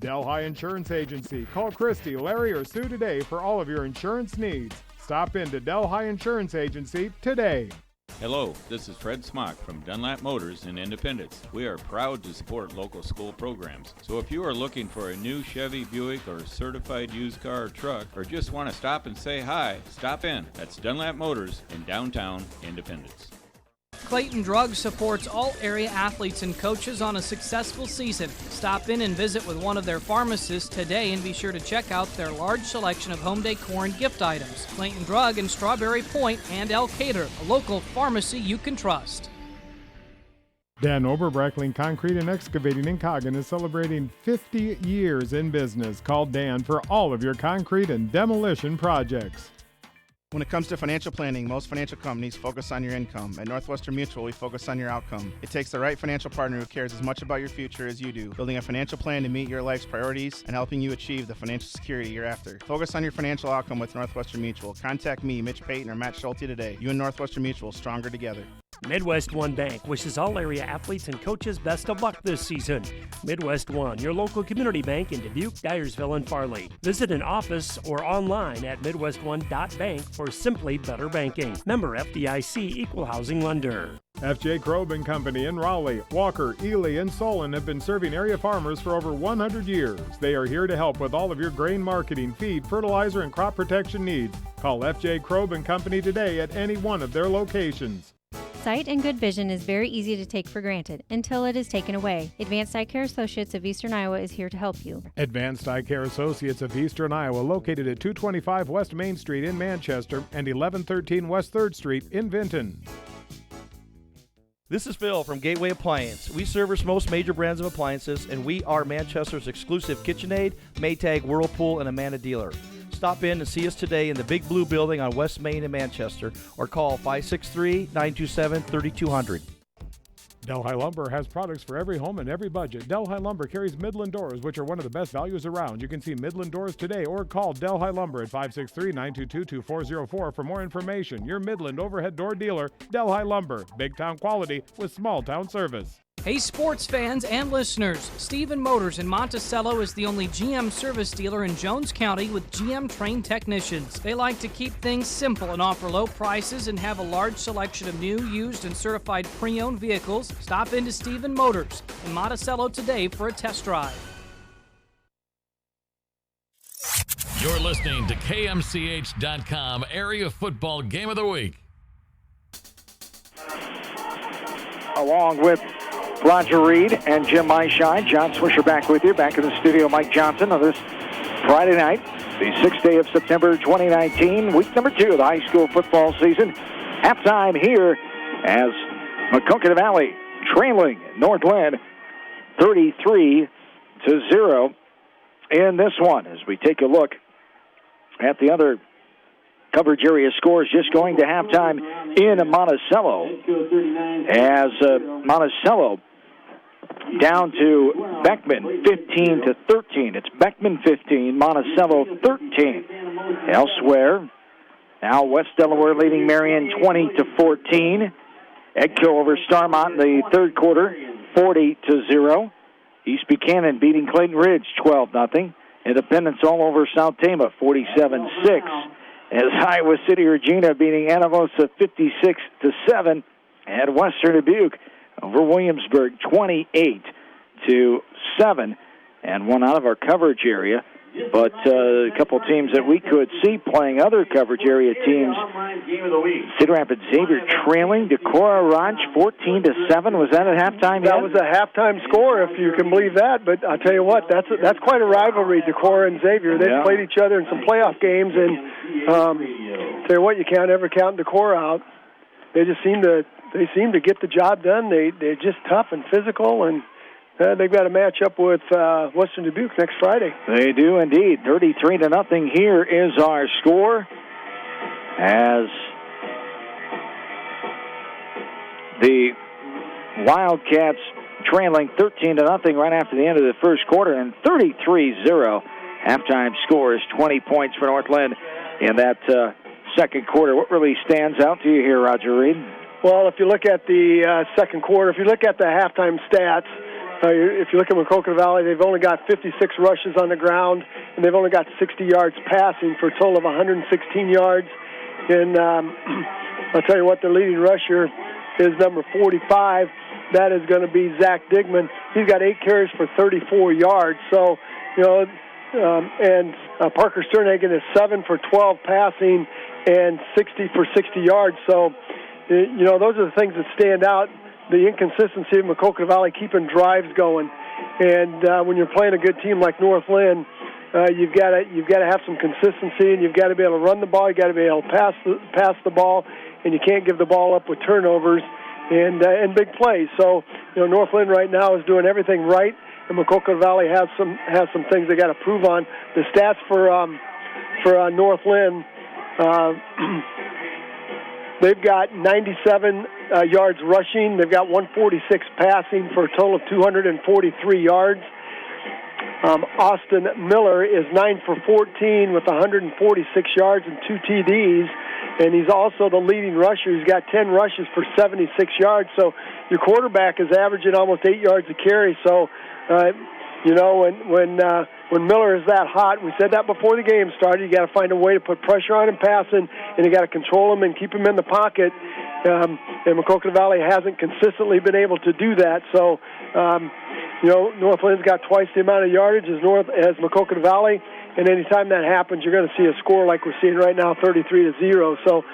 Delhi Insurance Agency. Call Christy, Larry, or Sue today for all of your insurance needs. Stop into Delhi Insurance Agency today. Hello, this is Fred Smock from Dunlap Motors in Independence. We are proud to support local school programs. So if you are looking for a new Chevy, Buick, or certified used car or truck, or just want to stop and say hi, stop in. That's Dunlap Motors in downtown Independence. Clayton Drug supports all area athletes and coaches on a successful season. Stop in and visit with one of their pharmacists today and be sure to check out their large selection of home decor and gift items. Clayton Drug in Strawberry Point and Elkader, a local pharmacy you can trust. Dan Oberbreckling Concrete and Excavating in Coggin is celebrating 50 years in business. Call Dan for all of your concrete and demolition projects. When it comes to financial planning, most financial companies focus on your income. At Northwestern Mutual, we focus on your outcome. It takes the right financial partner who cares as much about your future as you do, building a financial plan to meet your life's priorities and helping you achieve the financial security you're after. Focus on your financial outcome with Northwestern Mutual. Contact me, Mitch Payton, or Matt Schulte today. You and Northwestern Mutual, stronger together. Midwest One Bank wishes all area athletes and coaches best of luck this season. Midwest One, your local community bank in Dubuque, Dyersville, and Farley. Visit an office or online at midwestone.bank for simply better banking. Member FDIC, Equal Housing Lender. F.J. Krob and Company in Raleigh, Walker, Ely, and Solon have been serving area farmers for over 100 years. They are here to help with all of your grain marketing, feed, fertilizer, and crop protection needs. Call F.J. Krob and Company today at any one of their locations. Sight and good vision is very easy to take for granted until it is taken away. Advanced Eye Care Associates of Eastern Iowa is here to help you. Advanced Eye Care Associates of Eastern Iowa, located at 225 West Main Street in Manchester and 1113 West 3rd Street in Vinton. This is Phil from Gateway Appliance. We service most major brands of appliances, and we are Manchester's exclusive KitchenAid, Maytag, Whirlpool, and Amana dealer. Stop in and see us today in the Big Blue Building on West Main in Manchester, or call 563-927-3200. Delhi Lumber has products for every home and every budget. Delhi Lumber carries Midland doors, which are one of the best values around. You can see Midland doors today or call Delhi Lumber at 563-922-2404 for more information. Your Midland overhead door dealer, Delhi Lumber. Big town quality with small town service. Hey sports fans and listeners, Stephen Motors in Monticello is the only GM service dealer in Jones County with GM trained technicians. They like to keep things simple and offer low prices and have a large selection of new, used, and certified pre-owned vehicles. Stop into Stephen Motors in Monticello today for a test drive. You're listening to KMCH.com Area Football Game of the Week. Along with Roger Reed and Jim Myshine, John Swisher back with you. Back in the studio, Mike Johnson on this Friday night, the 6th day of September 2019, week number 2 of the high school football season. Halftime here as Maquoketa Valley trailing North Linn 33-0 in this one. As we take a look at the other coverage area scores just going to halftime in Monticello, as Monticello down to Beckman 15-13. It's Beckman 15, Monticello 13. Elsewhere, now West Delaware leading Marion 20-14. Edco over Starmont in the third quarter 40-0. East Buchanan beating Clayton Ridge 12-0. Independence all over South Tama 47-6. As Iowa City Regina beating Anamosa 56-7. And Western Dubuque over Williamsburg 28-7. And one out of our coverage area. But a couple teams that we could see playing other coverage area teams. Cedar Rapids Xavier trailing Decorah Ranch 14-7. Was that at halftime? That was a halftime score, if you can believe that. But I'll tell you what, that's quite a rivalry, Decorah and Xavier. They've played each other in some playoff games, and tell you what, you can't ever count Decorah out. They just seem to get the job done. They're just tough and physical, and they've got a match up with Western Dubuque next Friday. They do indeed. 33-0 here is our score, as the Wildcats trailing 13-0 right after the end of the first quarter, and 33-0 halftime score is 20 points for North Linn in that second quarter. What really stands out to you here, Roger Reed? Well, if you look at the second quarter, if you look at the halftime stats, if you look at Maquoketa Valley, they've only got 56 rushes on the ground, and they've only got 60 yards passing for a total of 116 yards. And I'll tell you what, the leading rusher is number 45. That is going to be Zach Digman. He's got 8 carries for 34 yards. So, and Parker Sternhagen is 7 for 12 passing and 60 for 60 yards. So, those are the things that stand out. The inconsistency of Maquoketa Valley keeping drives going. And when you're playing a good team like North Linn, you've got to have some consistency, and you've got to be able to run the ball. You've got to be able to pass the ball, and you can't give the ball up with turnovers and big plays. So, North Linn right now is doing everything right, and Maquoketa Valley has some things they got to prove on. The stats for North Linn, they've got 97 yards rushing. They've got 146 passing for a total of 243 yards. Austin Miller is 9 for 14 with 146 yards and 2 TDs, and he's also the leading rusher. He's got 10 rushes for 76 yards. So your quarterback is averaging almost 8 yards a carry. So, when Miller is that hot, we said that before the game started, you got to find a way to put pressure on him passing, and you got to control him and keep him in the pocket. And Maquoketa Valley hasn't consistently been able to do that. So, North Lynn's got twice the amount of yardage as Maquoketa Valley, and anytime that happens, you're going to see a score like we're seeing right now, 33-0. So,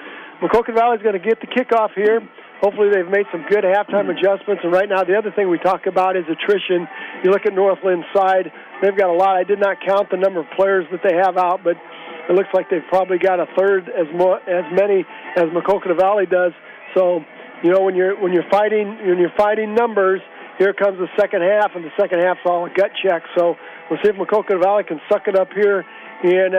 Maquoketa Valley's going to get the kickoff here. Hopefully they've made some good halftime adjustments. And right now, the other thing we talk about is attrition. You look at North Lynn's side, they've got a lot. I did not count the number of players that they have out, but it looks like they've probably got a third as many as Maquoketa Valley does. So, when you're fighting numbers, here comes the second half, and the second half's all a gut check. So we'll see if Maquoketa Valley can suck it up here and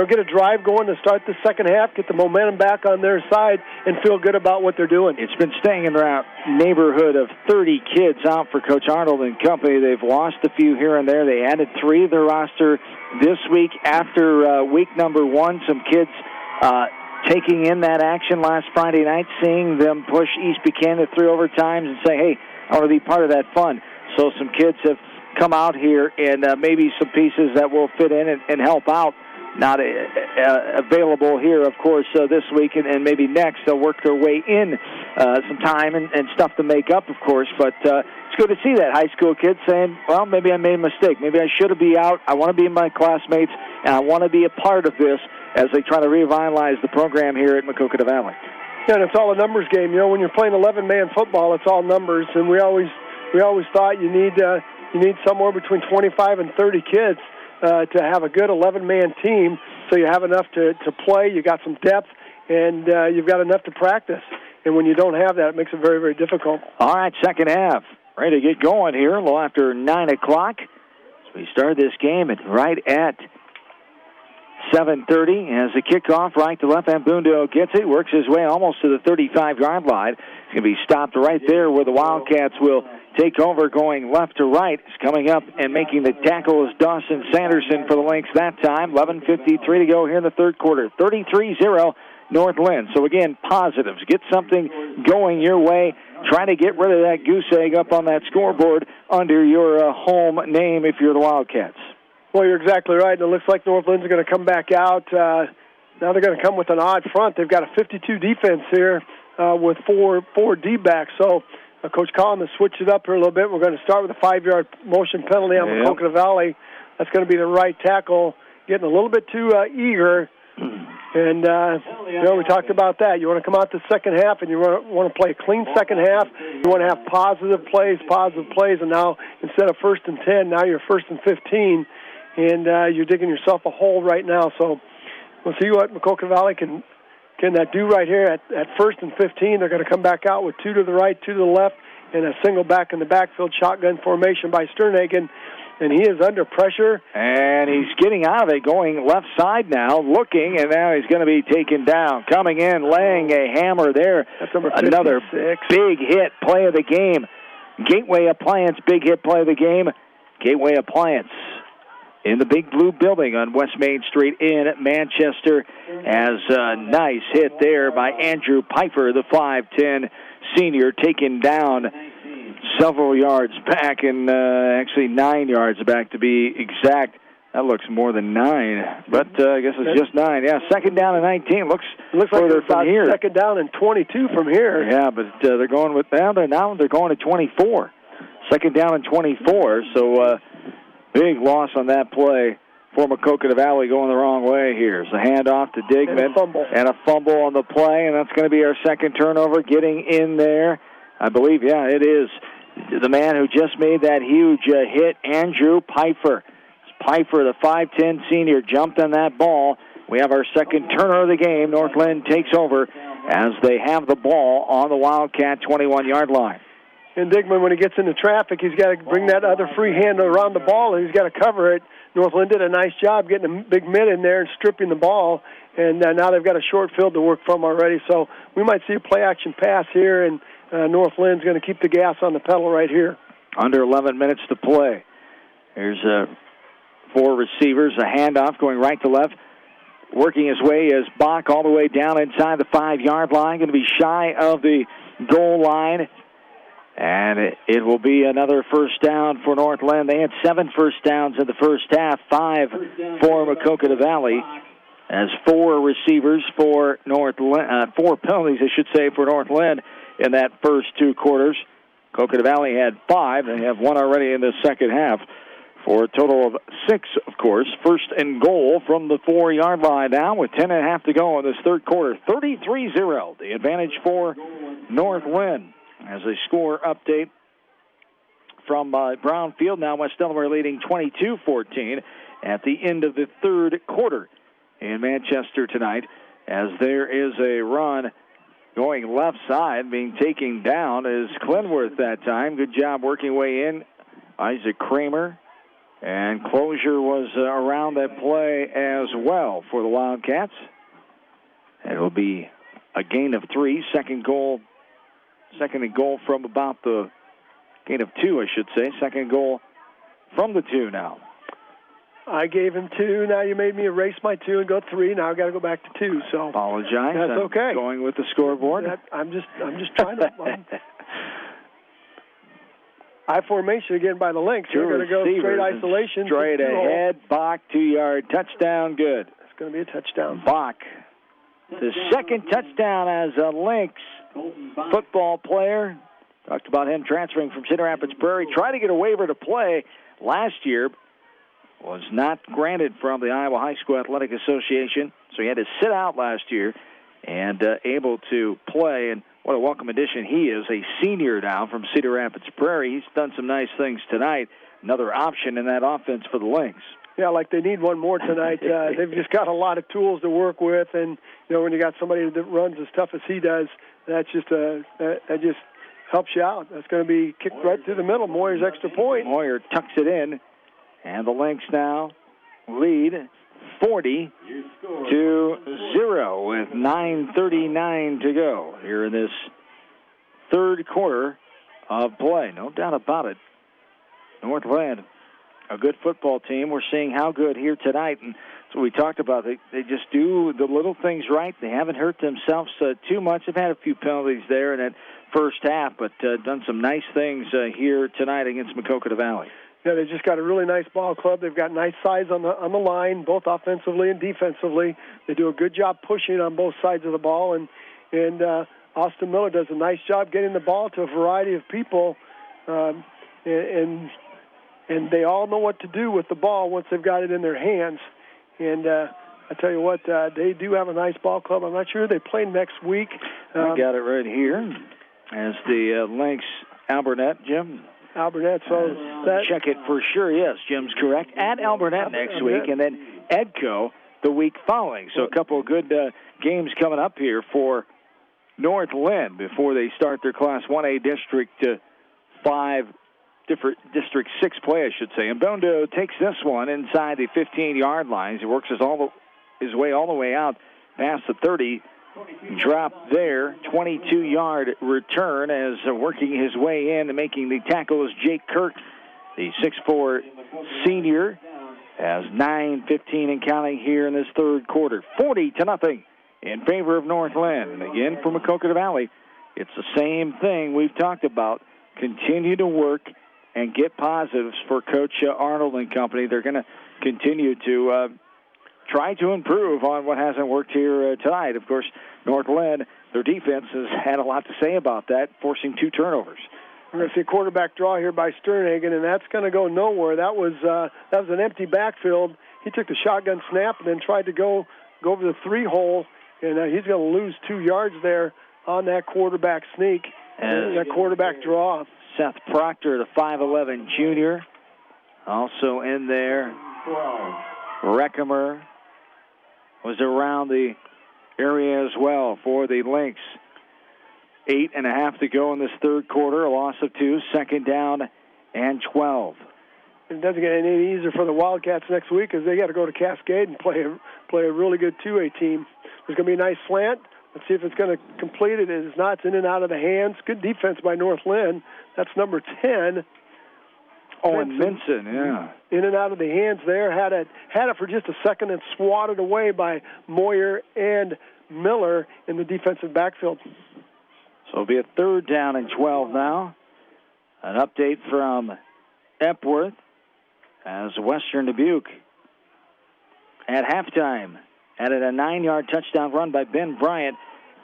get a drive going to start the second half, get the momentum back on their side, and feel good about what they're doing. It's been staying in around neighborhood of 30 kids out for Coach Arnold and company. They've lost a few here and there. They added 3 to their roster this week after week number 1. Some kids taking in that action last Friday night, seeing them push East Buchanan to 3 overtimes and say, hey, I want to be part of that fun. So some kids have come out here, and maybe some pieces that will fit in and help out. Not available here, of course, this week and maybe next. They'll work their way in some time and stuff to make up, of course. But it's good to see that high school kid saying, well, maybe I made a mistake. Maybe I should have been out. I want to be in my classmates, and I want to be a part of this as they try to revitalize the program here at Maquoketa Valley. Yeah, and it's all a numbers game. When you're playing 11-man football, it's all numbers. And we always thought you need somewhere between 25 and 30 kids to have a good 11-man team, so you have enough to play, you got some depth, and you've got enough to practice. And when you don't have that, it makes it very, very difficult. All right, second half. Ready to get going here a little after 9 o'clock. So we start this game right at 7:30 as the kickoff right to left. Ambundo gets it, works his way almost to the 35-yard line. It's going to be stopped right there where the Wildcats will take over going left to right. It's coming up and making the tackle is Dawson Sanderson for the Lynx that time. 11:53 to go here in the third quarter. 33-0 North Linn. So again, positives. Get something going your way. Try to get rid of that goose egg up on that scoreboard under your home name if you're the Wildcats. Well, you're exactly right. And it looks like North Lynn's going to come back out. Now they're going to come with an odd front. They've got a 52 defense here with four D-backs. So Coach Collin has switched it up here a little bit. We're going to start with a 5-yard motion penalty on Maquoketa Valley. That's going to be the right tackle, getting a little bit too eager. And, we talked about that. You want to come out the second half, and you want to play a clean second half. You want to have positive plays. And now, instead of 1st and 10, now you're 1st and 15. And you're digging yourself a hole right now. So we'll see what Maquoketa Valley can do right here at 1st and 15. They're going to come back out with 2 to the right, 2 to the left, and a single back in the backfield shotgun formation by Sternhagen. And he is under pressure. And he's getting out of it, going left side now, looking, and now he's going to be taken down. Coming in, laying a hammer there. That's number 56. Another big hit, play of the game Gateway Appliance, big hit play of the game. Gateway Appliance in the Big Blue Building on West Main Street in Manchester, as a nice hit there by Andrew Pfeiffer, the 5'10 senior, taken down several yards back, and actually 9 yards back to be exact. That looks more than 9, but I guess it's just 9. Yeah, second down and 19. Looks further like from here. Second down and 22 from here. Yeah, but they're going with now they're going to 24. Second down and 24. So big loss on that play for Maquoketa Valley, going the wrong way here. So handoff to Digman and a fumble on the play, and that's going to be our second turnover. Getting in there, I believe. Yeah, it is the man who just made that huge hit, Andrew Pfeiffer. Pfeiffer, the 5'10 senior, jumped on that ball. We have our second turner of the game. North Linn takes over as they have the ball on the Wildcat 21-yard line. And Digman, when he gets into traffic, he's got to bring that other free hand around the ball, and he's got to cover it. North Linn did a nice job getting a big mid in there and stripping the ball, and now they've got a short field to work from already. So we might see a play-action pass here, and North Lynn's going to keep the gas on the pedal right here. Under 11 minutes to play. Here's 4 receivers, a handoff going right to left. Working his way is Bach all the way down inside the 5-yard line. Going to be shy of the goal line. And it will be another first down for North Linn. They had 7 first downs in the first half, 5 for Maquoketa Valley. As 4 receivers for North Linn, 4 penalties, I should say, for North Linn in that first 2 quarters. Maquoketa Valley had 5. They have 1 already in the second half, for a total of 6, of course. First and goal from the 4-yard line now with 10.5 to go in this third quarter. 33-0, the advantage for North Linn. As a score update from Brownfield, now West Delaware leading 22-14 at the end of the third quarter in Manchester tonight, as there is a run going left side. Being taken down is Clinworth that time. Good job working way in. Isaac Kramer. And closure was around that play as well for the Wildcats. And it'll be a gain of 3. Second and goal from about the gain of 2, I should say. Second goal from the 2 now. I gave him 2. Now you made me erase my 2 and go 3. Now I've got to go back to 2. So apologize. That's okay. Going with the scoreboard. I'm just trying to. I formation again by the Lynx. You're going to go straight isolation. Straight ahead. Bach, 2-yard touchdown. Good. It's going to be a touchdown. Bach, the second touchdown as a Lynx football player. Talked about him transferring from Cedar Rapids Prairie. Tried to get a waiver to play last year. Was not granted from the Iowa High School Athletic Association. So he had to sit out last year and able to play. And what a welcome addition he is. A senior now from Cedar Rapids Prairie. He's done some nice things tonight. Another option in that offense for the Lynx. Yeah, like they need one more tonight. They've just got a lot of tools to work with, and when you got somebody that runs as tough as he does, that just helps you out. That's going to be kicked right through the middle. Moyer's extra point. Moyer tucks it in, and the Lynx now lead 40-0 with 9:39 to go here in this third quarter of play. No doubt about it. North Linn, a good football team. We're seeing how good here tonight, and that's what we talked about. They just do the little things right. They haven't hurt themselves too much. They've had a few penalties there in that first half, but done some nice things here tonight against Maquoketa Valley. Yeah, they just got a really nice ball club. They've got nice size on the line, both offensively and defensively. They do a good job pushing on both sides of the ball, and Austin Miller does a nice job getting the ball to a variety of people, and they all know what to do with the ball once they've got it in their hands. And I tell you what, they do have a nice ball club. I'm not sure they play next week. I got it right here as the Lynx Albernet, Jim. Albernet, so check it for sure. Yes, Jim's correct. At Albernet next week, and then Edco the week following. So a couple of good games coming up here for North Linn before they start their Class 1A District 5, District 6 play, I should say. And Bondo takes this one inside the 15-yard lines. He works his way all the way out past the 30 drop there. 22-yard return as working his way in and making the tackle is Jake Kirk, the 6'4 senior, as 9:15 and counting here in this third quarter. 40-0 in favor of North Linn. And again, for Maquoketa Valley, it's the same thing we've talked about. Continue to work and get positives for Coach Arnold and company. They're going to continue to try to improve on what hasn't worked here tonight. Of course, North Linn, their defense has had a lot to say about that, forcing 2 turnovers. We're going to see a quarterback draw here by Sternhagen, and that's going to go nowhere. That was an empty backfield. He took the shotgun snap and then tried to go over the 3-hole, and he's going to lose 2 yards there on that quarterback sneak and that quarterback draw. Seth Proctor, the 5'11 junior, also in there. Reckamer was around the area as well for the Lynx. 8.5 to go in this third quarter. A loss of 2. Second down and 12. It doesn't get any easier for the Wildcats next week because they got to go to Cascade and play a really good 2A team. There's going to be a nice slant. Let's see if it's going to complete it. It's not. It's in and out of the hands. Good defense by North Linn. That's number 10. Owen Minson, yeah. In and out of the hands there. Had it for just a second and swatted away by Moyer and Miller in the defensive backfield. So it'll be a third down and 12 now. An update from Epworth as Western Dubuque at halftime added a 9-yard touchdown run by Ben Bryant.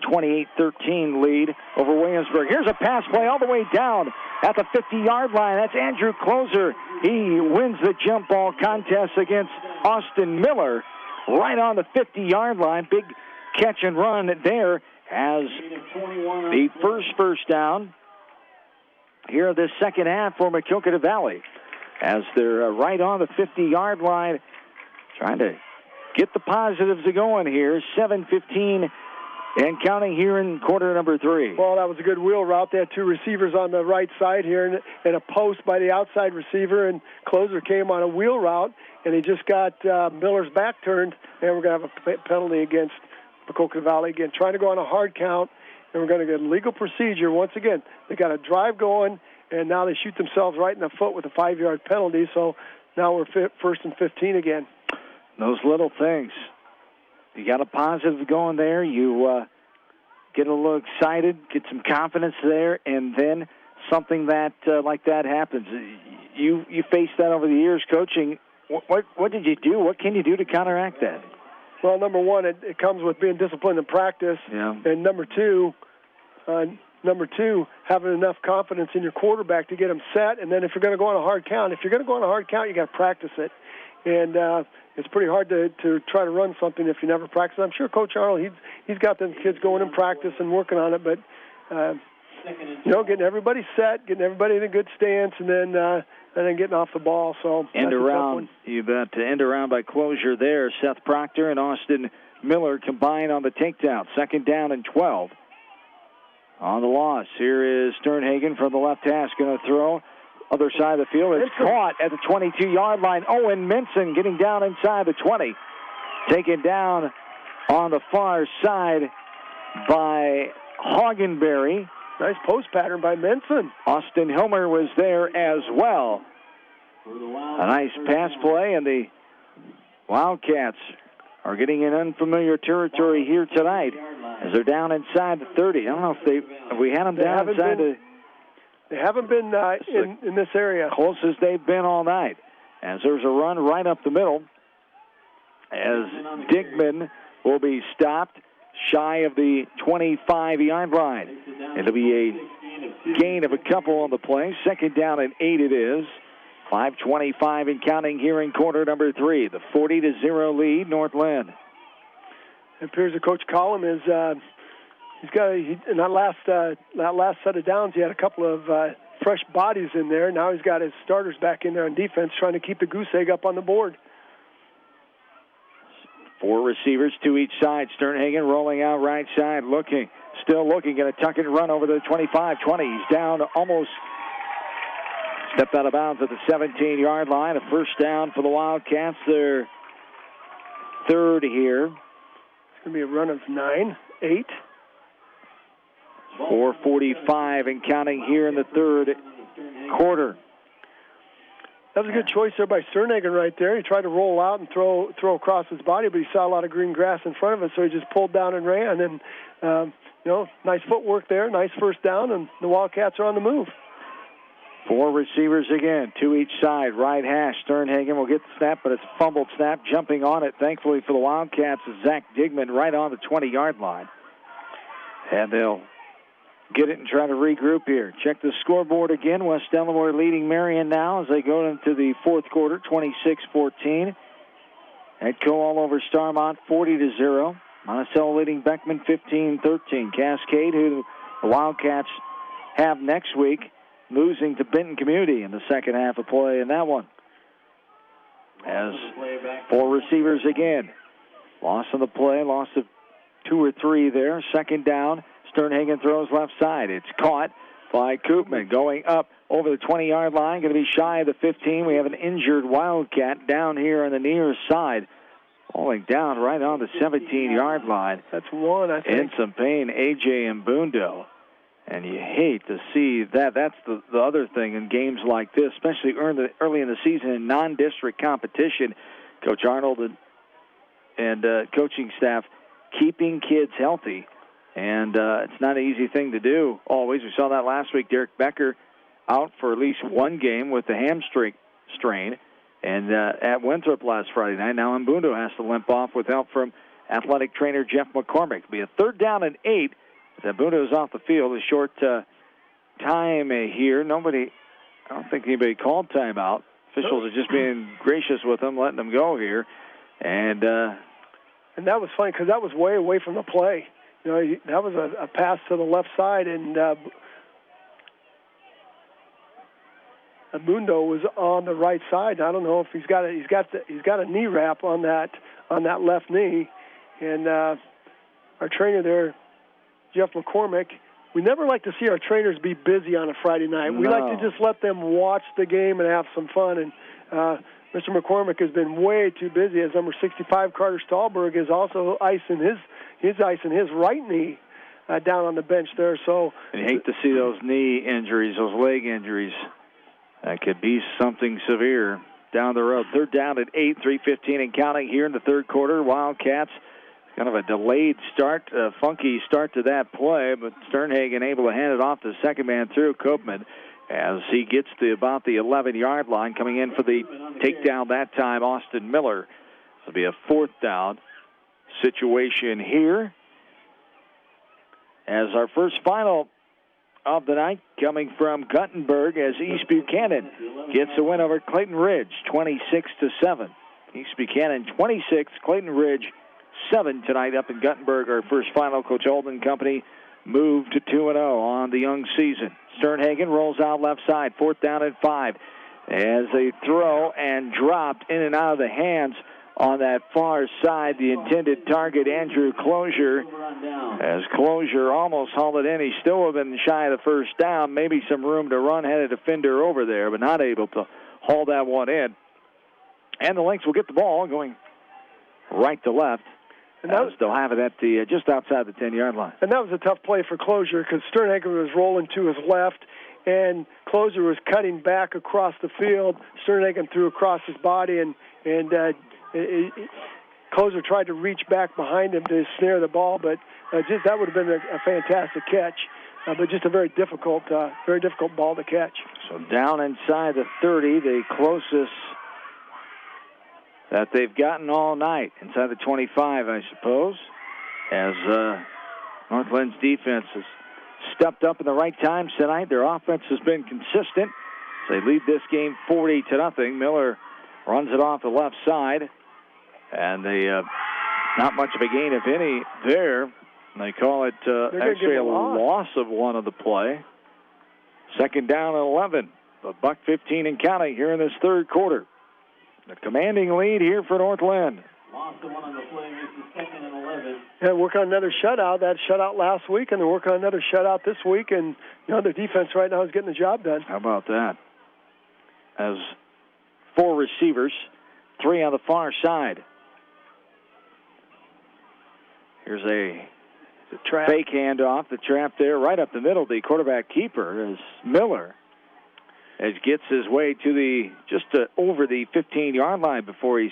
28-13 lead over Williamsburg. Here's a pass play all the way down at the 50-yard line. That's Andrew Closer. He wins the jump ball contest against Austin Miller right on the 50-yard line. Big catch and run there as the first down here this second half for Maquoketa Valley, as they're right on the 50-yard line, trying to get the positives going here. 7:15 and counting here in quarter number 3. Well, that was a good wheel route. They had 2 receivers on the right side here and a post by the outside receiver, and Closer came on a wheel route, and he just got Miller's back turned, and we're going to have a penalty against Maquoketa Valley again, trying to go on a hard count, and we're going to get a legal procedure. Once again, they got a drive going, and now they shoot themselves right in the foot with a 5-yard penalty, so now we're first and 15 again. Those little things. You got a positive going there. You get a little excited, get some confidence there, and then something that like that happens. You faced that over the years coaching. What did you do? What can you do to counteract that? Well, number one, it comes with being disciplined in practice, and number two, having enough confidence in your quarterback to get him set. And then if you're going to go on a hard count, you got to practice it. And it's pretty hard to try to run something if you never practice. I'm sure Coach Arnold, he's got them kids going in practice and working on it, but getting everybody set, getting everybody in a good stance, and then getting off the ball. So end around, you bet. End around by Closure there. Seth Proctor and Austin Miller combine on the takedown. Second down and 12. On the loss, here is Sternhagen from the left hash, going to throw. Other side of the field, it's caught at the 22-yard line. Owen Minson getting down inside the 20. Taken down on the far side by Hagenberry. Nice post pattern by Minson. Austin Hilmer was there as well. A nice pass play, and the Wildcats are getting in unfamiliar territory here tonight as they're down inside the 30. I don't know if we had them down inside the... They haven't been in this area. Closest they've been all night. As there's a run right up the middle, as Digman will be stopped shy of the 25-yard line. It'll be a gain of a couple on the play. Second down and 8 it is. 5:25 and counting here in quarter number 3. The 40-0 lead, North Linn. It appears that Coach Collum is... in that last set of downs, he had a couple of fresh bodies in there. Now he's got his starters back in there on defense, trying to keep the goose egg up on the board. 4 receivers, 2 each side. Sternhagen rolling out right side, still looking, going to tuck it and run over the 25-20. He's down almost, stepped out of bounds at the 17-yard line. A first down for the Wildcats. Their third here. It's going to be a run of 9. 8. 4:45 and counting here in the third quarter. That was a good choice there by Sternhagen right there. He tried to roll out and throw across his body, but he saw a lot of green grass in front of him, so he just pulled down and ran. And, nice footwork there, nice first down, and the Wildcats are on the move. 4 receivers again, 2 each side. Right hash. Sternhagen will get the snap, but it's a fumbled snap. Jumping on it, thankfully for the Wildcats, is Zach Digman right on the 20-yard line. And they'll get it and try to regroup here. Check the scoreboard again. West Delaware leading Marion now as they go into the fourth quarter, 26-14. Edco all over Starmont, 40-0. Monticello leading Beckman, 15-13. Cascade, who the Wildcats have next week, losing to Benton Community in the second half of play in that one. As 4 receivers again. Loss on the play, loss of 2 or 3 there. Second down. Sternhagen throws left side. It's caught by Koopman. Going up over the 20-yard line. Going to be shy of the 15. We have an injured Wildcat down here on the near side. Falling down right on the 17-yard line. That's one, I think. In some pain, A.J. Mbundo. And you hate to see that. That's the other thing in games like this, especially early in the season in non-district competition. Coach Arnold and coaching staff keeping kids healthy. And it's not an easy thing to do always. We saw that last week. Derek Becker out for at least one game with the hamstring strain. And at Winthrop last Friday night. Now Mbundo has to limp off with help from athletic trainer Jeff McCormick. It'll be a 3rd down and 8. Mbundo is off the field. A short time here. I don't think anybody called timeout. Officials are just being gracious with them, letting them go here. And that was funny because that was way away from the play. That was a pass to the left side, and Mbundo was on the right side. I don't know if he's got a knee wrap on that left knee, and our trainer there, Jeff McCormick. We never like to see our trainers be busy on a Friday night. We like to just let them watch the game and have some fun. And Mr. McCormick has been way too busy. As number 65, Carter Stahlberg, is also icing his right knee down on the bench there. So you hate to see those knee injuries, those leg injuries. That could be something severe down the road. 3rd down at 8, 3:15 and counting here in the third quarter. Wildcats, kind of a delayed start, a funky start to that play, but Sternhagen able to hand it off to the second man through, Koopman, as he gets to about the 11-yard line. Coming in for the takedown that time, Austin Miller. It'll be a 4th down situation here. As our first final of the night coming from Guttenberg, as East Buchanan gets a win over Clayton Ridge, 26-7. East Buchanan 26, Clayton Ridge 7 tonight up in Guttenberg. Our first final. Coach Holden Company moved to 2-0 on the young season. Sternhagen rolls out left side, 4th down and 5. As they throw and dropped in and out of the hands on that far side, the intended target, Andrew Closure. As Closure almost hauled it in, he still would have been shy of the first down. Maybe some room to run, had a defender over there, but not able to haul that one in. And the Lynx will get the ball going right to left. And they'll have it at the just outside the 10-yard line. And that was a tough play for Closure because Sternhagen was rolling to his left, and Closure was cutting back across the field. Sternhagen threw across his body, and Closure tried to reach back behind him to snare the ball, but that would have been a fantastic catch. But just a very difficult ball to catch. So down inside the 30, the closest that they've gotten all night, inside the 25, I suppose, as Northland's defense has stepped up in the right times tonight. Their offense has been consistent. So they lead this game 40-0. Miller runs it off the left side, and they not much of a gain, if any, there. They call it actually a loss of one of the play. 2nd down and 11. But buck 15 and counting here in this third quarter. The commanding lead here for Northland. Lost the one on the play, this is 2nd and 11. Yeah, work on another shutout. That shutout last week, and they're working on another shutout this week. And their defense right now is getting the job done. How about that? As 4 receivers, 3 on the far side. Here's a Fake handoff, the trap there right up the middle. The quarterback keeper is Miller, as gets his way to just over the 15-yard line before he's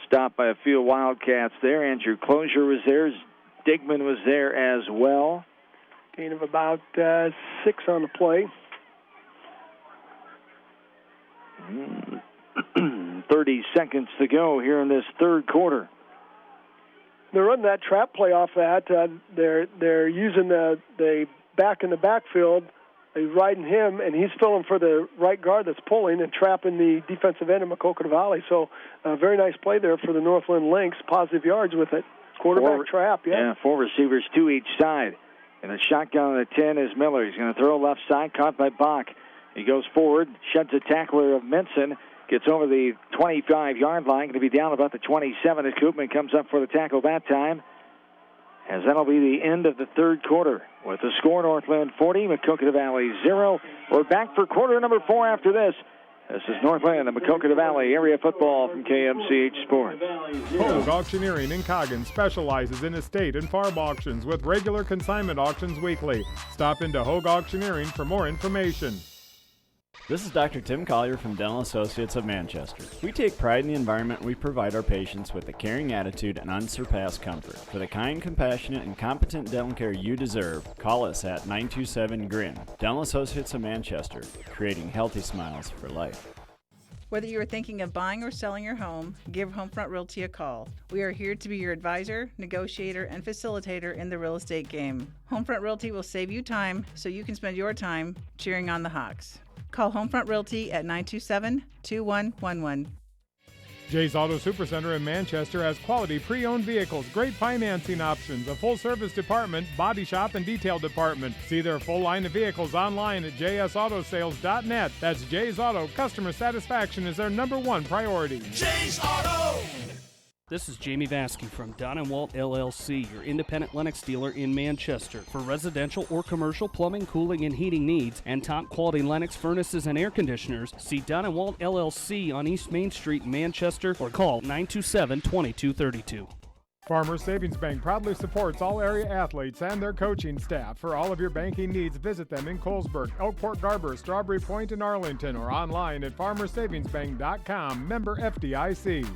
stopped by a few Wildcats there. Andrew Closier was there. Digman was there as well. Gain of about 6 on the play. 30 seconds to go here in this third quarter. They're running that trap play off that. They're using the back in the backfield. They're riding him, and he's filling for the right guard that's pulling and trapping the defensive end of Maquoketa Valley. So a very nice play there for the Northland Lynx. Positive yards with it. Quarterback trap, Yeah, 4 receivers, 2 each side. And the shotgun on the 10 is Miller. He's going to throw left side, caught by Bach. He goes forward, sheds a tackler of Minson, gets over the 25-yard line, going to be down about the 27 as Koopman comes up for the tackle that time. As that'll be the end of the third quarter. With the score, Northland 40, Maquoketa Valley 0. We're back for quarter number 4 after this. This is Northland and Maquoketa Valley area football from KMCH Sports. Hogue Auctioneering in Coggin specializes in estate and farm auctions with regular consignment auctions weekly. Stop into Hogue Auctioneering for more information. This is Dr. Tim Collier from Dental Associates of Manchester. We take pride in the environment we provide our patients with a caring attitude and unsurpassed comfort. For the kind, compassionate, and competent dental care you deserve, call us at 927-GRIN. Dental Associates of Manchester, creating healthy smiles for life. Whether you are thinking of buying or selling your home, give Homefront Realty a call. We are here to be your advisor, negotiator, and facilitator in the real estate game. Homefront Realty will save you time so you can spend your time cheering on the Hawks. Call Homefront Realty at 927-2111. Jay's Auto Supercenter in Manchester has quality pre-owned vehicles, great financing options, a full-service department, body shop, and detail department. See their full line of vehicles online at jsautosales.net. That's Jay's Auto. Customer satisfaction is their #1 priority. Jay's Auto! This is Jamie Vasky from Don & Walt LLC, your independent Lennox dealer in Manchester. For residential or commercial plumbing, cooling, and heating needs, and top-quality Lennox furnaces and air conditioners, see Don & Walt LLC on East Main Street in Manchester or call 927-2232. Farmers Savings Bank proudly supports all area athletes and their coaching staff. For all of your banking needs, visit them in Colesburg, Elkport Garber, Strawberry Point, and Arlington, or online at farmersavingsbank.com. Member FDIC.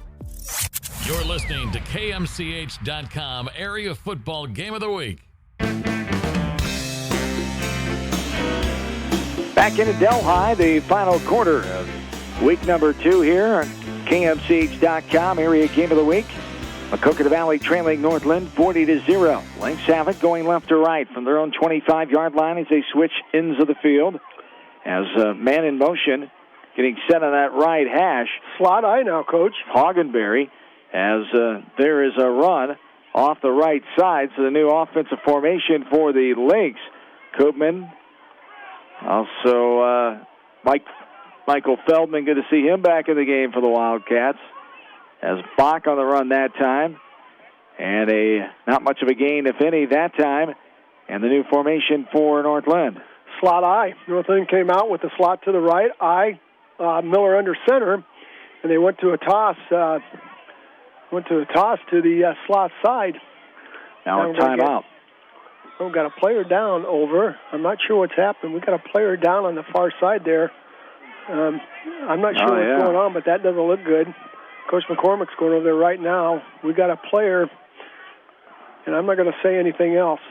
You're listening to KMCH.com Area Football Game of the Week. Back into Delhi, the final quarter of week number 2 here on KMCH.com Area Game of the Week. Maquoketa Valley trailing Northland 40-0. Lynx have it going left to right from their own 25-yard line as they switch ends of the field. As man in motion, getting set on that right hash. Slot eye now, Coach. Hagenberry. As there is a run off the right side, so the new offensive formation for the Lynx. Koopman, also Michael Feldman, good to see him back in the game for the Wildcats. As Bach on the run that time, and not much of a gain, if any, that time, and the new formation for Northland. Slot eye. Northland came out with the slot to the right, Miller under center, and they went to a toss. To the slot side. Now a timeout. We've got a player down over. I'm not sure what's happened. We've got a player down on the far side there. I'm not sure what's going on, but that doesn't look good. Coach McCormick's going over there right now. We've got a player, and I'm not going to say anything else.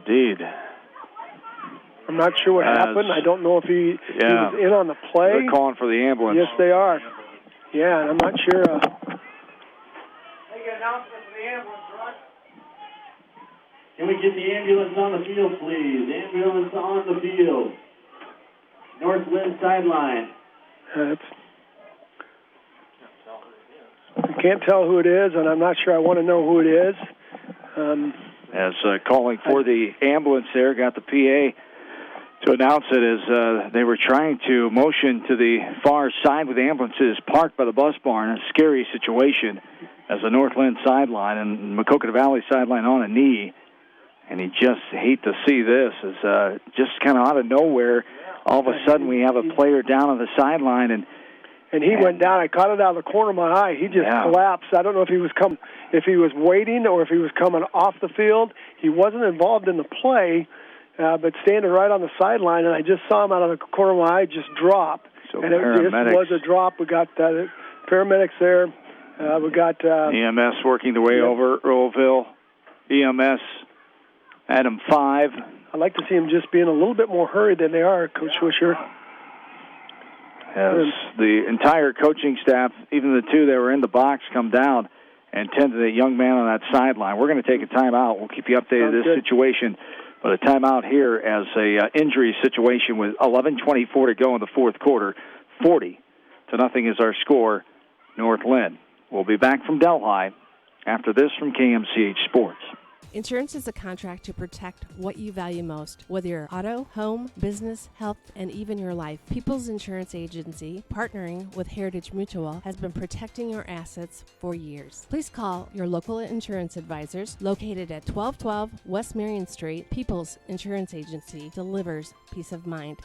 Indeed. I'm not sure what happened. I don't know if he was in on the play. They're calling for the ambulance. Yes, they are. Yeah, and I'm not sure. Make an announcement for the ambulance, Russ. Can we get the ambulance on the field, please? Ambulance on the field. Northland sideline. I can't tell who it is, and I'm not sure I want to know who it is. As calling for the ambulance there, got the PA to announce it as they were trying to motion to the far side with ambulances parked by the bus barn. A scary situation as the Northland sideline and Maquoketa Valley sideline on a knee. And you just hate to see this as just kind of out of nowhere. All of a sudden we have a player down on the sideline, and and he went down. I caught it out of the corner of my eye. He just collapsed. I don't know if he was waiting or if he was coming off the field. He wasn't involved in the play, but standing right on the sideline, and I just saw him out of the corner of my eye just drop. So and it just was a drop. We got paramedics there. We got EMS working their way over Earlville. EMS, Adam 5. I'd like to see them just being a little bit more hurried than they are, Coach Swisher. As the entire coaching staff, even the two that were in the box, come down and tend to the young man on that sideline. We're going to take a timeout. We'll keep you updated on this situation. But a timeout here as a injury situation with 11:24 to go in the fourth quarter. 40-0 is our score, North Linn. We'll be back from Delhi after this from KMCH Sports. Insurance is a contract to protect what you value most, whether you're auto, home, business, health, and even your life. People's Insurance Agency, partnering with Heritage Mutual, has been protecting your assets for years. Please call your local insurance advisors located at 1212 West Marion Street. People's Insurance Agency delivers peace of mind.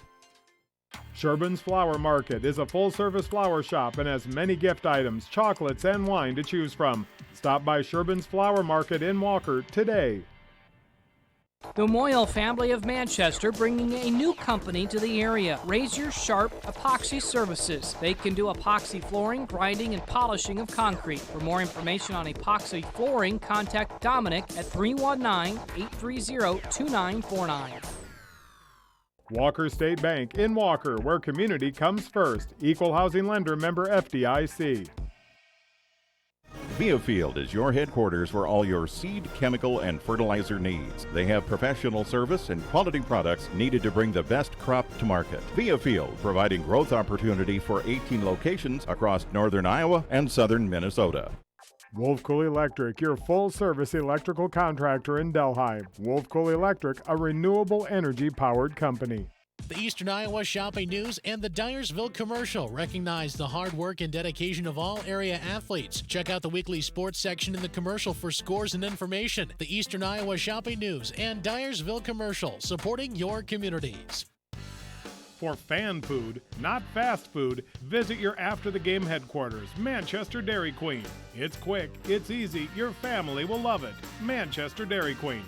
Sherbin's Flower Market is a full-service flower shop and has many gift items, chocolates, and wine to choose from. Stop by Sherbin's Flower Market in Walker today. The Moyle family of Manchester bringing a new company to the area, Razor Sharp Epoxy Services. They can do epoxy flooring, grinding, and polishing of concrete. For more information on epoxy flooring, contact Dominic at 319-830-2949. Walker State Bank in Walker, where community comes first. Equal housing lender, member FDIC. Viafield is your headquarters for all your seed, chemical, and fertilizer needs. They have professional service and quality products needed to bring the best crop to market. Viafield, providing growth opportunity for 18 locations across northern Iowa and southern Minnesota. Wolf Cool Electric, your full-service electrical contractor in Delhi. Wolf Cool Electric, a renewable energy-powered company. The Eastern Iowa Shopping News and the Dyersville Commercial recognize the hard work and dedication of all area athletes. Check out the weekly sports section in the commercial for scores and information. The Eastern Iowa Shopping News and Dyersville Commercial, supporting your communities. For fan food, not fast food, visit your after-the-game headquarters, Manchester Dairy Queen. It's quick, it's easy, your family will love it. Manchester Dairy Queen.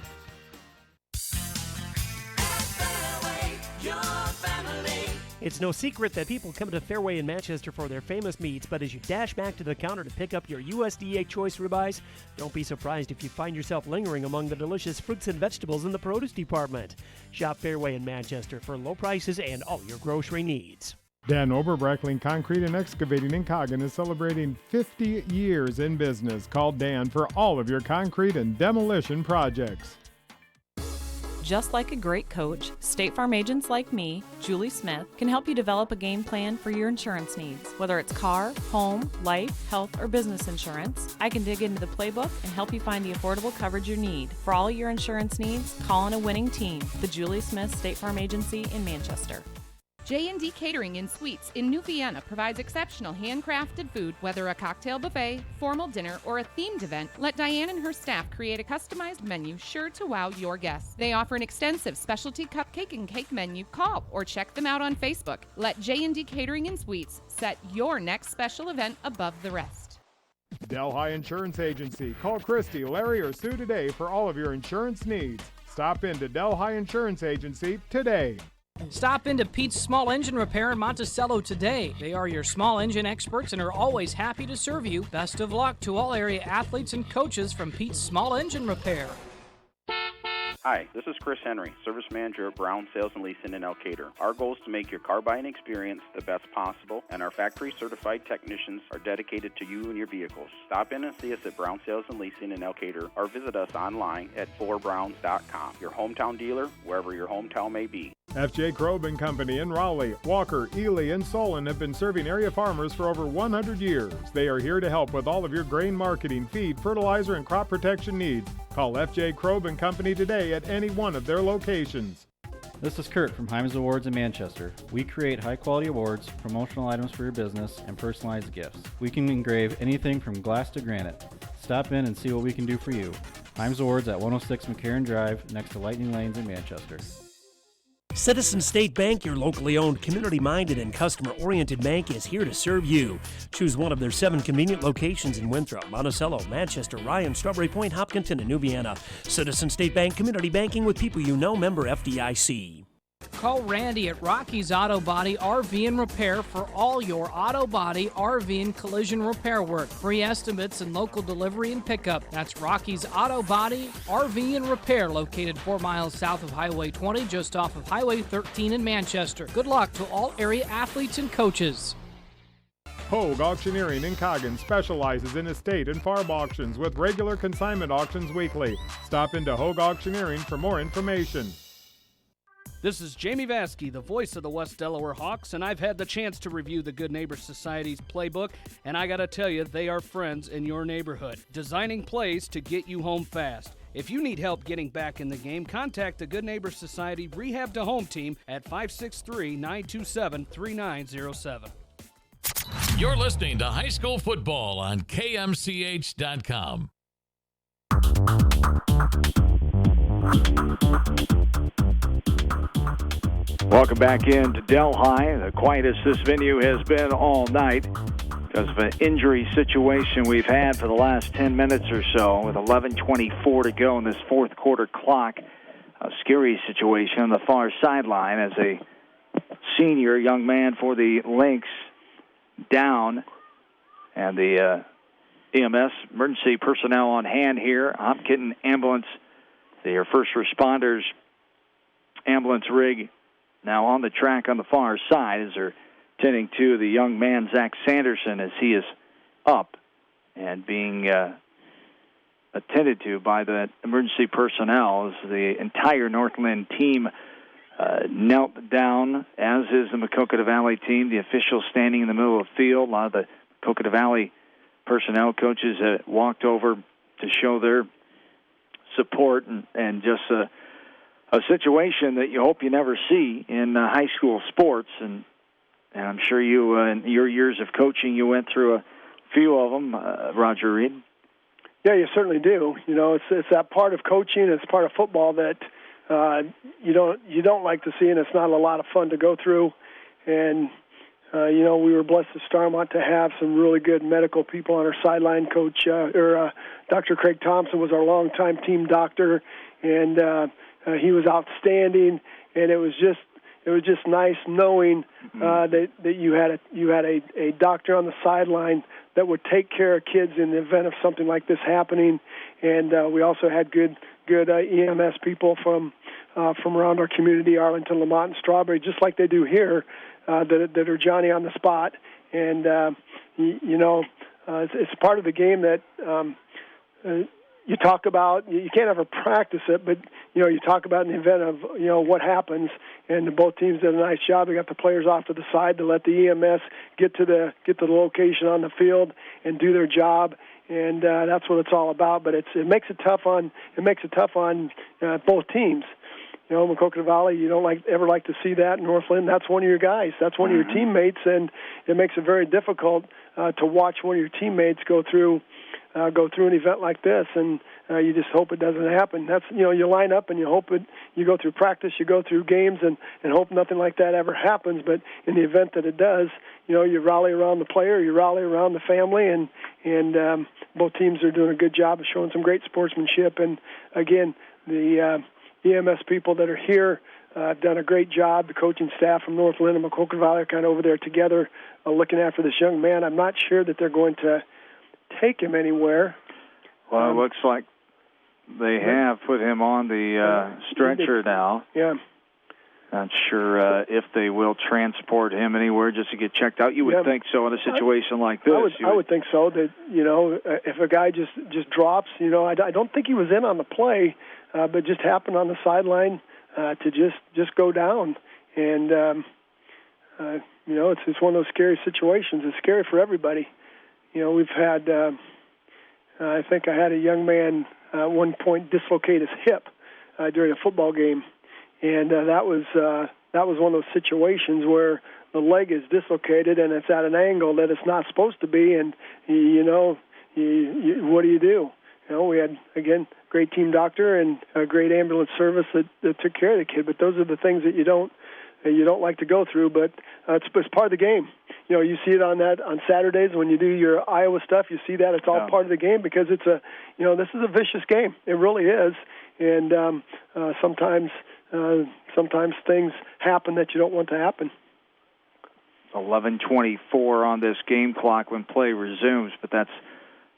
It's no secret that people come to Fairway in Manchester for their famous meats, but as you dash back to the counter to pick up your USDA choice ribeyes, don't be surprised if you find yourself lingering among the delicious fruits and vegetables in the produce department. Shop Fairway in Manchester for low prices and all your grocery needs. Dan Oberbrackling Concrete and Excavating in Coggan is celebrating 50 years in business. Call Dan for all of your concrete and demolition projects. Just like a great coach, State Farm agents like me, Julie Smith, can help you develop a game plan for your insurance needs. Whether it's car, home, life, health, or business insurance, I can dig into the playbook and help you find the affordable coverage you need. For all your insurance needs, call on a winning team. The Julie Smith State Farm Agency in Manchester. J&D Catering and Suites in New Vienna provides exceptional handcrafted food, whether a cocktail buffet, formal dinner, or a themed event. Let Diane and her staff create a customized menu sure to wow your guests. They offer an extensive specialty cupcake and cake menu. Call or check them out on Facebook. Let J&D Catering and Suites set your next special event above the rest. Delhi Insurance Agency. Call Christy, Larry, or Sue today for all of your insurance needs. Stop into Delhi Insurance Agency today. Stop into Pete's Small Engine Repair in Monticello today. They are your small engine experts and are always happy to serve you. Best of luck to all area athletes and coaches from Pete's Small Engine Repair. Hi, this is Chris Henry, Service Manager at Brown Sales and Leasing in Elkader. Our goal is to make your car buying experience the best possible, and our factory-certified technicians are dedicated to you and your vehicles. Stop in and see us at Brown Sales and Leasing in Elkader, or visit us online at FullerBrowns.com. Your hometown dealer, wherever your hometown may be. F.J. Krob & Company in Raleigh, Walker, Ely, and Solon have been serving area farmers for over 100 years. They are here to help with all of your grain marketing, feed, fertilizer, and crop protection needs. Call F.J. Krob & Company today at any one of their locations. This is Kurt from Hymes Awards in Manchester. We create high-quality awards, promotional items for your business, and personalized gifts. We can engrave anything from glass to granite. Stop in and see what we can do for you. Hymes Awards at 106 McCarran Drive, next to Lightning Lanes in Manchester. Citizen State Bank, your locally owned, community-minded, and customer-oriented bank, is here to serve you. Choose one of their 7 convenient locations in Winthrop, Monticello, Manchester, Ryan, Strawberry Point, Hopkinton, and New Vienna. Citizen State Bank, community banking with people you know, member FDIC. Call Randy at Rocky's Auto Body RV and Repair for all your auto body, RV, and collision repair work. Free estimates and local delivery and pickup. That's Rocky's Auto Body RV and Repair, located 4 miles south of Highway 20, just off of Highway 13 in Manchester. Good luck to all area athletes and coaches. Hogue Auctioneering in Coggin specializes in estate and farm auctions with regular consignment auctions weekly. Stop into Hogue Auctioneering for more information. This is Jamie Vaskey, the voice of the West Delaware Hawks, and I've had the chance to review the Good Neighbor Society's playbook, and I gotta tell you, they are friends in your neighborhood, designing plays to get you home fast. If you need help getting back in the game, contact the Good Neighbor Society Rehab to Home team at 563-927-3907. You're listening to High School Football on KMCH.com. Welcome back into Delhi, the quietest this venue has been all night because of an injury situation we've had for the last 10 minutes or so with 11:24 to go in this fourth quarter clock. A scary situation on the far sideline as a senior young man for the Lynx down, and the EMS emergency personnel on hand here. Hopkinton ambulance, their first responders ambulance rig now on the track on the far side as they're tending to the young man, Zach Sanderson, as he is up and being attended to by the emergency personnel as the entire Northland team knelt down, as is the Maquoketa Valley team. The officials standing in the middle of the field. A lot of the Maquoketa Valley personnel coaches walked over to show their support and just a situation that you hope you never see in high school sports. And I'm sure you, in your years of coaching, you went through a few of them, Roger Reed. Yeah, you certainly do. You know, it's that part of coaching, it's part of football that you don't like to see, and it's not a lot of fun to go through. And you know, we were blessed at Starmont to have some really good medical people on our sideline. Coach Dr. Craig Thompson was our longtime team doctor, and he was outstanding. And it was just nice knowing that you had a doctor on the sideline that would take care of kids in the event of something like this happening. And we also had good EMS people from around our community, Arlington, Lamont, and Strawberry, just like they do here, that are Johnny on the spot. And it's part of the game that you talk about. You can't ever practice it, but you talk about in the event of what happens. And both teams did a nice job. They got the players off to the side to let the EMS get to the location on the field and do their job. And that's what it's all about. But it makes it tough on both teams. Maquoketa Valley, you don't ever like to see that. Northland, that's one of your guys. That's one of your teammates, and it makes it very difficult to watch one of your teammates go through an event like this. And you just hope it doesn't happen. That's you line up and you hope you go through practice, you go through games, and hope nothing like that ever happens. But in the event that it does, you rally around the player, you rally around the family, and both teams are doing a good job of showing some great sportsmanship. And again, the EMS people that are here have done a great job. The coaching staff from Northland and Maquoketa Valley are kind of over there together looking after this young man. I'm not sure that they're going to take him anywhere. Well, it looks like they have put him on the stretcher now. Yeah. Not sure if they will transport him anywhere just to get checked out. You would think so in a situation like this. I would think so. That if a guy just drops, I don't think he was in on the play, but just happened on the sideline to just go down. And it's one of those scary situations. It's scary for everybody. We've had I think I had a young man at one point dislocate his hip during a football game. And that was one of those situations where the leg is dislocated and it's at an angle that it's not supposed to be, and what do you do? we had, again, great team doctor and a great ambulance service that took care of the kid. But those are the things that you don't like to go through. But it's part of the game. You see it on Saturdays when you do your Iowa stuff. You see that it's all part of the game because it's this is a vicious game. It really is. And sometimes things happen that you don't want to happen. 11:24 on this game clock when play resumes, but that's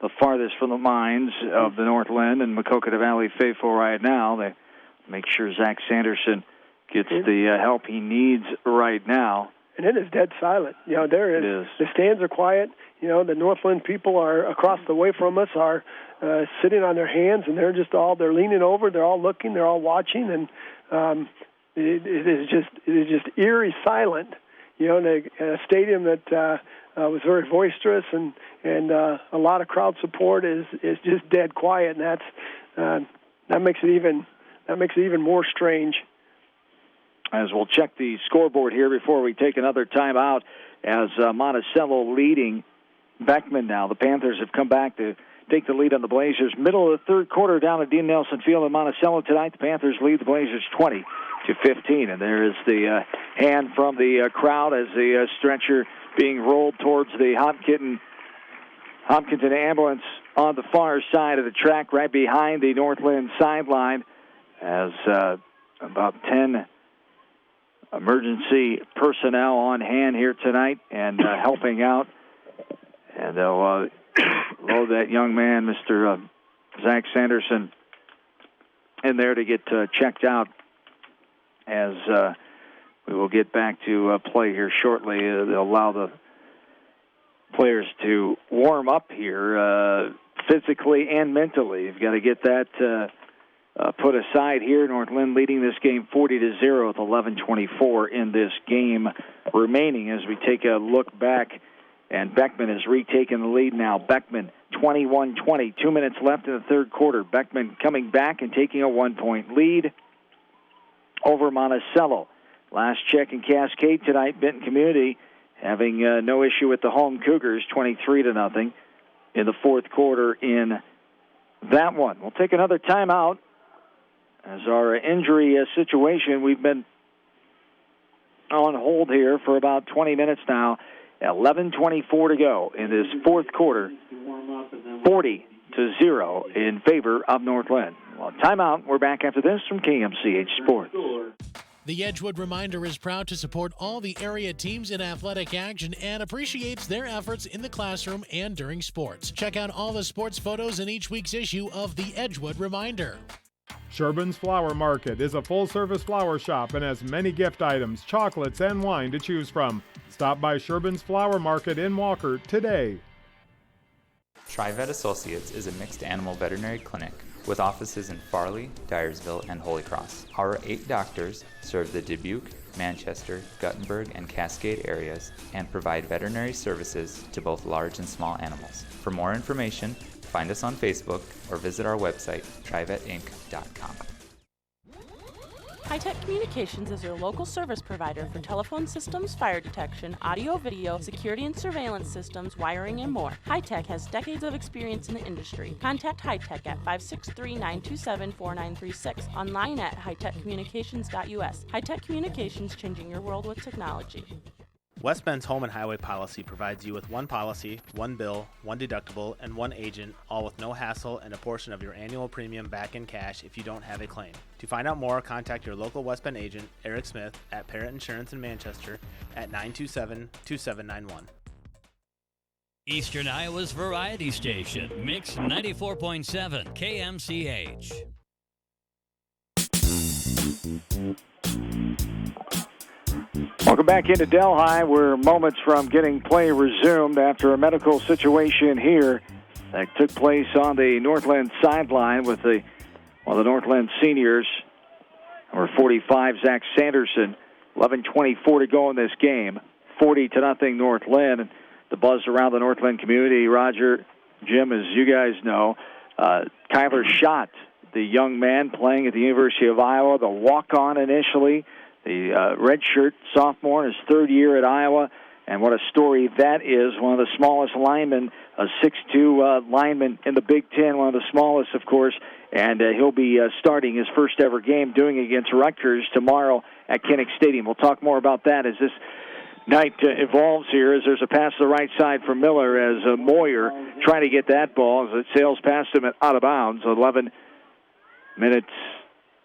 the farthest from the minds of the North Linn and Maquoketa Valley faithful right now. They make sure Zach Sanderson gets the help he needs right now. And it is dead silent. The stands are quiet. The North Linn people are across the way from us are sitting on their hands, and they're leaning over. They're all looking. They're all watching, and it is just eerie silent. In a stadium that was very boisterous and a lot of crowd support is just dead quiet, and that makes it even more strange. As we'll check the scoreboard here before we take another timeout, as Monticello leading Beckman now. The Panthers have come back to take the lead on the Blazers. Middle of the third quarter down at Dean Nelson Field in Monticello tonight. The Panthers lead the Blazers 20-15. And there is the hand from the crowd as the stretcher being rolled towards the Hopkinton ambulance on the far side of the track right behind the North Linn sideline as about 10 emergency personnel on hand here tonight and helping out. And they'll load that young man, Mr. Zach Sanderson, in there to get checked out as we will get back to play here shortly. They'll allow the players to warm up here physically and mentally. You've got to get that put aside here. North Linn leading this game 40-0 with 11:24 in this game remaining as we take a look back. And Beckman has retaken the lead now. Beckman 21-20, 2 minutes left in the third quarter. Beckman coming back and taking a 1-point lead over Monticello. Last check in Cascade tonight, Benton Community having no issue with the home Cougars, 23-0 in the fourth quarter in that one. We'll take another timeout as our injury situation, we've been on hold here for about 20 minutes now. 11:24 to go in this fourth quarter. 40-0 in favor of North Linn. Well, timeout. We're back after this from KMCH Sports. The Edgewood Reminder is proud to support all the area teams in athletic action and appreciates their efforts in the classroom and during sports. Check out all the sports photos in each week's issue of the Edgewood Reminder. Sherbin's Flower Market is a full-service flower shop and has many gift items, chocolates, and wine to choose from. Stop by Sherbin's Flower Market in Walker today. TriVet Associates is a mixed animal veterinary clinic with offices in Farley, Dyersville, and Holy Cross. Our 8 doctors serve the Dubuque, Manchester, Guttenberg, and Cascade areas and provide veterinary services to both large and small animals. For more information, find us on Facebook or visit our website, trivetinc.com. High-Tech Communications is your local service provider for telephone systems, fire detection, audio-video, security and surveillance systems, wiring, and more. High-Tech has decades of experience in the industry. Contact High-Tech at 563-927-4936, online at hightechcommunications.us. High-Tech Communications, changing your world with technology. West Bend's Home and Highway policy provides you with one policy, one bill, one deductible, and one agent, all with no hassle and a portion of your annual premium back in cash if you don't have a claim. To find out more, contact your local West Bend agent, Eric Smith, at Parrott Insurance in Manchester at 927-2791. Eastern Iowa's variety station, Mix 94.7 KMCH. Welcome back into Delhi. We're moments from getting play resumed after a medical situation here that took place on the North Linn sideline with one of the North Linn seniors, number 45, Zach Sanderson. 11:24 to go in this game. 40-0 North Linn. And the buzz around the North Linn community, Roger, Jim, as you guys know, Kyler Schott, the young man playing at the University of Iowa, the walk-on initially, the redshirt sophomore in his third year at Iowa, And what a story that is. One of the smallest linemen, a 6'2 lineman in the Big Ten, one of the smallest, of course. And he'll be starting his first ever game, doing it against Rutgers tomorrow at Kinnick Stadium. We'll talk more about that as this night evolves here, as there's a pass to the right side for Miller, as Moyer trying to get that ball as it sails past him out of bounds. 11 minutes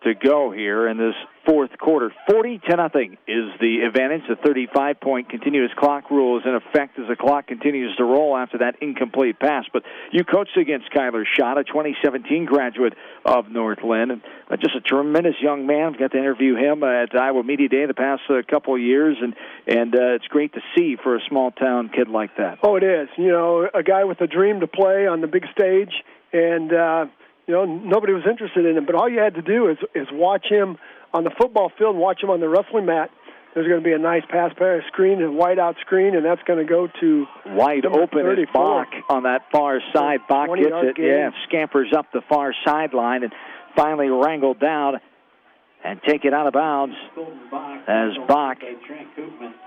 to go here in this fourth quarter. 40-0 is the advantage. The 35-point continuous clock rule is in effect as the clock continues to roll after that incomplete pass. But you coached against Kyler Schott, a 2017 graduate of North Linn, and just a tremendous young man. I've got to interview him at Iowa Media Day the past couple of years, and it's great to see for a small-town kid like that. Oh, it is. You know, a guy with a dream to play on the big stage, and you know, nobody was interested in him, but all you had to do is watch him on the football field and watch him on the wrestling mat. There's going to be a nice pass screen and white out screen, and that's going to go to wide open is Bach on that far side. Bach gets it, scampers up the far sideline and finally wrangled down and take it out of bounds as Bach,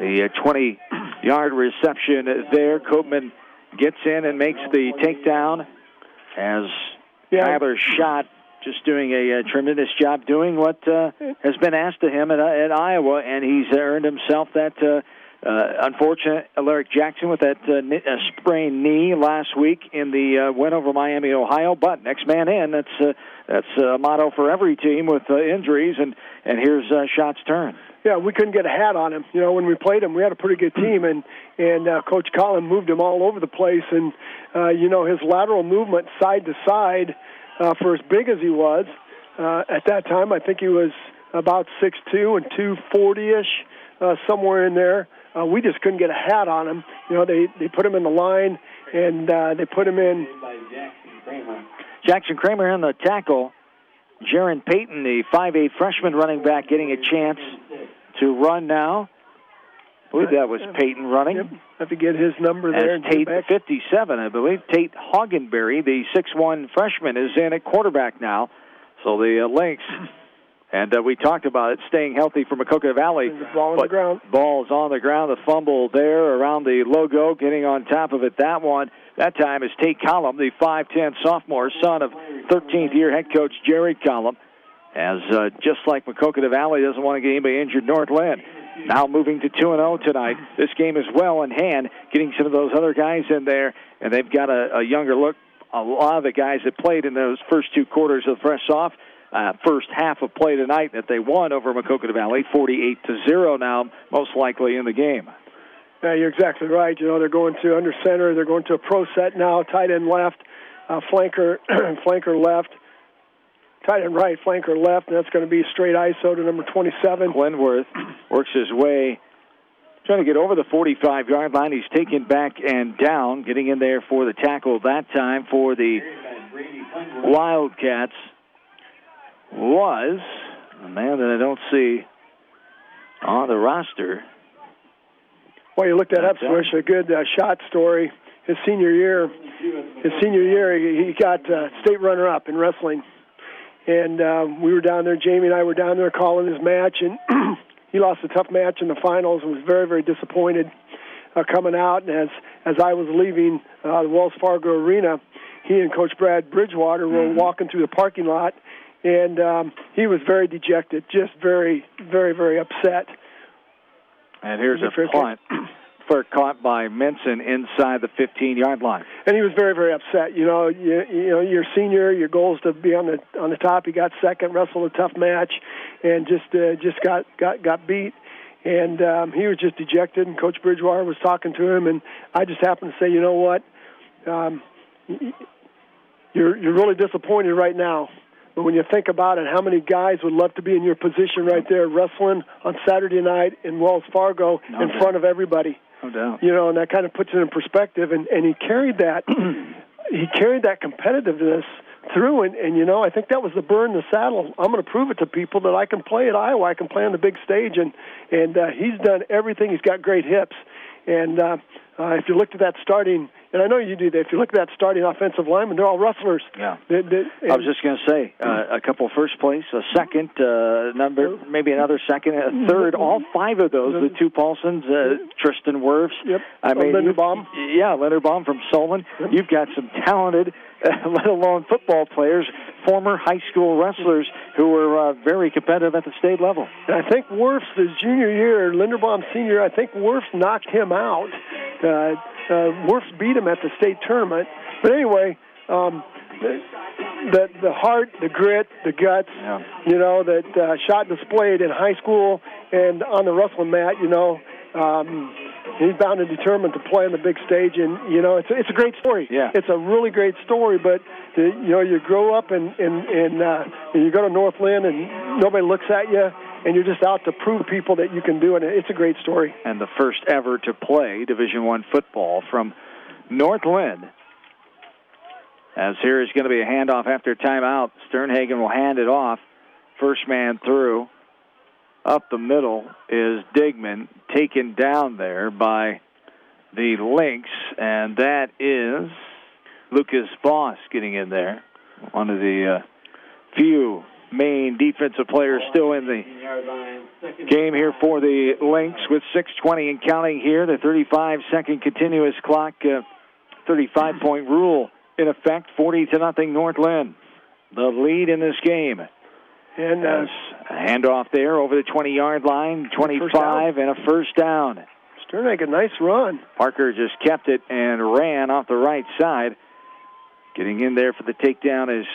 the 20-yard reception there. Koopman gets in and makes the takedown as Kyler Schott just doing a tremendous job doing what has been asked of him at Iowa, and he's earned himself that unfortunate Alaric Jackson with that sprained knee last week in the win over Miami, Ohio. But next man in, that's a motto for every team with injuries, and here's Schott's turn. Yeah, we couldn't get a hat on him. You know, when we played him, we had a pretty good team, and Coach Collin moved him all over the place. And, you know, his lateral movement side to side, for as big as he was, at that time, I think he was about 6'2" and 240-ish, somewhere in there. We just couldn't get a hat on him. You know, they put him in the line, and they put him in. Jackson Kramer on the tackle. Jaron Payton, the 5'8" freshman running back, getting a chance to run now. I believe that was Payton running. Yep. Have to get his number there. As Tate, 57, I believe. Tate Hoggenberry, the 6'1" freshman, is in at quarterback now. So the Lynx, and we talked about it, staying healthy for Maquoketa Valley. The ball on the ground. Ball's on the ground. The fumble there around the logo, getting on top of it. That time is Tate Collum, the 5'10" sophomore, son of 13th-year head coach Jerry Collum. As just like Maquoketa Valley doesn't want to get anybody injured, North Linn now moving to 2-0 tonight. This game is well in hand, getting some of those other guys in there, and they've got a younger look. A lot of the guys that played in those first two quarters of the first half of play tonight that they won over Maquoketa Valley, 48-0 now, most likely in the game. Yeah, you're exactly right. You know, they're going to under center. They're going to a pro set now, tight end left, flanker left. Tight end right, flanker left, and that's going to be straight ISO to number 27. Glenworth works his way, trying to get over the 45-yard line. He's taken back and down, getting in there for the tackle that time for the Wildcats was a man that I don't see on the roster. Well, you looked that up, Swish. A good shot story. His senior year, he got state runner-up in wrestling. And we were down there, Jamie and I were down there calling his match, and he lost a tough match in the finals and was very, very disappointed coming out. And as I was leaving the Wells Fargo Arena, he and Coach Brad Bridgewater were walking through the parking lot, and he was very dejected, just very, very, very upset. And here's a punt. Caught by Minson inside the 15-yard line, and he was very, very upset. You know, you're senior. Your goal is to be on the top. He got second, wrestled a tough match, and just got beat. And he was just dejected. And Coach Bridgewater was talking to him, and I just happened to say, you know what, you're really disappointed right now. But when you think about it, how many guys would love to be in your position right there, wrestling on Saturday night in Wells Fargo in front of everybody? No doubt. You know, and that kind of puts it in perspective. And he carried that competitiveness through. And, you know, I think that was the burr in the saddle. I'm going to prove it to people that I can play at Iowa. I can play on the big stage. And he's done everything. He's got great hips. And if you looked at that starting and I know you do that. If you look at that starting offensive lineman, they're all wrestlers. Yeah. I was just going to say, a couple first place, a second, maybe another second, a third. All 5 of those, the 2 Paulsons, Tristan Wirfs. Yep. I mean, Linderbaum. Linderbaum from Solon. Yep. You've got some talented, let alone football players, former high school wrestlers who were very competitive at the state level. And I think Wirfs, his junior year, Linderbaum senior, I think Wirfs knocked him out. Wirfs beat him at the state tournament. But anyway, the heart, the grit, the guts, that Schott displayed in high school and on the wrestling mat, he's bound and determined to play on the big stage, and it's a great story. Yeah, it's a really great story. But you grow up and you go to North Linn, and nobody looks at you, and you're just out to prove people that you can do it. It's a great story. And the first ever to play Division I football from North Linn. As here is going to be a handoff after timeout. Sternhagen will hand it off. First man through. Up the middle is Digman, taken down there by the Lynx, and that is Lucas Boss getting in there. One of the few main defensive players still in the game here for the Lynx with 6:20 and counting here. The 35-second continuous clock, 35-point rule in effect, 40-0 North Linn. The lead in this game. And a handoff there over the 20-yard line, 25, and a first down. Sternhagen, nice run. Parker just kept it and ran off the right side. Getting in there for the takedown is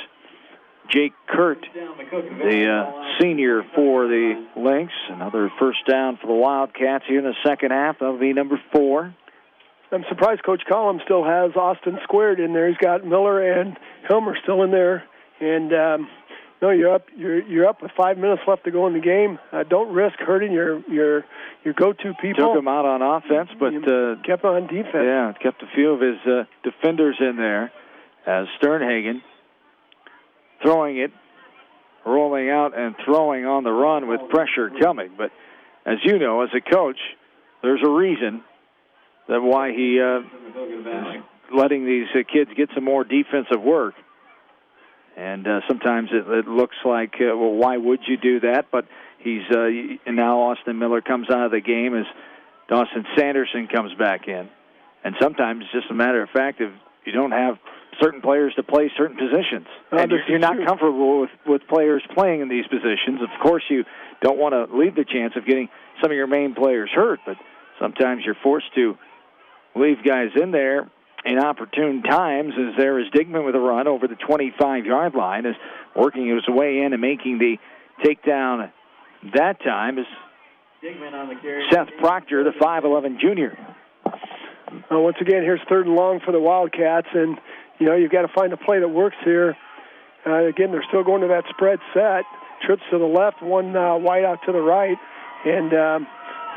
Jake Kurt, the senior for the Lynx. Another first down for the Wildcats here in the second half. That'll be number 4. I'm surprised Coach Collum still has Austin squared in there. He's got Miller and Helmer still in there. And no, you're up with 5 minutes left to go in the game. Don't risk hurting your go-to people. Took him out on offense, but kept on defense. Yeah, kept a few of his defenders in there. As Sternhagen throwing it, rolling out and throwing on the run with pressure coming. But as you know, as a coach, there's a reason that why he is letting these kids get some more defensive work. And sometimes it looks like, well, why would you do that? But and now Austin Miller comes out of the game as Dawson Sanderson comes back in. And sometimes it's just a matter of fact, if you don't have certain players to play certain positions, and you're not comfortable with players playing in these positions, of course you don't want to leave the chance of getting some of your main players hurt, but sometimes you're forced to leave guys in there in opportune times, as there is Digman with a run over the 25-yard line, is working his way in and making the takedown that time is Seth Proctor, the 5'11 junior. Once again, here's 3rd and long for the Wildcats, and you've got to find a play that works here. Again, they're still going to that spread set. Trips to the left, one wide out to the right, and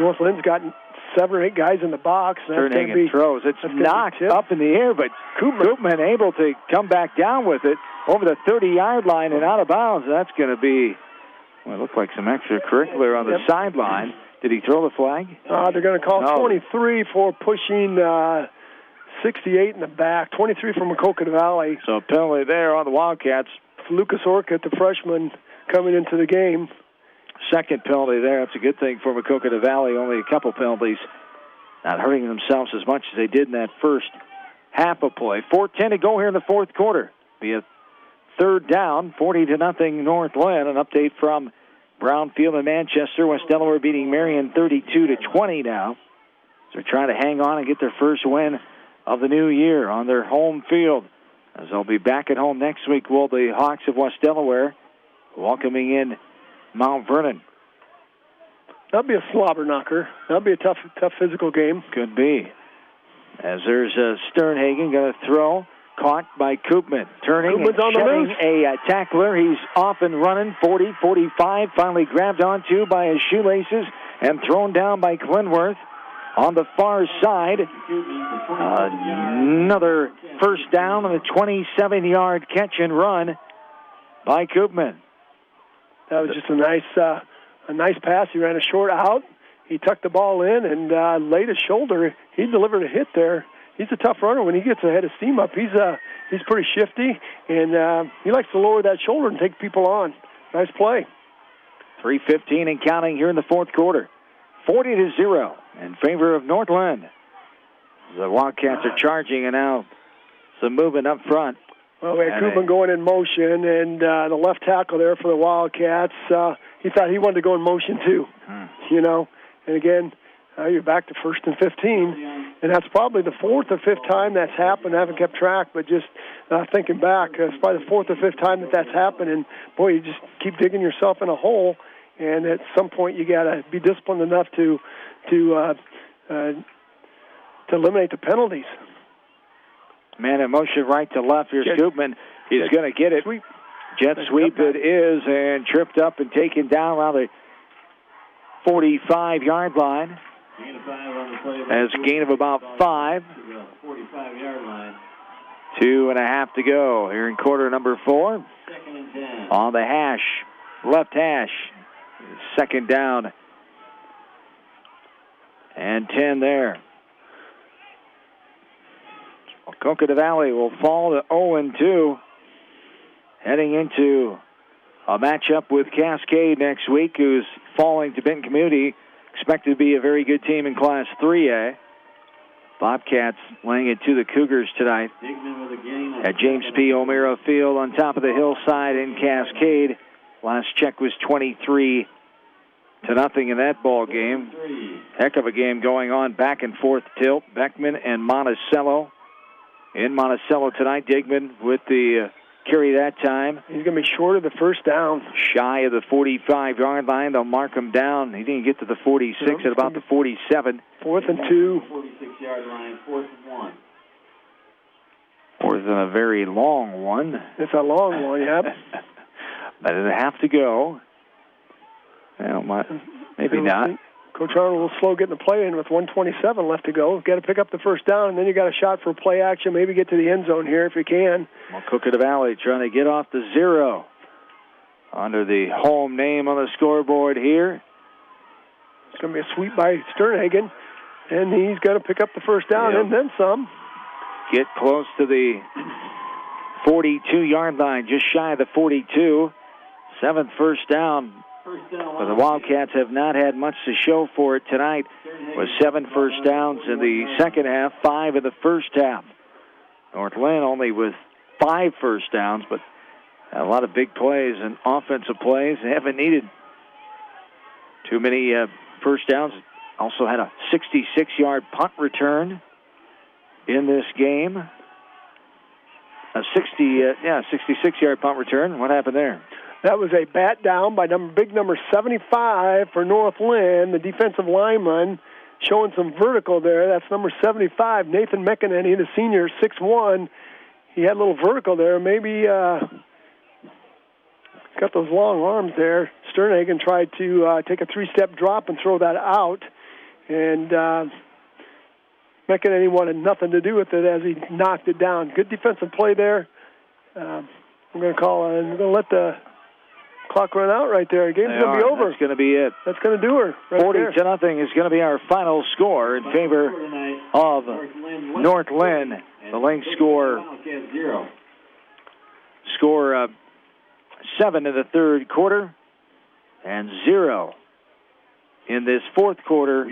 North Lynn's got 7 or 8 guys in the box. Sternhagen throws. It's knocked up in the air, but Koopman able to come back down with it over the 30-yard line and out of bounds. That's going to be, well, it looked like some extracurricular on the sideline. Did he throw the flag? They're going to call 23 for pushing 68 in the back, 23 from Maquoketa Valley. So a penalty there on the Wildcats. Lucas Orcutt, the freshman, coming into the game. Second penalty there. That's a good thing for Maquoketa Valley. Only a couple penalties, not hurting themselves as much as they did in that first half of play. 4:10 to go here in the fourth quarter. Be a 3rd down, 40-0 North Linn. An update from Brownfield and Manchester. West Delaware beating Marion 32-20 now. So they're trying to hang on and get their first win of the new year on their home field. As they'll be back at home next week, will the Hawks of West Delaware welcoming in Mount Vernon. That'll be a slobber knocker. That'll be a tough physical game. Could be. As there's Sternhagen going to throw, caught by Koopman. Turning and shoving a tackler. He's off and running, 40, 45, finally grabbed onto by his shoelaces and thrown down by Glenworth. On the far side, another first down on the 27-yard catch and run by Koopman. That was just a nice pass. He ran a short out. He tucked the ball in and laid his shoulder. He delivered a hit there. he's a tough runner. When he gets a head of steam up, he's pretty shifty, and he likes to lower that shoulder and take people on. Nice play. 3:15 and counting here in the fourth quarter. 40-0 in favor of North Linn. The Wildcats are charging, and now some movement up front. Well, we had Koopman going in motion, and the left tackle there for the Wildcats, he thought he wanted to go in motion too, you know. And again, you're back to 1st and 15, and that's probably the 4th or 5th time that's happened. I haven't kept track, but just thinking back, it's probably the 4th or 5th time that's happened, and boy, you just keep digging yourself in a hole, and at some point you got to be disciplined enough to eliminate the penalties. Man in motion right to left. Here's Koopman. He's going to get it. Jet sweep it is, and tripped up and taken down around the 45-yard line. Gain of 5 on the play. As a gain of about 5. 45-yard line. 2.5 to go here in quarter number 4. 2nd and 10. On the hash, left hash. 2nd down. And 10 there. Maquoketa Valley will fall to 0-2. Heading into a matchup with Cascade next week, who's falling to Benton Community. Expected to be a very good team in Class 3A. Bobcats laying it to the Cougars tonight at James P. O'Meara Field on top of the hillside in Cascade. Last check was 23-0 in that ball game. Heck of a game going on, back and forth tilt. Beckman and Monticello. In Monticello tonight, Digman with the carry that time. He's going to be short of the first down. Shy of the 45-yard line. They'll mark him down. He didn't get to the 46 at about the 47. 4th and 2. 46-yard line, 4th and 1. 4th and a very long one. It's a long one, yep. But it'll have to go. Well, maybe not. Coach Arnold will slow getting the play in with 1:27 left to go. Got to pick up the first down, and then you got a shot for play action. Maybe get to the end zone here if you can. Maquoketa Valley trying to get off the 0 under the home name on the scoreboard here. It's going to be a sweep by Sternhagen, and he's got to pick up the first down and then some. Get close to the 42-yard line, just shy of the 42. 7th first down. But the Wildcats have not had much to show for it tonight, with 7 first downs in the second half, 5 in the first half. North Linn only with 5 first downs, but a lot of big plays and offensive plays. They haven't needed too many first downs. Also had a 66-yard punt return in this game. A 66-yard punt return. What happened there? That was a bat down by big number 75 for North Linn, the defensive lineman, showing some vertical there. That's number 75, Nathan McEnany, the senior, 6'1". He had a little vertical there. Maybe got those long arms there. Sternhagen tried to take a 3-step drop and throw that out, and McEnany wanted nothing to do with it as he knocked it down. Good defensive play there. I'm going to let the clock run out right there. The game's going to be over. That's going to be it. That's going to do her. 40-0 is going to be our final score in favor of North Linn. The Lynx score 7 in the third quarter and 0 in this fourth quarter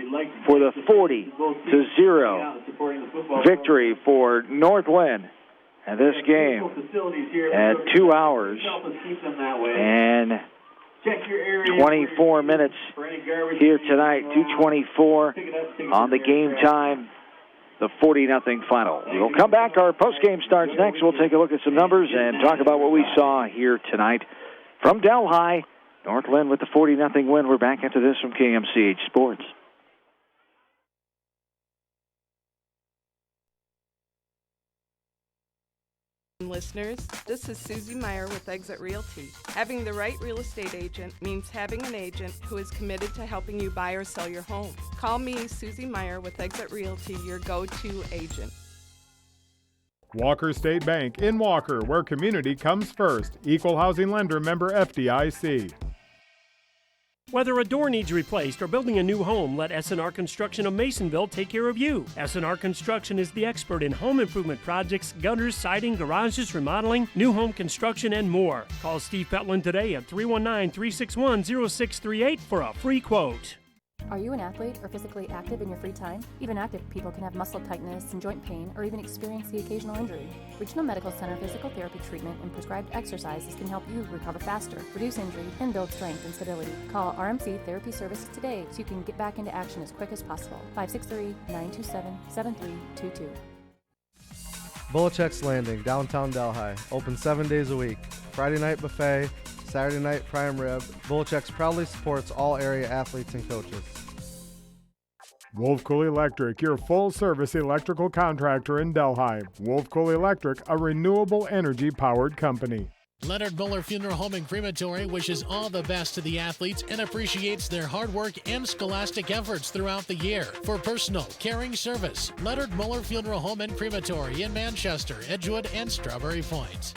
for the 40-0 victory for North Linn. And this game at 2 hours and 24 minutes here tonight, 2:24 on the game time, the 40-0 final. We'll come back. Our postgame starts next. We'll take a look at some numbers and talk about what we saw here tonight. From Delhi, North Linn with the 40-0 win. We're back after this from KMCH Sports. Listeners, this is Susie Meyer with Exit Realty. Having the right real estate agent means having an agent who is committed to helping you buy or sell your home. Call me, Susie Meyer with Exit Realty, your go-to agent. Walker State Bank in Walker, where community comes first. Equal housing lender, member FDIC. Whether a door needs replaced or building a new home, let S&R Construction of Masonville take care of you. S&R Construction is the expert in home improvement projects, gutters, siding, garages, remodeling, new home construction, and more. Call Steve Petland today at 319-361-0638 for a free quote. Are you an athlete or physically active in your free time? Even active people can have muscle tightness and joint pain or even experience the occasional injury. Regional Medical Center physical therapy treatment and prescribed exercises can help you recover faster, reduce injury, and build strength and stability. Call RMC Therapy Services today so you can get back into action as quick as possible. 563-927-7322. Bolichek's Landing, downtown Delhi. Open 7 days a week. Friday night buffet, Saturday night prime rib. Bolichek's proudly supports all area athletes and coaches. Wolf Cool Electric, your full-service electrical contractor in Delhi. Wolf Cool Electric, a renewable energy-powered company. Leonard Muller Funeral Home and Crematory wishes all the best to the athletes and appreciates their hard work and scholastic efforts throughout the year. For personal, caring service, Leonard Muller Funeral Home and Crematory in Manchester, Edgewood, and Strawberry Point.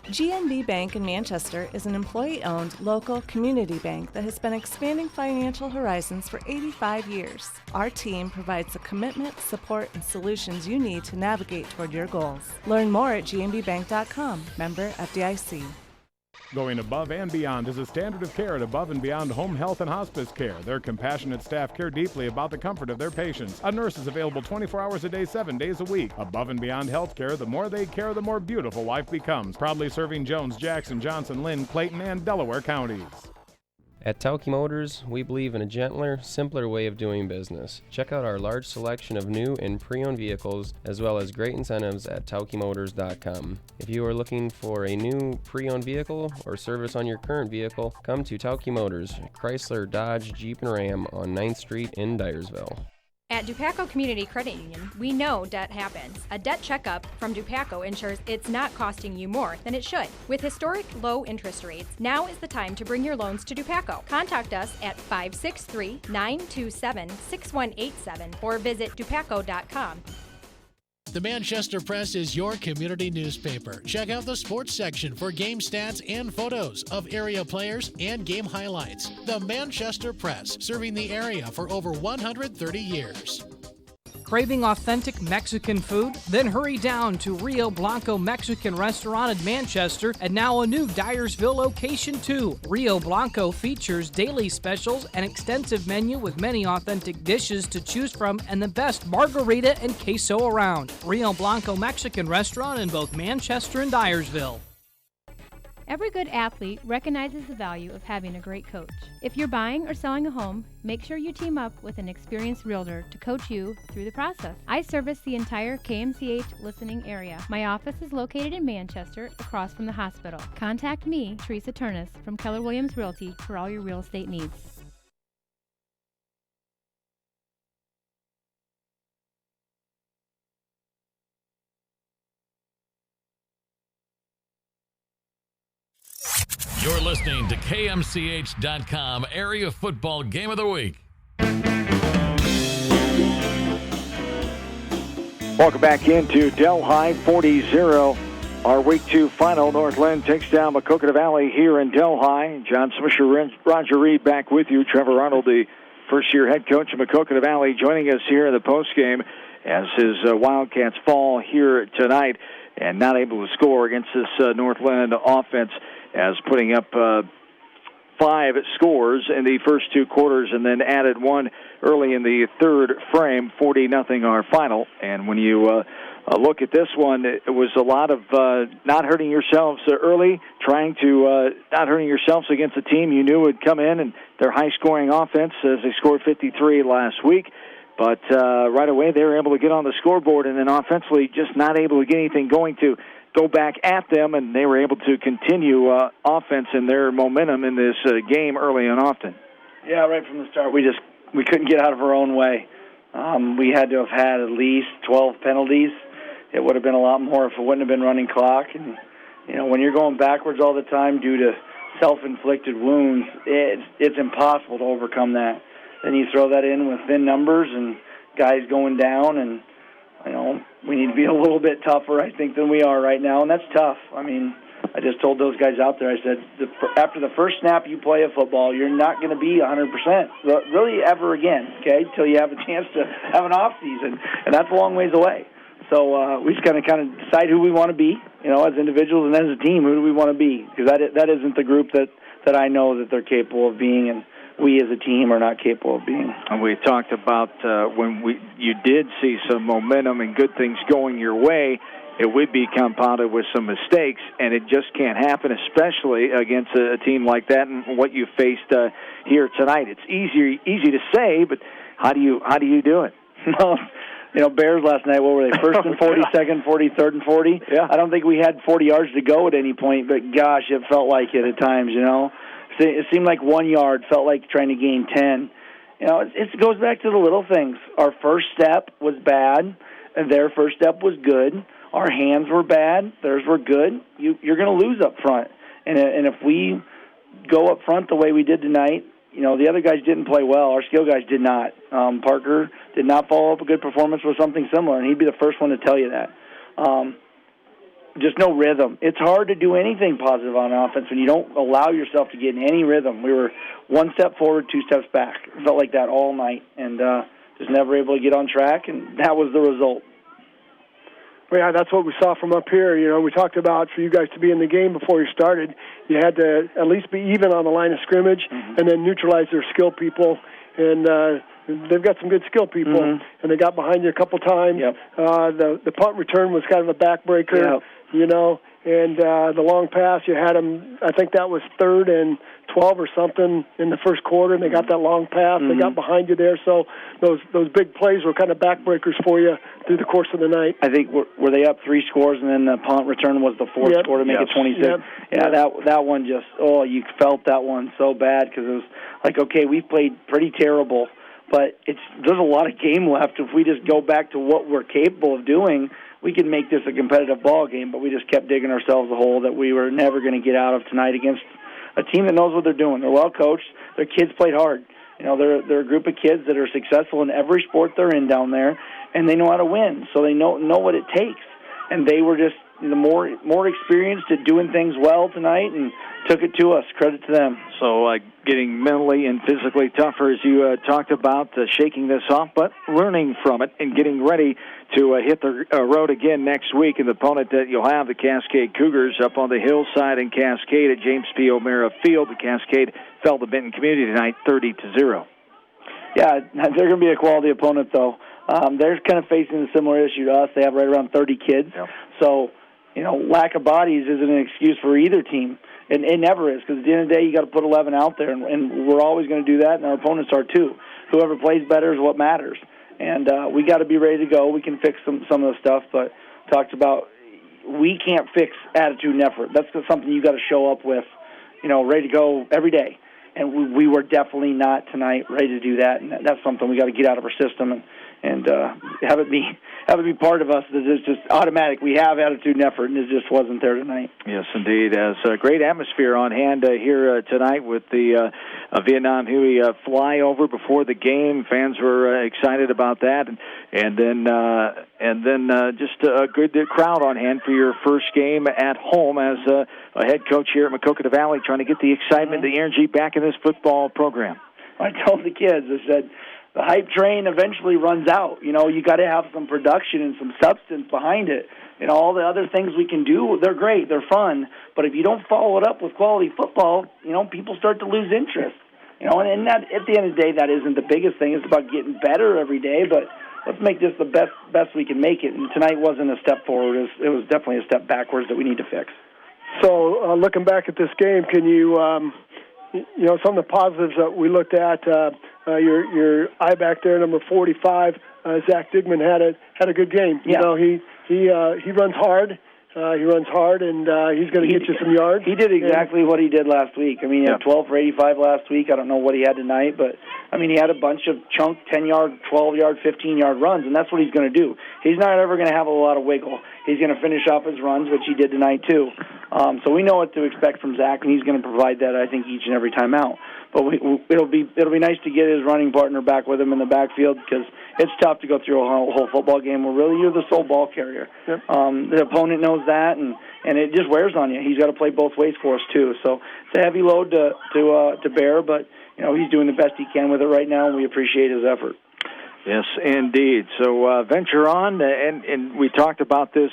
GNB Bank in Manchester is an employee-owned local community bank that has been expanding financial horizons for 85 years. Our team provides the commitment, support, and solutions you need to navigate toward your goals. Learn more at gnbbank.com. Member FDIC. Going above and beyond is a standard of care at Above and Beyond Home Health and Hospice Care. Their compassionate staff care deeply about the comfort of their patients. A nurse is available 24 hours a day, 7 days a week. Above and Beyond Healthcare, the more they care, the more beautiful life becomes. Proudly serving Jones, Jackson, Johnson, Linn, Clayton, and Delaware counties. At Tauke Motors, we believe in a gentler, simpler way of doing business. Check out our large selection of new and pre-owned vehicles, as well as great incentives at taukemotors.com. If you are looking for a new pre-owned vehicle or service on your current vehicle, come to Tauke Motors, Chrysler, Dodge, Jeep, and Ram on 9th Street in Dyersville. At Dupaco Community Credit Union, we know debt happens. A debt checkup from Dupaco ensures it's not costing you more than it should. With historic low interest rates, now is the time to bring your loans to Dupaco. Contact us at 563-927-6187 or visit dupaco.com. The Manchester Press is your community newspaper. Check out the sports section for game stats and photos of area players and game highlights. The Manchester Press, serving the area for over 130 years. Craving authentic Mexican food? Then hurry down to Rio Blanco Mexican Restaurant in Manchester and now a new Dyersville location too. Rio Blanco features daily specials, an extensive menu with many authentic dishes to choose from, and the best margarita and queso around. Rio Blanco Mexican Restaurant in both Manchester and Dyersville. Every good athlete recognizes the value of having a great coach. If you're buying or selling a home, make sure you team up with an experienced realtor to coach you through the process. I service the entire KMCH listening area. My office is located in Manchester, across from the hospital. Contact me, Teresa Turnus, from Keller Williams Realty for all your real estate needs. You're listening to KMCH.com Area Football Game of the Week. Welcome back into Delhi 40-0. Our Week 2 final. North Linn takes down Maquoketa Valley here in Delhi. John Swisher, Roger Reed back with you. Trevor Arnold, the first-year head coach of Maquoketa Valley, joining us here in the postgame as his Wildcats fall here tonight and not able to score against this North Linn offense, as putting up 5 scores in the first 2 quarters and then added one early in the third frame, 40-0 our final. And when you look at this one, it was a lot of not hurting yourselves early, trying to not hurting yourselves against a team you knew would come in and their high-scoring offense, as they scored 53 last week. But right away they were able to get on the scoreboard, and then offensively just not able to get anything going to go back at them, and they were able to continue offense and their momentum in this game early and often. Yeah, right from the start, we couldn't get out of our own way. We had to have had at least 12 penalties. It would have been a lot more if it wouldn't have been running clock. And you know, when you're going backwards all the time due to self-inflicted wounds, it's impossible to overcome that. Then you throw that in with thin numbers and guys going down, and you know, we need to be a little bit tougher, I think, than we are right now, and that's tough. I mean, I just told those guys out there, I said, after the first snap you play a football, you're not going to be 100% really ever again, okay, until you have a chance to have an off season, and that's a long ways away. So we just got to kind of decide who we want to be, as individuals, and as a team, who do we want to be? Because that isn't the group that I know that they're capable of being, and we as a team are not capable of being. And we talked about when you did see some momentum and good things going your way, it would be compounded with some mistakes, and it just can't happen, especially against a team like that and what you faced here tonight. It's easy to say, but how do you do it? Bears last night, what were they, first and 40, second 40, third and 40? Yeah. I don't think we had 40 yards to go at any point, but gosh, it felt like it at times, It seemed like 1 yard, felt like trying to gain 10. It goes back to the little things. Our first step was bad, and their first step was good. Our hands were bad, theirs were good. You're going to lose up front. And if we go up front the way we did tonight, the other guys didn't play well. Our skill guys did not. Parker did not follow up a good performance with something similar, and he'd be the first one to tell you that. Just no rhythm. It's hard to do anything positive on offense when you don't allow yourself to get in any rhythm. We were one step forward, two steps back. It felt like that all night, and just never able to get on track, and that was the result. Well, yeah, that's what we saw from up here. We talked about for you guys to be in the game before you started, you had to at least be even on the line of scrimmage and then neutralize their skill people. And they've got some good skill people, and they got behind you a couple times. Yep. The punt return was kind of a backbreaker, and the long pass, you had them, I think that was 3rd and 12 or something in the first quarter, and they got that long pass. They got behind you there, so those big plays were kind of backbreakers for you through the course of the night. I think, were they up 3 scores, and then the punt return was the 4th score to make it 26? Yep. Yeah, that one just, you felt that one so bad because it was like, okay, we played pretty terrible, but there's a lot of game left. If we just go back to what we're capable of doing, we can make this a competitive ball game, but we just kept digging ourselves a hole that we were never going to get out of tonight against a team that knows what they're doing. They're well coached. Their kids played hard. They're a group of kids that are successful in every sport they're in down there, and they know how to win, so they know what it takes. And they were just more experienced at doing things well tonight and took it to us. Credit to them. So getting mentally and physically tougher, as you talked about, shaking this off, but learning from it and getting ready to hit the road again next week. And the opponent that you'll have, the Cascade Cougars, up on the hillside in Cascade at James P. O'Mara Field. The Cascade fell to Benton Community tonight 30-0. Yeah, they're going to be a quality opponent, though. They're kind of facing a similar issue to us. They have right around 30 kids. Yep. So, lack of bodies isn't an excuse for either team. And it never is, because at the end of the day, you got to put 11 out there, and we're always going to do that, and our opponents are too. Whoever plays better is what matters. And we got to be ready to go. We can fix some of the stuff, but talked about we can't fix attitude and effort. That's something you got to show up with, ready to go every day. And we were definitely not tonight ready to do that, and that's something we got to get out of our system and have it be part of us. That is just automatic. We have attitude and effort, and it just wasn't there tonight. Yes, indeed. As a great atmosphere on hand here tonight with the Vietnam Huey flyover before the game. Fans were excited about that, and then just a good crowd on hand for your first game at home as a head coach here at Maquoketa Valley, trying to get the excitement, the energy back in this football program. I told the kids, I said, the hype train eventually runs out. You got to have some production and some substance behind it. All the other things we can do, they're great, they're fun. But if you don't follow it up with quality football, people start to lose interest. And that, at the end of the day, that isn't the biggest thing. It's about getting better every day. But let's make this the best we can make it. And tonight wasn't a step forward. It was definitely a step backwards that we need to fix. So looking back at this game, can you, some of the positives that we looked at, your eye back there, number 45, Zach Digman had a good game. Yeah. He runs hard. And he's going to get you some yards. He did exactly what he did last week. He had 12 for 85 last week. I don't know what he had tonight, but, he had a bunch of chunk 10-yard, 12-yard, 15-yard runs, and that's what he's going to do. He's not ever going to have a lot of wiggle. He's going to finish off his runs, which he did tonight too. So we know what to expect from Zach, and he's going to provide that, I think, each and every time out. But it'll be nice to get his running partner back with him in the backfield, because it's tough to go through a whole football game where really you're the sole ball carrier. Yep. The opponent knows that, and it just wears on you. He's got to play both ways for us too. So it's a heavy load to bear, but he's doing the best he can with it right now, and we appreciate his effort. Yes, indeed. So venture on, and we talked about this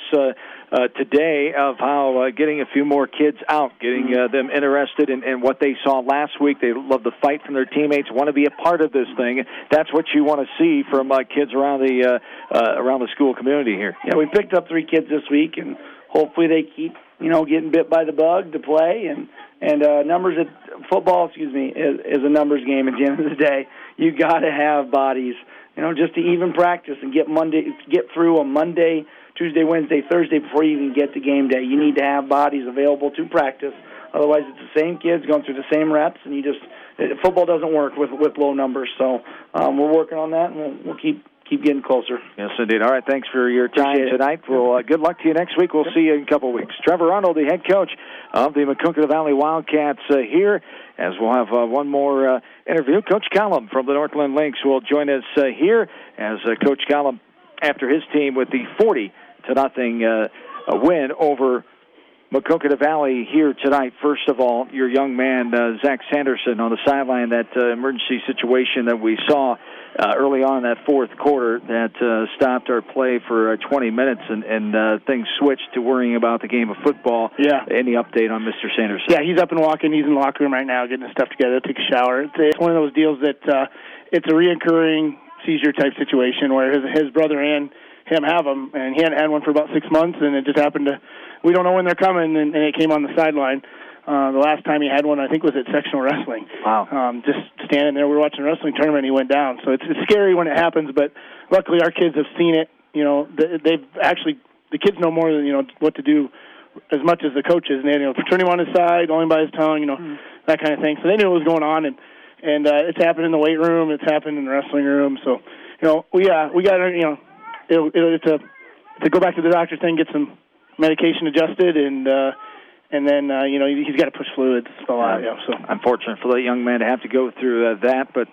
today of how getting a few more kids out, getting them interested in what they saw last week. They love the fight from their teammates, want to be a part of this thing. That's what you want to see from kids around the school community here. Yeah, we picked up 3 kids this week, and hopefully they keep getting bit by the bug to play. And numbers at football, is a numbers game at the end of the day. You got to have bodies. Just to even practice and get through a Monday, Tuesday, Wednesday, Thursday before you even get to game day. You need to have bodies available to practice. Otherwise, it's the same kids going through the same reps, and football doesn't work with low numbers. So we're working on that, and we'll keep getting closer. Yes, indeed. All right, thanks for your time tonight. Well, good luck to you next week. We'll see you in a couple of weeks. Trevor Arnold, the head coach of the Maquoketa Valley Wildcats here, as we'll have one more interview. Coach Callum from the Northland Lynx will join us here as Coach Callum, after his team with the 40-0 win over Maquoketa Valley here tonight. First of all, your young man, Zach Sanderson, on the sideline, that emergency situation that we saw early on in that fourth quarter that stopped our play for 20 minutes, and things switched to worrying about the game of football. Yeah. Any update on Mr. Sanderson? Yeah, he's up and walking. He's in the locker room right now getting his stuff together, take a shower. It's one of those deals that it's a reoccurring seizure-type situation where his brother and him have them, and he hadn't had one for about 6 months, and it just happened to, we don't know when they're coming, and it came on the sideline. The last time he had one, I think, was at sectional wrestling. Wow. Just standing there, we were watching a wrestling tournament, and he went down. So it's scary when it happens, but luckily our kids have seen it. They've actually, the kids know more than, what to do as much as the coaches. And they, turn him on his side, only by his tongue, that kind of thing. So they knew what was going on, and it's happened in the weight room, it's happened in the wrestling room. So, we got to, it's to go back to the doctor thing, get some medication adjusted, and then, he's got to push fluids a lot. So unfortunate for that young man to have to go through that, but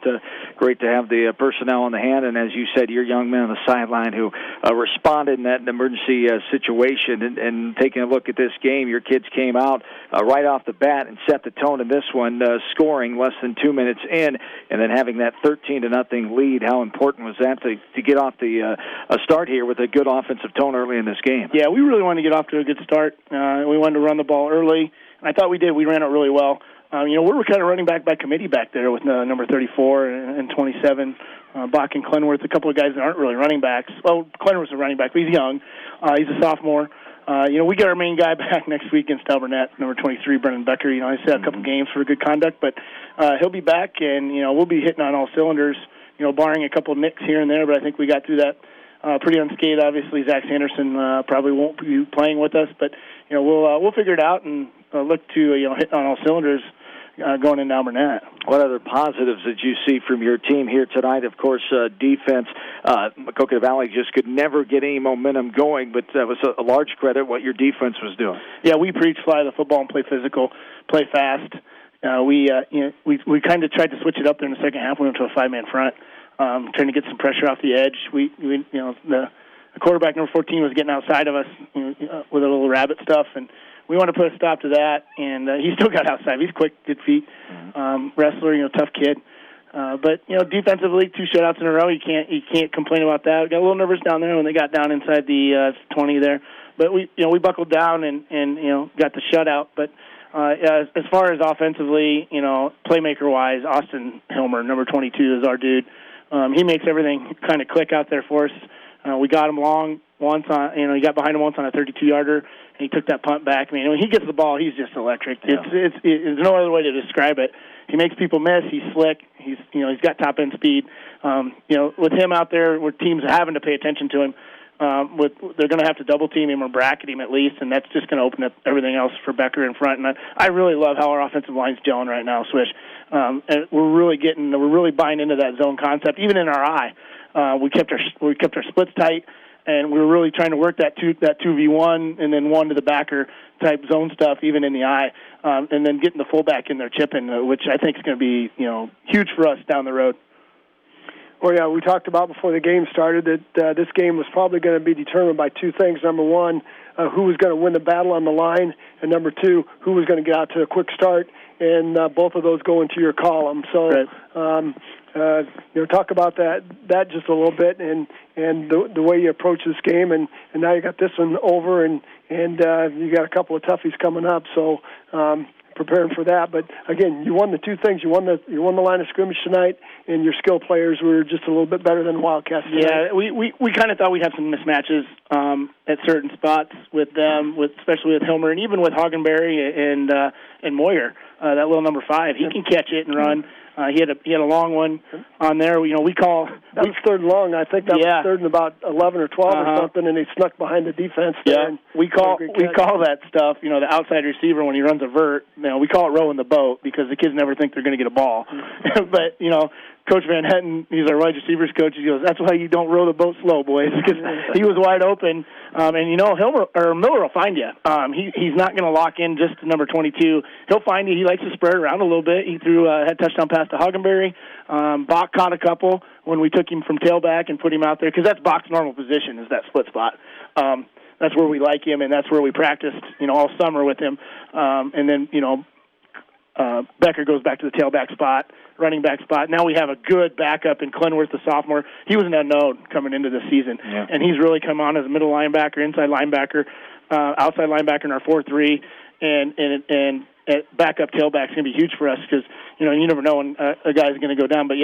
great to have the personnel on the hand. And as you said, your young man on the sideline who responded in that emergency situation. And taking a look at this game, your kids came out right off the bat and set the tone in this one, scoring less than 2 minutes in, and then having that 13-0 lead. How important was that to get off the start here with a good offensive tone early in this game? Yeah, we really wanted to get off to a good start. We wanted to run the ball early, and I thought we did. We ran it really well. We're kind of running back by committee back there with number 34 and 27, Bach and Clenworth, a couple of guys that aren't really running backs. Well, Clenworth's a running back, but he's young. He's a sophomore. We get our main guy back next week against Alburnett, number 23, Brennan Becker. He's had a couple games for good conduct, but he'll be back, and, we'll be hitting on all cylinders, barring a couple of nicks here and there, but I think we got through that pretty unscathed. Obviously, Zach Sanderson probably won't be playing with us, but we'll figure it out and look to hit on all cylinders going into Alburnett. What other positives did you see from your team here tonight? Of course, defense. Maquoketa Valley just could never get any momentum going, but that was a large credit what your defense was doing. Yeah, we preach fly the football and play physical, play fast. We kind of tried to switch it up there in the second half. We went to a 5-man front, trying to get some pressure off the edge. The quarterback, number 14, was getting outside of us with a little rabbit stuff, and we want to put a stop to that. And he still got outside. He's quick, good feet, wrestler, tough kid. But defensively, 2 shutouts in a row. You can't complain about that. We got a little nervous down there when they got down inside the 20 there, but we buckled down and got the shutout. But as far as offensively, playmaker wise, Austin Hilmer, number 22, is our dude. He makes everything kind of click out there for us. We got him long once on, he got behind him once on a 32-yarder, and he took that punt back. I mean, when he gets the ball, he's just electric. Yeah. There's no other way to describe it. He makes people miss. He's slick. He's got top end speed. With him out there, where teams are having to pay attention to him, they're going to have to double team him or bracket him at least, and that's just going to open up everything else for Becker in front. And I really love how our offensive line's gelling right now, Swish. And we're really buying into that zone concept, even in our eye. We kept our splits tight. and we were really trying to work that 2v1 and then 1 to the backer type zone stuff, even in the eye, and then getting the fullback in there chipping, which I think is going to be huge for us down the road. Well, yeah, we talked about before the game started that this game was probably going to be determined by 2 things. Number 1, who was going to win the battle on the line, and number 2, who was going to get out to a quick start, and both of those go into your column. So, talk about that just a little bit, and the way you approach this game, and now you got this one over, and you got a couple of toughies coming up. So. Preparing for that, but again, you won the 2 things. You won the line of scrimmage tonight, and your skill players were just a little bit better than the Wildcats tonight. Yeah, we kind of thought we'd have some mismatches at certain spots with them, especially with Hilmer, and even with Hagenberry and Moyer. That little number 5, he can catch it and run. He had a long one on there. We call that was third long. I think that was third and about 11 or 12 or something, and he snuck behind the defense. Yeah, we call that stuff. The outside receiver when he runs a vert. We call it rowing the boat because the kids never think they're going to get a ball. But Coach Van Hetten, he's our wide receivers coach. He goes, "That's why you don't row the boat slow, boys," because he was wide open. And Hilmer or Miller will find you. He's not going to lock in just to number 22. He'll find you. He likes to spread around a little bit. He threw a head touchdown pass to Hagenberry. Bach caught a couple when we took him from tailback and put him out there because that's Bach's normal position is that split spot. That's where we like him, and that's where we practiced, all summer with him. And then, Becker goes back to the tailback spot, running back spot. Now we have a good backup in Clenworth, the sophomore. He was an unknown coming into the season, and he's really come on as a middle linebacker, inside linebacker, outside linebacker in our 4-3, and backup tailback is going to be huge for us because, you never know when a guy's going to go down. But,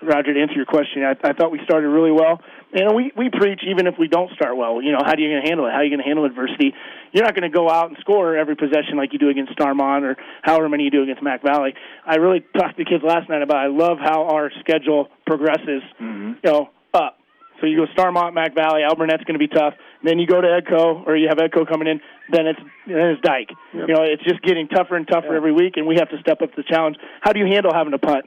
Roger, to answer your question, I thought we started really well. We preach even if we don't start well. How are you going to handle it? How are you going to handle adversity? You're not going to go out and score every possession like you do against Starmont or however many you do against Mac Valley. I really talked to the kids last night about I love how our schedule progresses, up. So you go Starmont, Mac Valley, Alburnette's going to be tough. Then you go to Edco, or you have Edco coming in. Then it's Dyke. Yep. It's just getting tougher and tougher every week, and we have to step up to the challenge. How do you handle having to punt?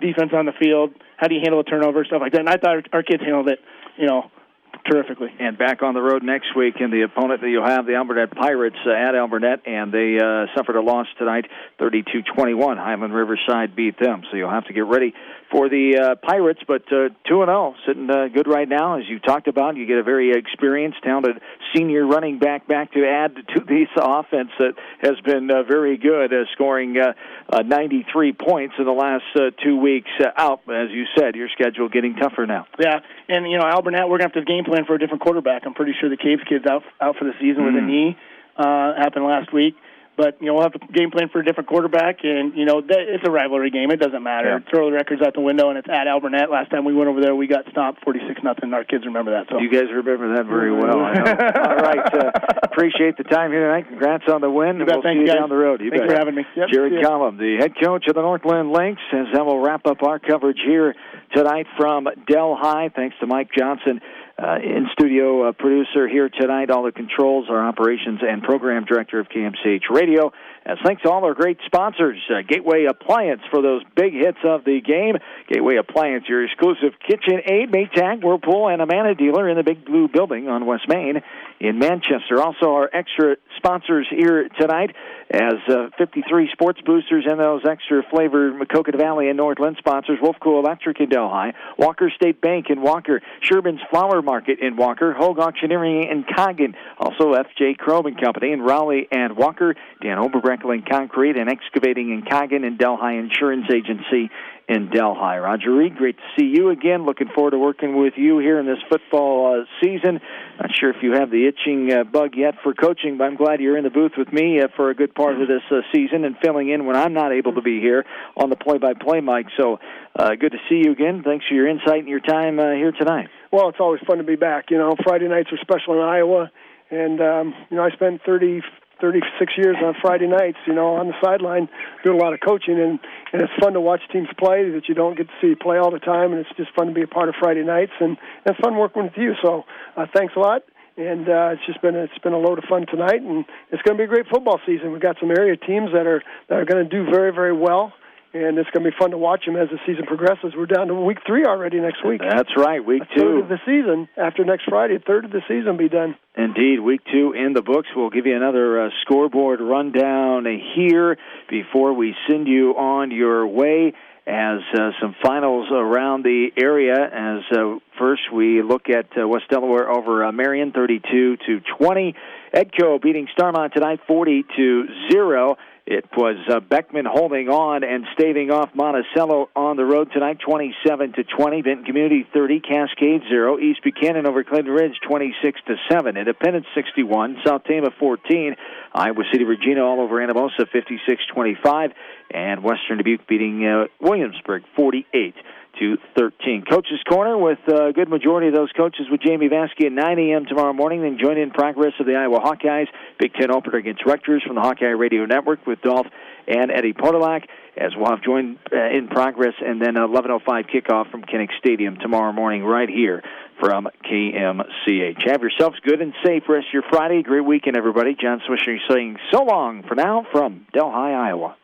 Defense on the field. How do you handle a turnover, stuff like that? And I thought our kids handled it, terrifically. And back on the road next week, and the opponent that you'll have, the Alburnett Pirates at Alburnett, and they suffered a loss tonight, 32-21. Highland Riverside beat them, so you'll have to get ready for the Pirates, but 2-0, sitting good right now. As you talked about, you get a very experienced, talented senior running back to add to this offense that has been very good, scoring 93 points in the last 2 weeks out. As you said, your schedule getting tougher now. Yeah, and, Alburnett, we're going to have to game plan for a different quarterback. I'm pretty sure the Caves kid's out for the season with a knee. Happened last week. But, we'll have to game plan for a different quarterback, and, it's a rivalry game. It doesn't matter. Yeah. Throw the records out the window, and it's at Alburnett. Last time we went over there, we got stopped 46-0. Our kids remember that. So you guys remember that very well. I know. All right. Appreciate the time here tonight. Congrats on the win. We'll see you down the road. Thanks for having me. Yep. Jared Collum, the head coach of the Northland Lynx, as that will wrap up our coverage here tonight from Delhi. Thanks to Mike Johnson, in-studio producer here tonight, all the controls, our operations and program director of KMCH Radio. As thanks to all our great sponsors, Gateway Appliance for those big hits of the game. Gateway Appliance, your exclusive KitchenAid, Maytag, Whirlpool, and Amana dealer in the Big Blue Building on West Main in Manchester. Also, our extra sponsors here tonight as 53 Sports Boosters and those extra flavored Maquoketa Valley and Northland sponsors, Wolfcool Electric in Delhi, Walker State Bank in Walker, Sherman's Flower Market in Walker, Hogue Auctioneering in Coggin, also F.J. Krob and Company in Raleigh and Walker, Dan Oberbreckel in Concrete and Excavating in Coggin, and Delhi Insurance Agency in Delhi. Roger Reed, great to see you again. Looking forward to working with you here in this football season. Not sure if you have the itching bug yet for coaching, but I'm glad you're in the booth with me for a good part of this season and filling in when I'm not able to be here on the play-by-play mic. So good to see you again. Thanks for your insight and your time here tonight. Well, it's always fun to be back. Friday nights are special in Iowa, and I spent 36 years on Friday nights, on the sideline doing a lot of coaching, and it's fun to watch teams play that you don't get to see play all the time, and it's just fun to be a part of Friday nights, and it's fun working with you. So thanks a lot, and it's been a load of fun tonight, and it's going to be a great football season. We've got some area teams that are going to do very, very well, and it's going to be fun to watch them as the season progresses. We're down to week 3 already next week. That's right, week 2. Third of the season. After next Friday, a third of the season will be done. Indeed, week 2 in the books. We'll give you another scoreboard rundown here before we send you on your way as some finals around the area. As first we look at West Delaware over Marion, 32-20. Edco beating Starmont tonight, 40-0. It was Beckman holding on and staving off Monticello on the road tonight, 27-20. Benton Community 30, Cascade 0. East Buchanan over Clinton Ridge, 26-7. Independence 61, South Tama 14. Iowa City Regina all over Anamosa, 56-25. And Western Dubuque beating Williamsburg, 48-13. Coach's Corner with a good majority of those coaches with Jamie Vaskey at 9 a.m. tomorrow morning. Then join in progress of the Iowa Hawkeyes. Big Ten opener against Rutgers from the Hawkeye Radio Network with Dolph and Eddie Podolak, as we'll have joined in progress, and then 11:05 kickoff from Kinnick Stadium tomorrow morning right here from KMCH. Have yourselves good and safe rest of your Friday. Great weekend, everybody. John Swisher saying so long for now from Delhi, Iowa.